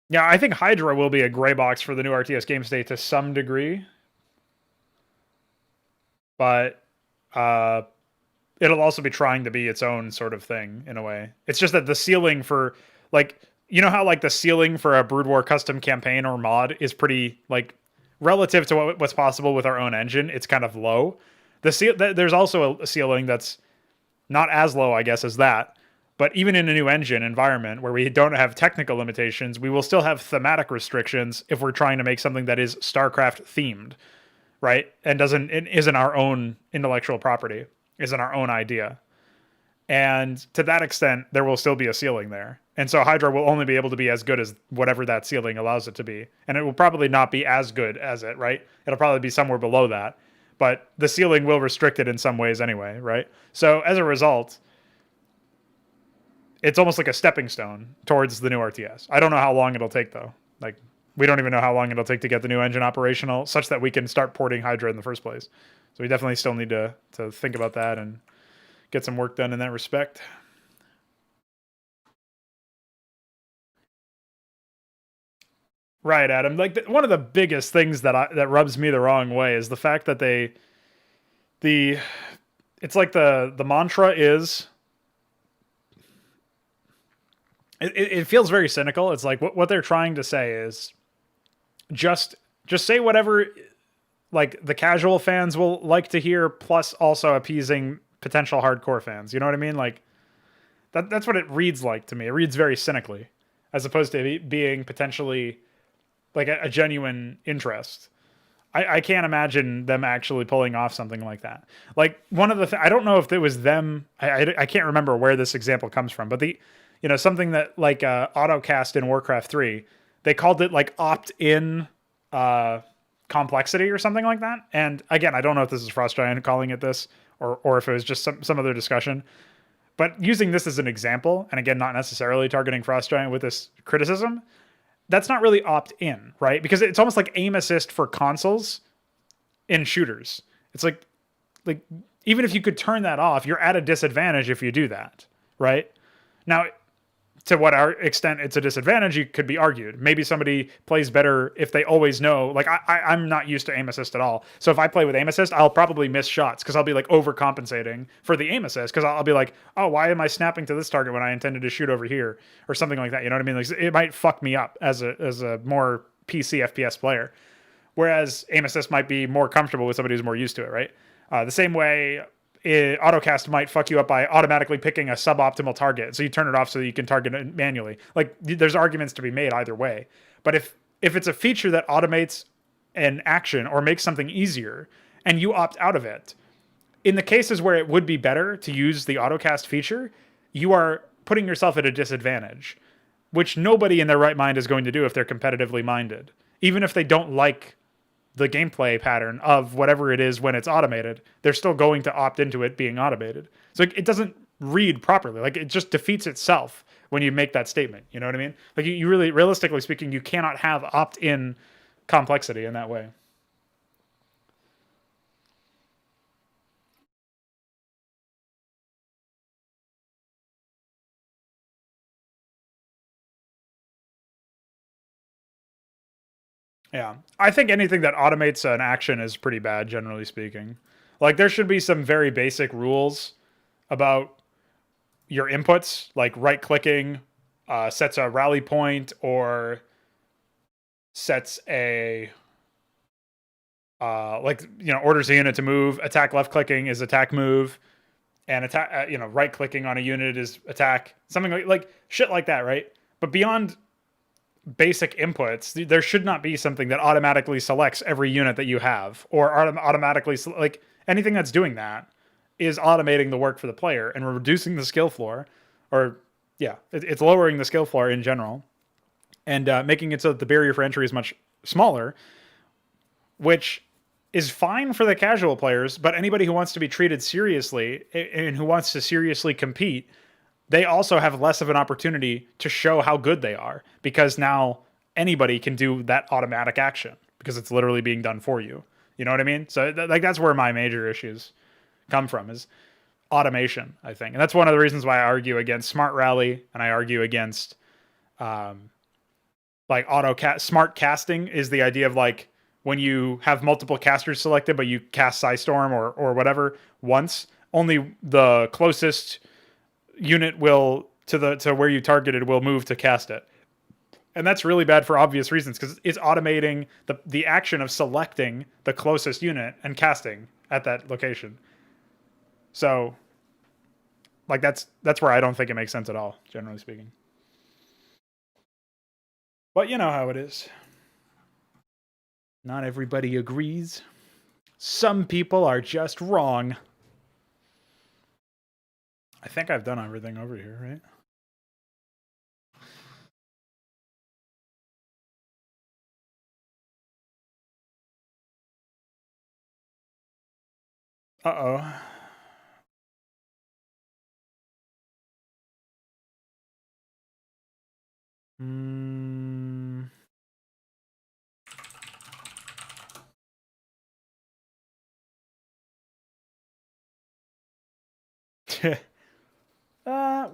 Yeah, I think HYDRA will be a gray box for the new RTS game state to some degree. But it'll also be trying to be its own sort of thing in a way. It's just that the ceiling for, like, you know how, like, the ceiling for a Brood War custom campaign or mod is pretty, like, relative to what's possible with our own engine, it's kind of low. There's also a ceiling that's not as low, I guess, as that. But even in a new engine environment where we don't have technical limitations, we will still have thematic restrictions if we're trying to make something that is StarCraft themed, right? And isn't our own intellectual property, isn't our own idea. And to that extent, there will still be a ceiling there. And so HYDRA will only be able to be as good as whatever that ceiling allows it to be. And it will probably not be as good as it, right? It'll probably be somewhere below that. But the ceiling will restrict it in some ways anyway, right? So as a result, it's almost like a stepping stone towards the new RTS. I don't know how long it'll take, though. Like, we don't even know how long it'll take to get the new engine operational, such that we can start porting HYDRA in the first place. So we definitely still need to think about that and get some work done in that respect. Right, Adam. Like, one of the biggest things that rubs me the wrong way is the fact that it's like the mantra is. It feels very cynical. It's like what they're trying to say is just say whatever, like, the casual fans will like to hear, plus also appeasing potential hardcore fans. You know what I mean? Like, that's what it reads like to me. It reads very cynically, as opposed to being potentially like a genuine interest. I can't imagine them actually pulling off something like that. Like, one of the I don't know if it was them. I can't remember where this example comes from, but something that, like, AutoCast in Warcraft 3, they called it, like, opt-in complexity or something like that. And again, I don't know if this is Frost Giant calling it this, or if it was just some other discussion. But using this as an example, and again, not necessarily targeting Frost Giant with this criticism, that's not really opt-in, right? Because it's almost like aim assist for consoles in shooters. It's like even if you could turn that off, you're at a disadvantage if you do that, right? Now, to what extent it's a disadvantage, you could be argued. Maybe somebody plays better if they always know. Like I'm not used to aim assist at all. So if I play with aim assist, I'll probably miss shots because I'll be like overcompensating for the aim assist because I'll be like, oh, why am I snapping to this target when I intended to shoot over here or something like that? You know what I mean? Like it might fuck me up as a more PC FPS player. Whereas aim assist might be more comfortable with somebody who's more used to it, right? The same way autocast might fuck you up by automatically picking a suboptimal target. So you turn it off so that you can target it manually. Like there's arguments to be made either way. But if it's a feature that automates an action or makes something easier and you opt out of it, in the cases where it would be better to use the autocast feature, you are putting yourself at a disadvantage, which nobody in their right mind is going to do if they're competitively minded. Even if they don't like the gameplay pattern of whatever it is when it's automated, they're still going to opt into it being automated. So it doesn't read properly. Like it just defeats itself when you make that statement. You know what I mean? Like you really, realistically speaking, you cannot have opt-in complexity in that way. Yeah. I think anything that automates an action is pretty bad, generally speaking. Like there should be some very basic rules about your inputs, like right-clicking sets a rally point or sets a orders a unit to move. Attack left-clicking is attack move, and attack right-clicking on a unit is attack. Something like shit like that, right? But beyond basic inputs, there should not be something that automatically selects every unit that you have, or automatically like anything that's doing that is automating the work for the player and reducing the skill floor, or it's lowering the skill floor in general, and making it so that the barrier for entry is much smaller, which is fine for the casual players, but anybody who wants to be treated seriously and who wants to seriously compete, they also have less of an opportunity to show how good they are, because now anybody can do that automatic action because it's literally being done for you. You know what I mean? So that's where my major issues come from, is automation, I think. And that's one of the reasons why I argue against smart rally, and I argue against smart casting is the idea of like when you have multiple casters selected, but you cast Psystorm or whatever once, only the closest unit will to where you targeted will move to cast it. And that's really bad for obvious reasons, because it's automating the action of selecting the closest unit and casting at that location. So like that's where I don't think it makes sense at all, generally speaking. But you know how it is. Not everybody agrees. Some people are just wrong. I think I've done everything over here, right? Uh-oh.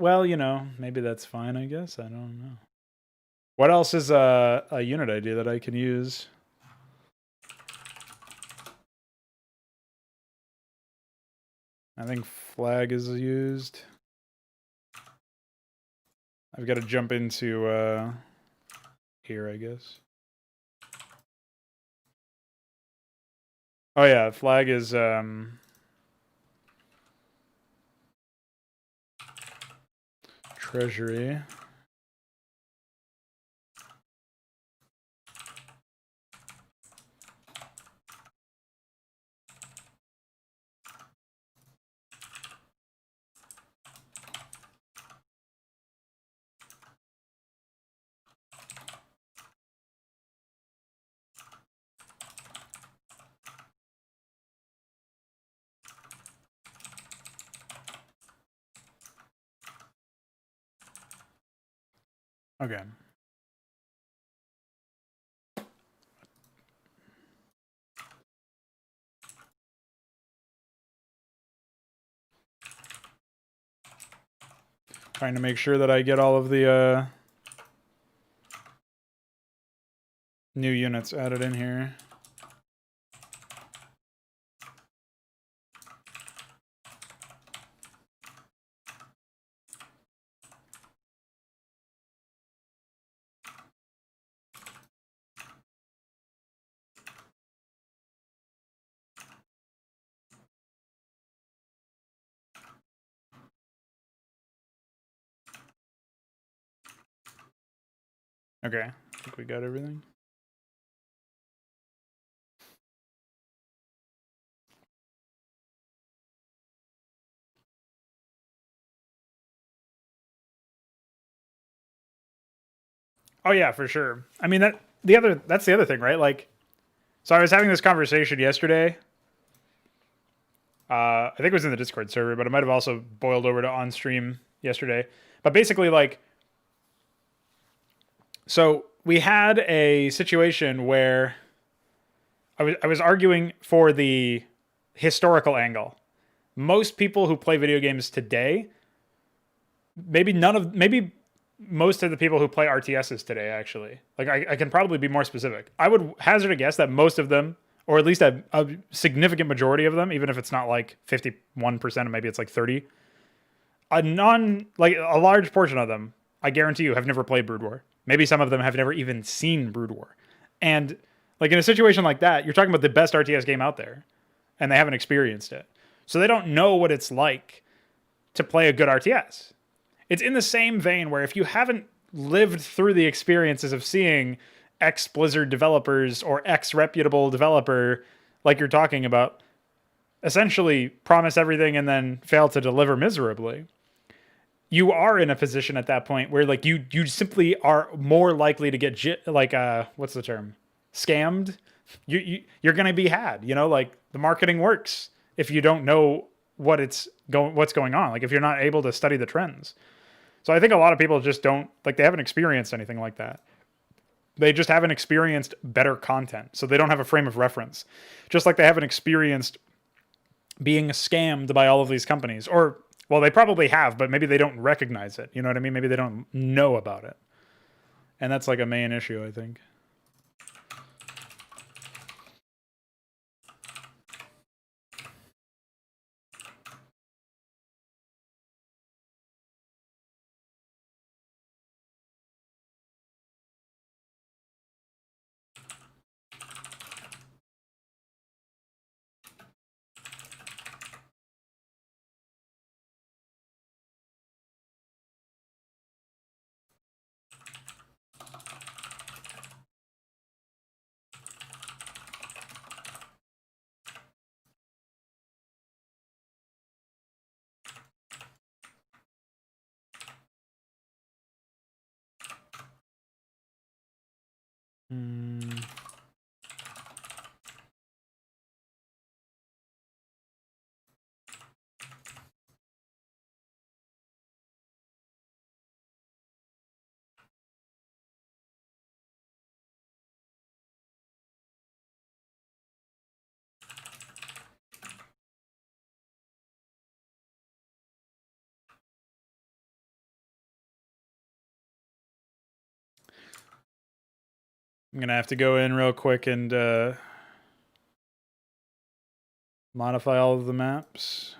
Well, maybe that's fine, I guess. I don't know. What else is a unit ID that I can use? I think flag is used. I've got to jump into here, I guess. Oh yeah, flag is treasury. Okay. Trying to make sure that I get all of the new units added in here. Okay, I think we got everything. Oh yeah, for sure. I mean that's the other thing, right? Like, so I was having this conversation yesterday. I think it was in the Discord server, but it might have also boiled over to on stream yesterday. But basically, like, so we had a situation where I was arguing for the historical angle. Most people who play video games today, maybe most of the people who play RTSs today, actually, like I can probably be more specific. I would hazard a guess that most of them, or at least a significant majority of them, even if it's not like 51%, maybe it's like 30, a large portion of them, I guarantee you, have never played Brood War. Maybe some of them have never even seen Brood War. And like in a situation like that, you're talking about the best RTS game out there, and they haven't experienced it. So they don't know what it's like to play a good RTS. It's in the same vein where if you haven't lived through the experiences of seeing X Blizzard developers or X reputable developer, like you're talking about, essentially promise everything and then fail to deliver miserably, you are in a position at that point where like you simply are more likely to get what's the term? Scammed. You're going to be had, you know, like the marketing works if you don't know what's going on, like if you're not able to study the trends. So I think a lot of people just don't, like, they haven't experienced anything like that. They just haven't experienced better content. So they don't have a frame of reference. Just like they haven't experienced being scammed by all of these companies. Or, well, they probably have, but maybe they don't recognize it. You know what I mean? Maybe they don't know about it. And that's like a main issue, I think. I'm going to have to go in real quick and modify all of the maps.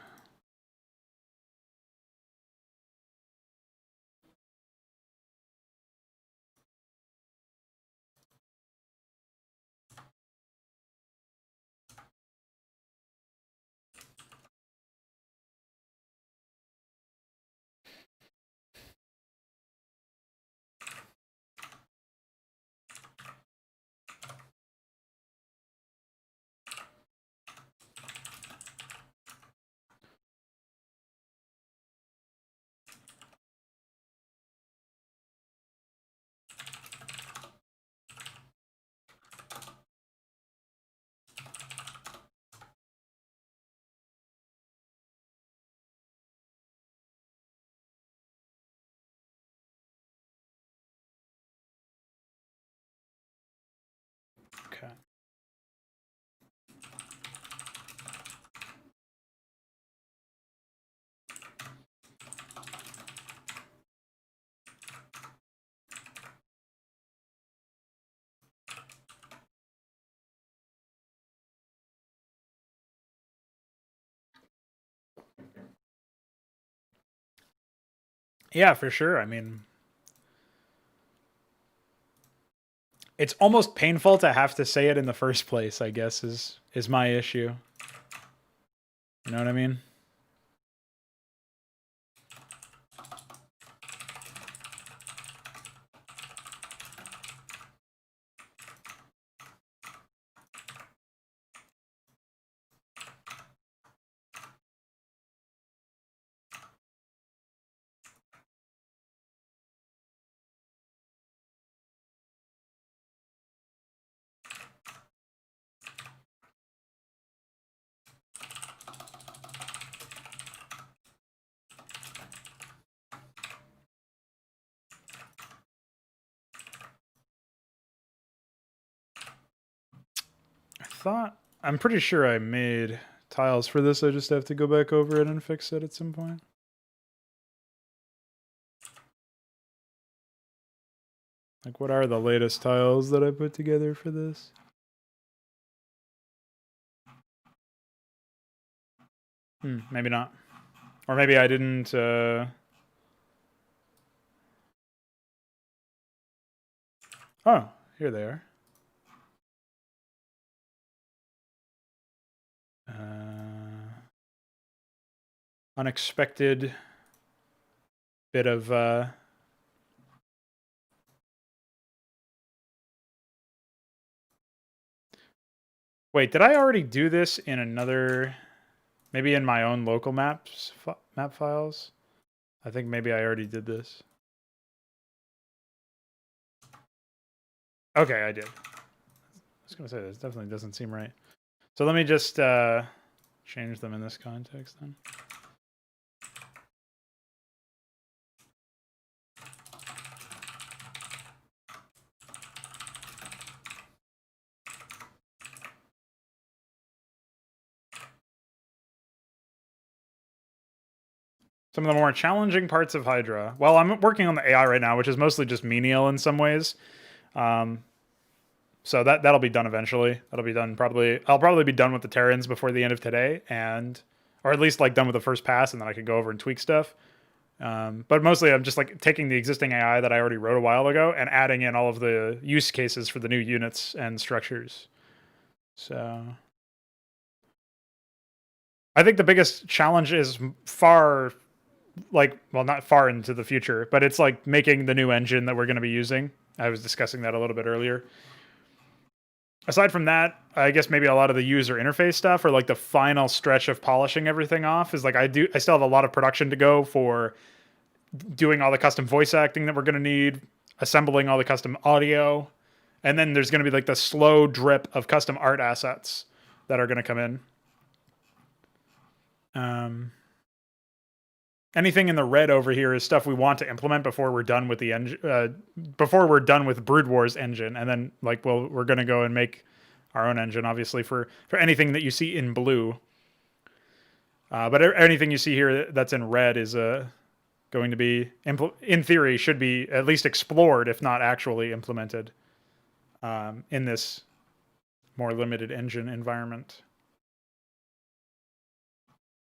Yeah, for sure. I mean, it's almost painful to have to say it in the first place, I guess, is my issue. You know what I mean? I'm pretty sure I made tiles for this. I just have to go back over it and fix it at some point. Like, what are the latest tiles that I put together for this? Maybe not. Or maybe I didn't, Oh, here they are. Unexpected bit of, Wait, did I already do this in another... Maybe in my own local map files? I think maybe I already did this. Okay, I did. I was going to say, this definitely doesn't seem right. So let me just change them in this context then. Some of the more challenging parts of HYDRA. Well, I'm working on the AI right now, which is mostly just menial in some ways. So that'll be done eventually. That'll be done probably. I'll probably be done with the Terrans before the end of today, or at least like done with the first pass, and then I can go over and tweak stuff. But mostly, I'm just like taking the existing AI that I already wrote a while ago and adding in all of the use cases for the new units and structures. So I think the biggest challenge is far, like, well, not far into the future, but it's like making the new engine that we're going to be using. I was discussing that a little bit earlier. Aside from that, I guess maybe a lot of the user interface stuff, or like the final stretch of polishing everything off, is like I still have a lot of production to go for doing all the custom voice acting that we're going to need, assembling all the custom audio, and then there's going to be like the slow drip of custom art assets that are going to come in. Anything in the red over here is stuff we want to implement before we're done with the engine, before we're done with Brood Wars engine, and then like, well, we're going to go and make our own engine, obviously, for anything that you see in blue. But anything you see here that's in red is going to be, in theory, should be at least explored, if not actually implemented, in this more limited engine environment.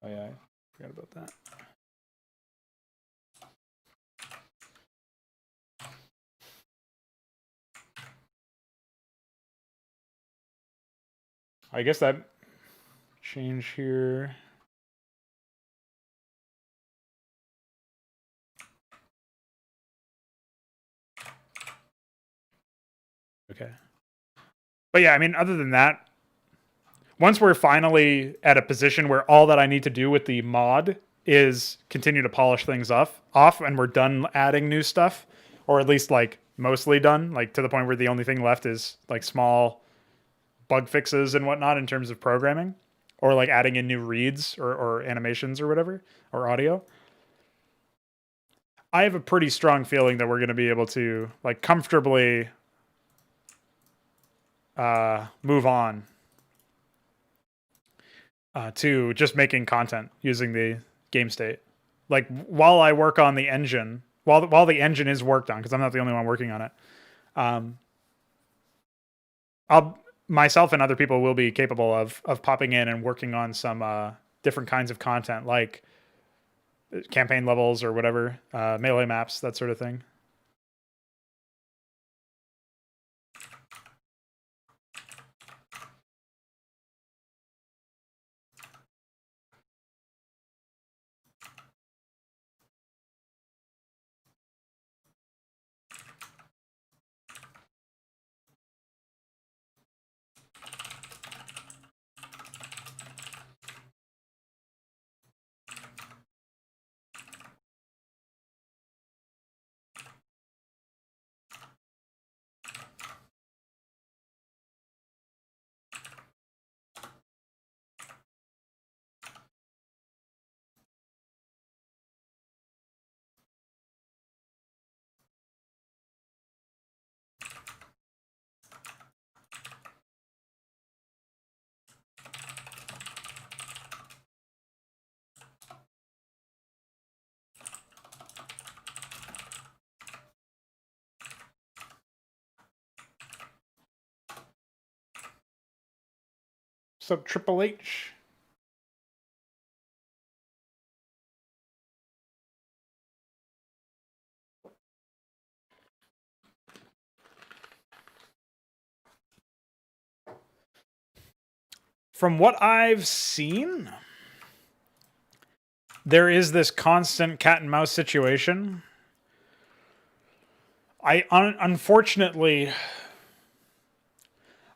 Oh yeah, I forgot about that. I guess that change here. Okay. But yeah, I mean, other than that, once we're finally at a position where all that I need to do with the mod is continue to polish things off, and we're done adding new stuff, or at least like mostly done, like to the point where the only thing left is like small bug fixes and whatnot in terms of programming, or like adding in new reads or animations or whatever, or audio. I have a pretty strong feeling that we're going to be able to like comfortably move on to just making content using the game state. Like while I work on the engine, while the engine is worked on, because I'm not the only one working on it, myself and other people will be capable of popping in and working on some different kinds of content, like campaign levels or whatever, melee maps, that sort of thing. So Triple H. From what I've seen, there is this constant cat and mouse situation. Unfortunately,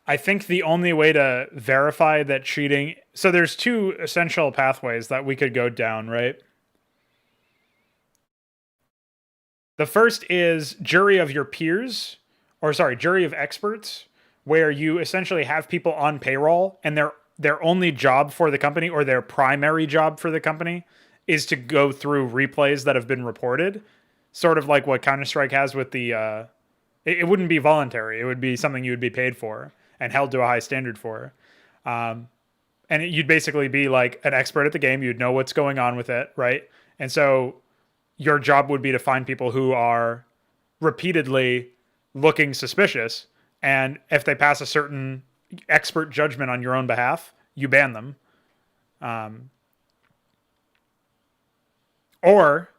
I think the only way to verify that cheating... So there's two essential pathways that we could go down, right? The first is jury of your peers, or sorry, jury of experts, where you essentially have people on payroll and their only job for the company, or their primary job for the company, is to go through replays that have been reported. Sort of like what Counter-Strike has with the... it wouldn't be voluntary. It would be something you would be paid for and held to a high standard for. And you'd basically be like an expert at the game. You'd know what's going on with it, right? And so your job would be to find people who are repeatedly looking suspicious. And if they pass a certain expert judgment on your own behalf, you ban them. Or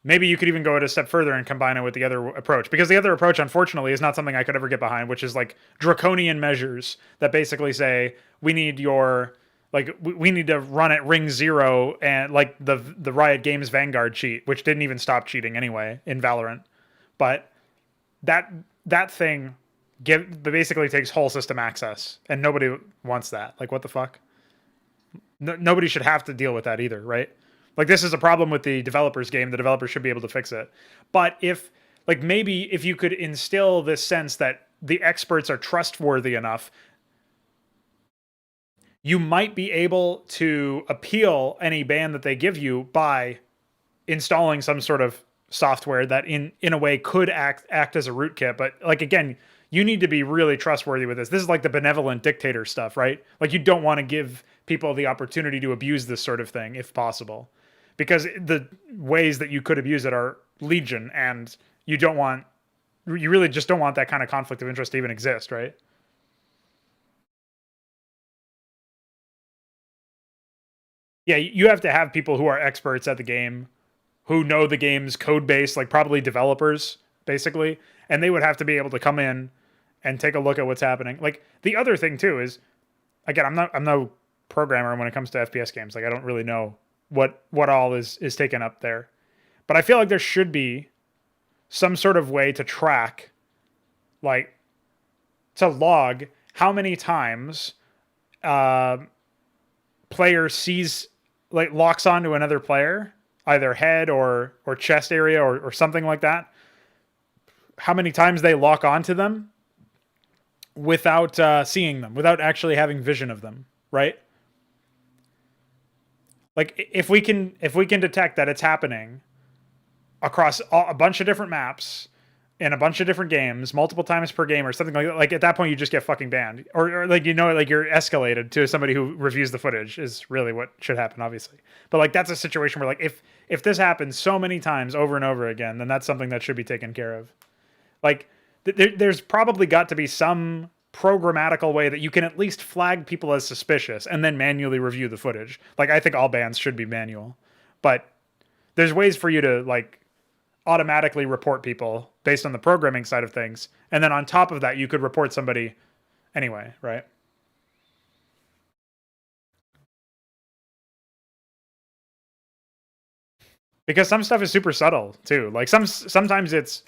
maybe you could even go a step further and combine it with the other approach. Because the other approach, unfortunately, is not something I could ever get behind, which is like draconian measures that basically say, we need your... Like, we need to run at ring 0 and like the Riot Games Vanguard cheat, which didn't even stop cheating anyway in Valorant. But that thing basically takes whole system access, and nobody wants that. Like, what the fuck? Nobody should have to deal with that either, right? Like, this is a problem with the developer's game. The developer should be able to fix it. But if, like, maybe if you could instill this sense that the experts are trustworthy enough, you might be able to appeal any ban that they give you by installing some sort of software that in a way could act as a rootkit. But like, again, you need to be really trustworthy with this. This is like the benevolent dictator stuff, right? Like, you don't want to give people the opportunity to abuse this sort of thing if possible, because the ways that you could abuse it are legion, and you really just don't want that kind of conflict of interest to even exist, right? Yeah, you have to have people who are experts at the game, who know the game's code base, like probably developers, basically, and they would have to be able to come in and take a look at what's happening. Like, the other thing too is, again, I'm no programmer when it comes to FPS games. Like, I don't really know what all is taken up there, but I feel like there should be some sort of way to track, like, to log how many times player sees, like, locks onto another player, either head or chest area or something like that. How many times they lock onto them without seeing them, without actually having vision of them, right? Like, if we can detect that it's happening across a bunch of different maps in a bunch of different games, multiple times per game or something like that, like, at that point you just get fucking banned. Or like, you know, like, you're escalated to somebody who reviews the footage is really what should happen, obviously. But like, that's a situation where, like, if this happens so many times over and over again, then that's something that should be taken care of. Like, there's probably got to be some programmatical way that you can at least flag people as suspicious and then manually review the footage. Like, I think all bans should be manual, but there's ways for you to like automatically report people based on the programming side of things. And then on top of that, you could report somebody anyway, right? Because some stuff is super subtle too. Like sometimes it's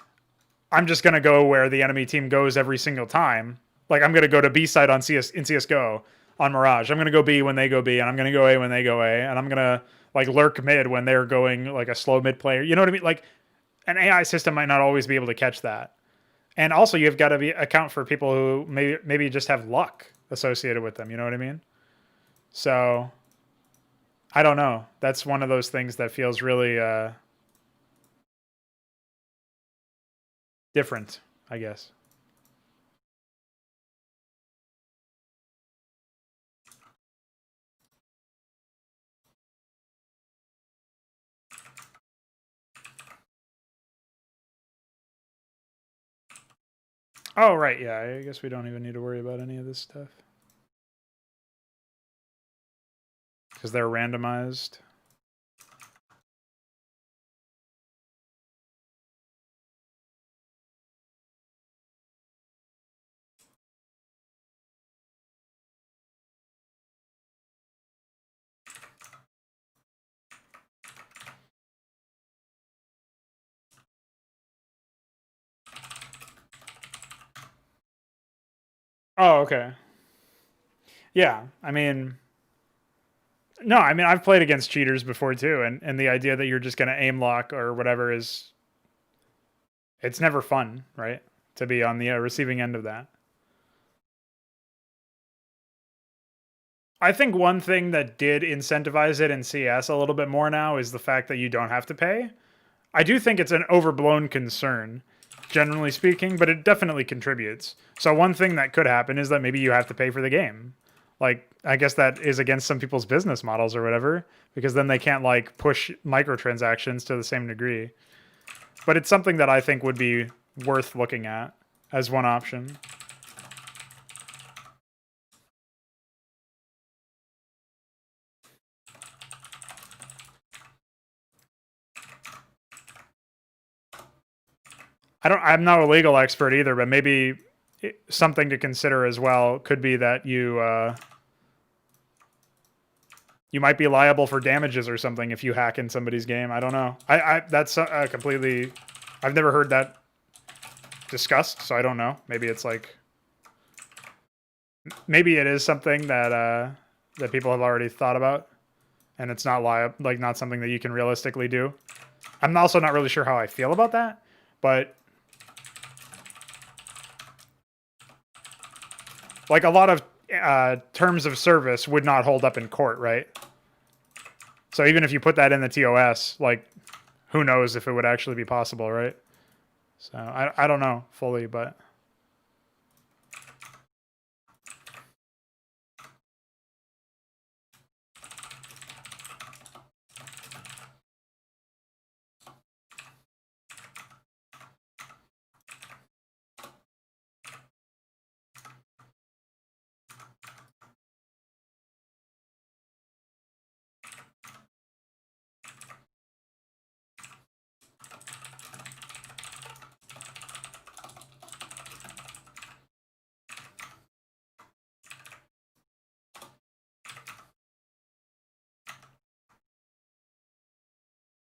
I'm just gonna go where the enemy team goes every single time. Like I'm gonna go to B side on CS:GO on Mirage. I'm gonna go B when they go B, and I'm gonna go A when they go A, and I'm gonna like lurk mid when they're going like a slow mid player. You know what I mean? Like an AI system might not always be able to catch that. And also you've got to account for people who maybe just have luck associated with them. You know what I mean? So I don't know. That's one of those things that feels really different, I guess. Oh, right. Yeah, I guess we don't even need to worry about any of this stuff. Because they're randomized. Oh, okay. Yeah, I mean, no, I mean I've played against cheaters before too, and the idea that you're just gonna aim lock or whatever is, it's never fun, right? To be on the receiving end of that. I think one thing that did incentivize it in CS a little bit more now is the fact that you don't have to pay. I do think it's an overblown concern, generally speaking, but it definitely contributes. So one thing that could happen is that maybe you have to pay for the game. Like, I guess that is against some people's business models or whatever, because then they can't like push microtransactions to the same degree. But it's something that I think would be worth looking at as one option. I'm not a legal expert either, but maybe something to consider as well could be that you might be liable for damages or something if you hack in somebody's game. I don't know. That's completely, I've never heard that discussed, so I don't know. Maybe it's like, maybe it is something that that people have already thought about, and it's not not something that you can realistically do. I'm also not really sure how I feel about that, but like a lot of terms of service would not hold up in court, right? So even if you put that in the TOS, like, who knows if it would actually be possible, right? So I don't know fully, but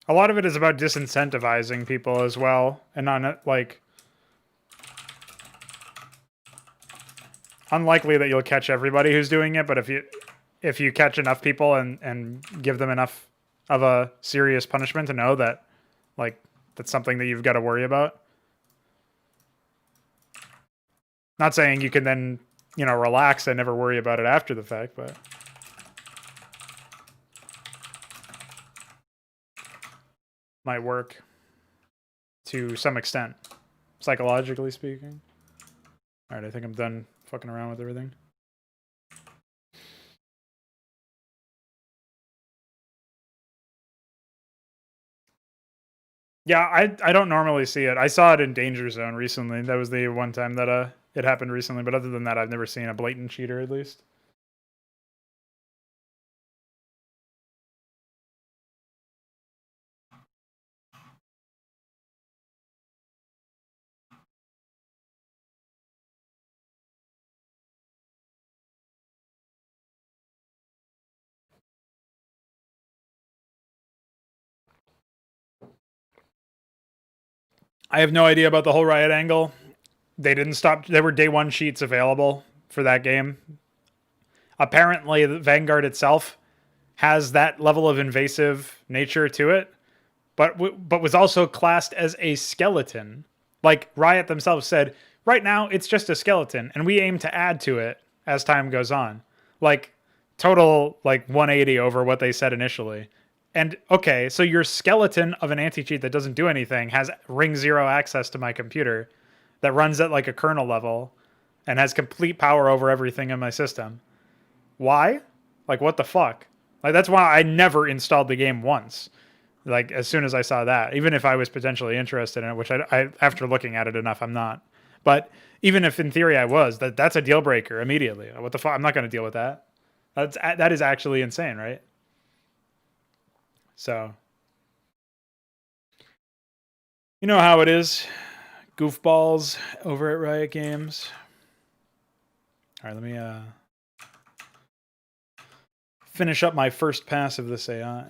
a lot of it is about disincentivizing people as well, and not like, unlikely that you'll catch everybody who's doing it, but if you catch enough people and give them enough of a serious punishment to know that like that's something that you've got to worry about. Not saying you can then, relax and never worry about it after the fact, but might work to some extent, psychologically speaking. All right, I think I'm done fucking around with everything. Yeah, I don't normally see it. I saw it in Danger Zone recently. That was the one time that it happened recently, but other than that, I've never seen a blatant cheater, at least. I have no idea about the whole riot angle. They didn't stop. There were day one sheets available for that game. Apparently, the Vanguard itself has that level of invasive nature to it, but was also classed as a skeleton. Like Riot themselves said, right now it's just a skeleton, and we aim to add to it as time goes on. Like total like 180 over what they said initially. And okay, so your skeleton of an anti-cheat that doesn't do anything has ring 0 access to my computer that runs at like a kernel level and has complete power over everything in my system. Why? Like what the fuck? Like that's why I never installed the game once. Like as soon as I saw that, even if I was potentially interested in it, which I after looking at it enough, I'm not. But even if in theory I was, that's a deal breaker immediately. What the fuck? I'm not going to deal with that. That is actually insane, right? So, you know how it is, goofballs over at Riot Games. All right, let me finish up my first pass of this AI.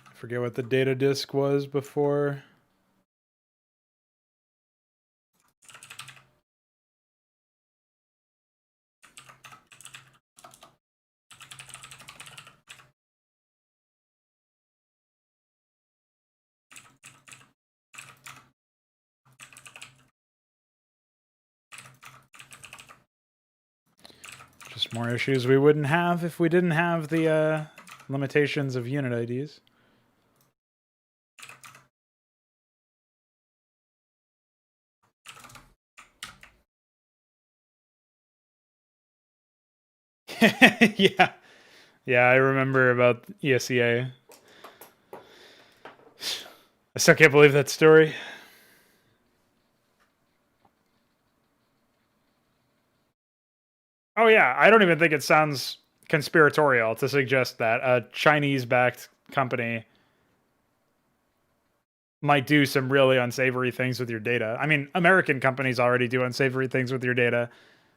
I forget what the data disk was before. Just more issues we wouldn't have if we didn't have the limitations of unit IDs. Yeah. Yeah, I remember about ESEA. I still can't believe that story. Oh yeah, I don't even think it sounds conspiratorial to suggest that a Chinese-backed company might do some really unsavory things with your data. I mean, American companies already do unsavory things with your data.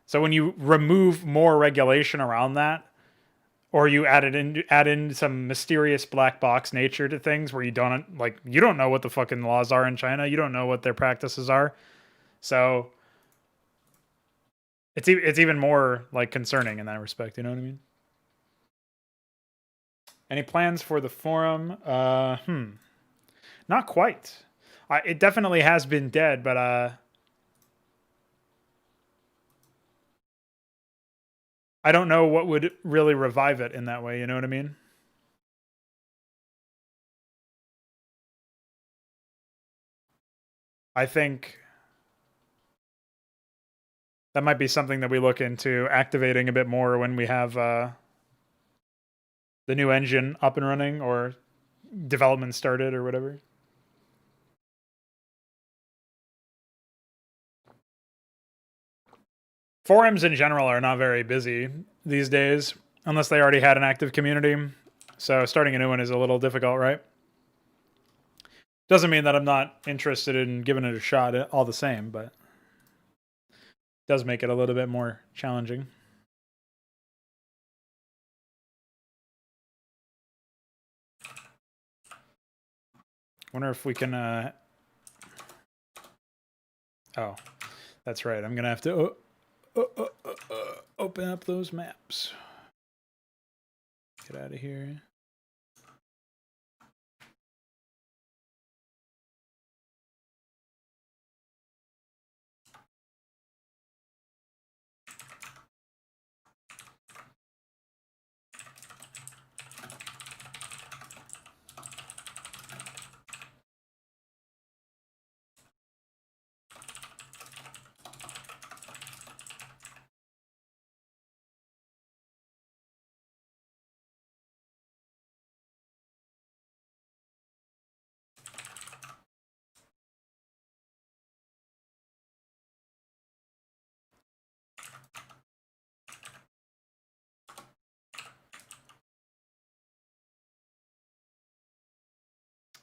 So when you remove more regulation around that, or you add in some mysterious black box nature to things where you don't know what the fucking laws are in China, you don't know what their practices are. So it's even more like concerning in that respect, you know what I mean? Any plans for the forum? Not quite. It definitely has been dead, but I don't know what would really revive it in that way, you know what I mean? I think that might be something that we look into activating a bit more when we have the new engine up and running or development started or whatever. Forums in general are not very busy these days, unless they already had an active community. So starting a new one is a little difficult, right? Doesn't mean that I'm not interested in giving it a shot all the same, but Does make it a little bit more challenging. Wonder if we can oh, that's right. I'm gonna have to open up those maps. Get out of here.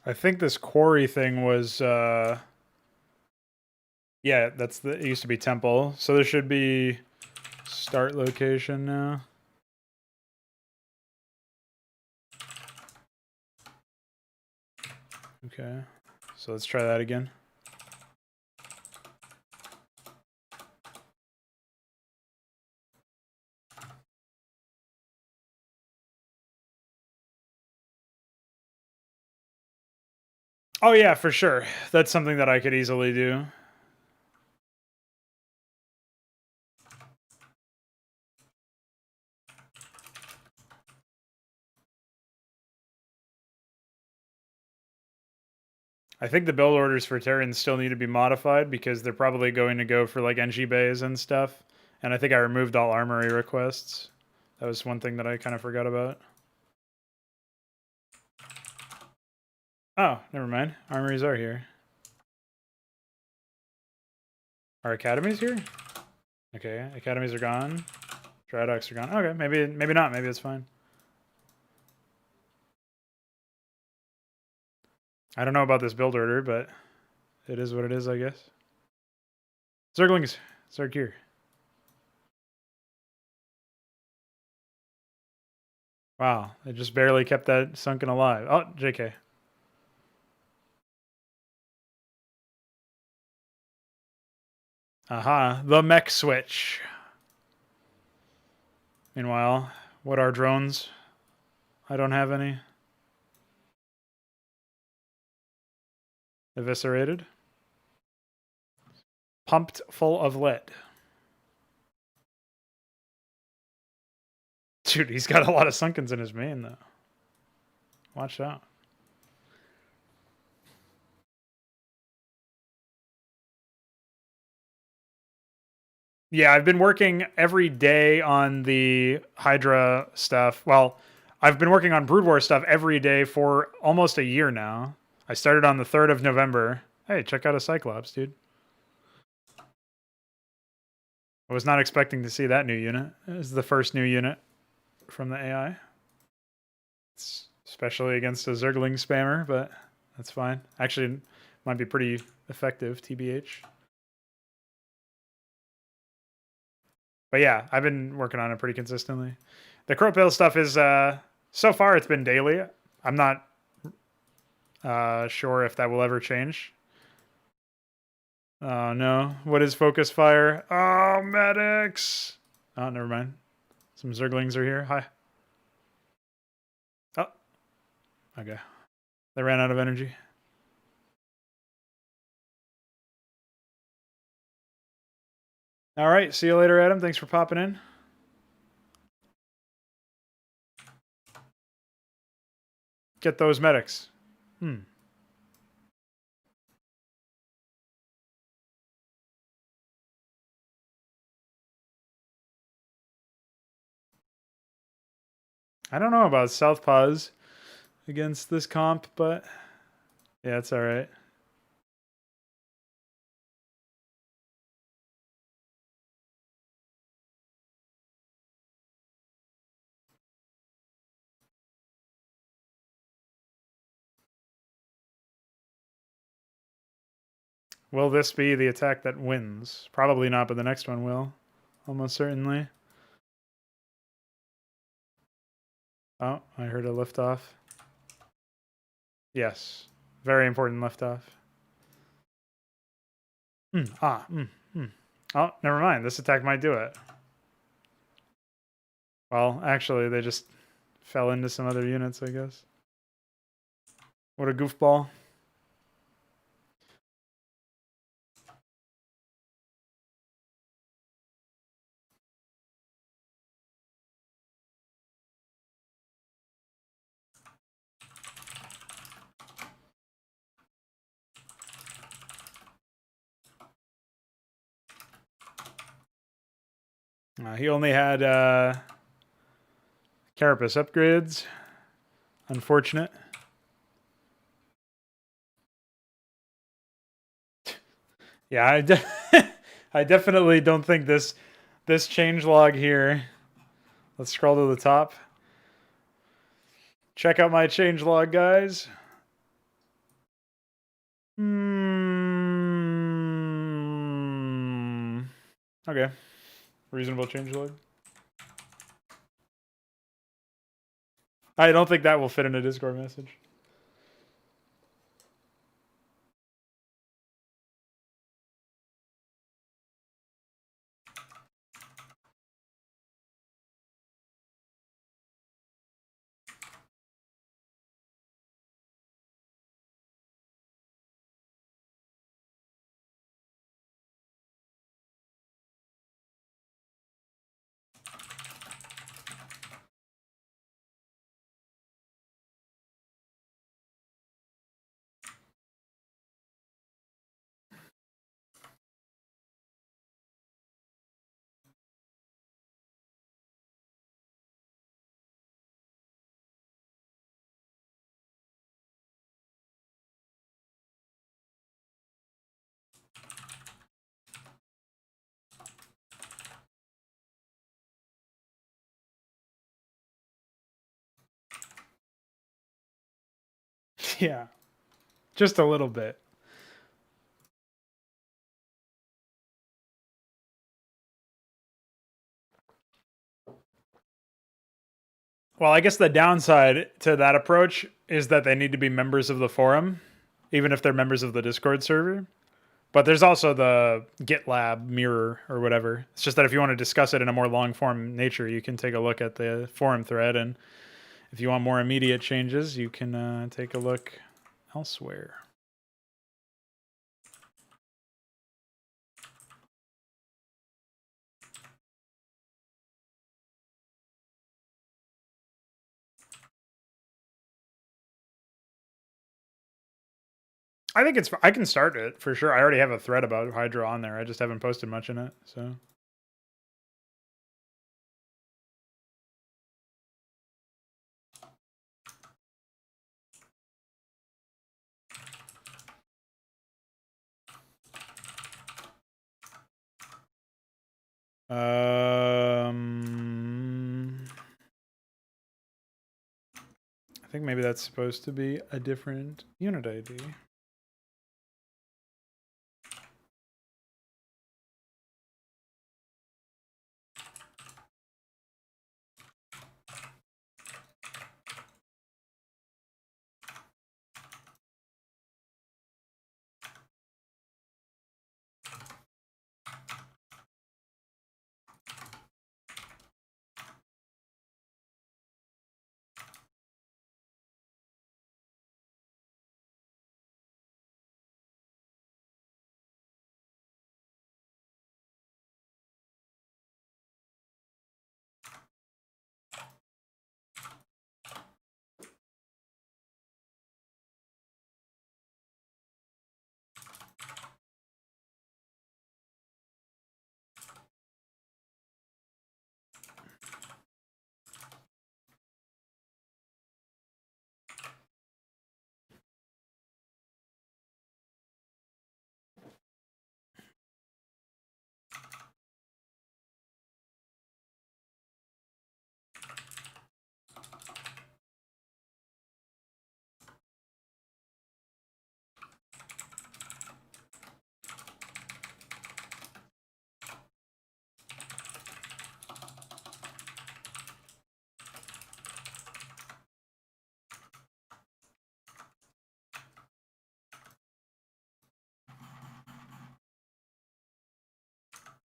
I think this quarry thing was yeah, that's the it used to be temple. So there should be start location now. Okay. So let's try that again. Oh yeah, for sure. That's something that I could easily do. I think the build orders for Terran still need to be modified because they're probably going to go for like NG bays and stuff. And I think I removed all armory requests. That was one thing that I kind of forgot about. Oh, never mind. Armories are here. Our academies here? Okay, academies are gone. Drydocs are gone. Okay, maybe not. Maybe it's fine. I don't know about this build order, but it is what it is, I guess. Zerglings, Zerg here. Wow, it just barely kept that sunken alive. Oh, JK. Aha, the mech switch. Meanwhile, what are drones? I don't have any. Eviscerated. Pumped full of lead. Dude, he's got a lot of sunkens in his main, though. Watch out. Yeah, I've been working every day on the HYDRA stuff. Well, I've been working on Brood War stuff every day for almost a year now. I started on the 3rd of November. Hey, check out a Cyclops, dude. I was not expecting to see that new unit. This is the first new unit from the AI. It's especially against a Zergling spammer, but that's fine. Actually, might be pretty effective, TBH. But yeah, I've been working on it pretty consistently. The Crowpill stuff is, so far it's been daily. I'm not sure if that will ever change. Oh no, what is focus fire? Oh, medics! Oh, never mind. Some Zerglings are here. Hi. Oh, okay. They ran out of energy. All right, see you later, Adam. Thanks for popping in. Get those medics. I don't know about Southpaws against this comp, but yeah, it's all right. Will this be the attack that wins? Probably not, but the next one will. Almost certainly. Oh, I heard a liftoff. Yes. Very important liftoff. Oh, never mind. This attack might do it. Well, actually, they just fell into some other units, I guess. What a goofball. He only had Carapace upgrades. Unfortunate. Yeah, I definitely don't think this changelog here. Let's scroll to the top. Check out my changelog, guys. Okay. Reasonable changelog. I don't think that will fit in a Discord message. Yeah. Just a little bit. Well, I guess the downside to that approach is that they need to be members of the forum, even if they're members of the Discord server. But there's also the GitLab mirror or whatever. It's just that if you want to discuss it in a more long form nature, you can take a look at the forum thread. And if you want more immediate changes, you can take a look elsewhere. I think I can start it for sure. I already have a thread about HYDRA on there. I just haven't posted much in it. So. I think maybe that's supposed to be a different unit ID.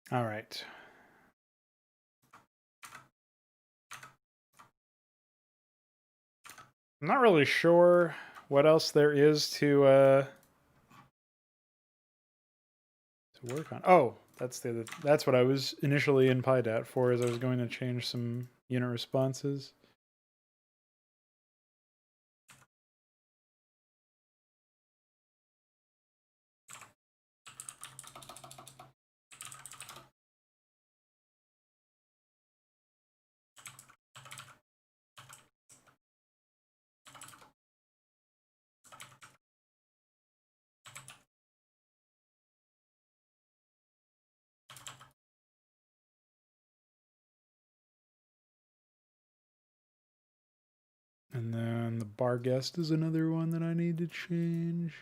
All right. I'm not really sure what else there is to work on. Oh, that's what I was initially in PyDat for, is I was going to change some unit responses. And then the bar guest is another one that I need to change.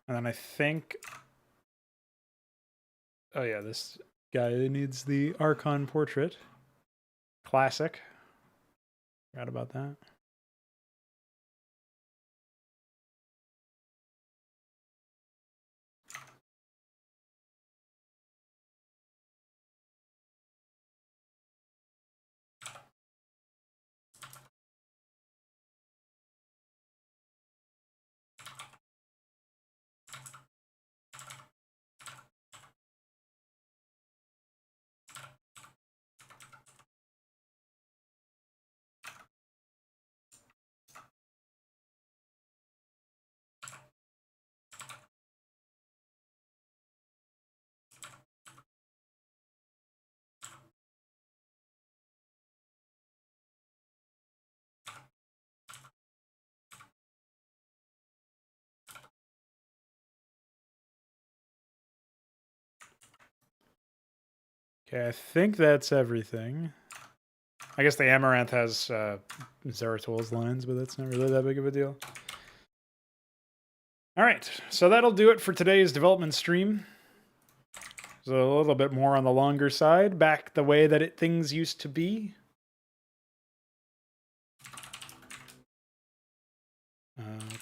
And then I think, oh yeah, this guy needs the Archon portrait. Classic. Forgot about that. Okay, I think that's everything. I guess the Amaranth has Zaratul's lines, but that's not really that big of a deal. All right, so that'll do it for today's development stream. So a little bit more on the longer side, back the way that things used to be.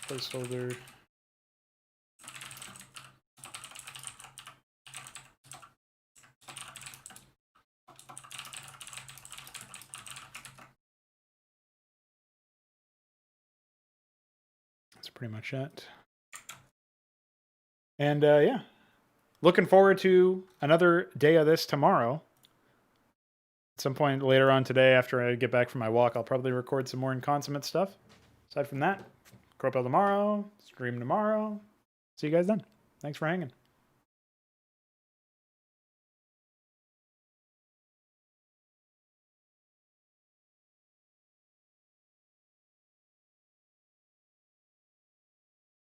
Placeholder. That's pretty much it. And yeah, looking forward to another day of this tomorrow. At some point later on today, after I get back from my walk, I'll probably record some more Inconsummate stuff. Aside from that, Corpel tomorrow, stream tomorrow. See you guys then. Thanks for hanging.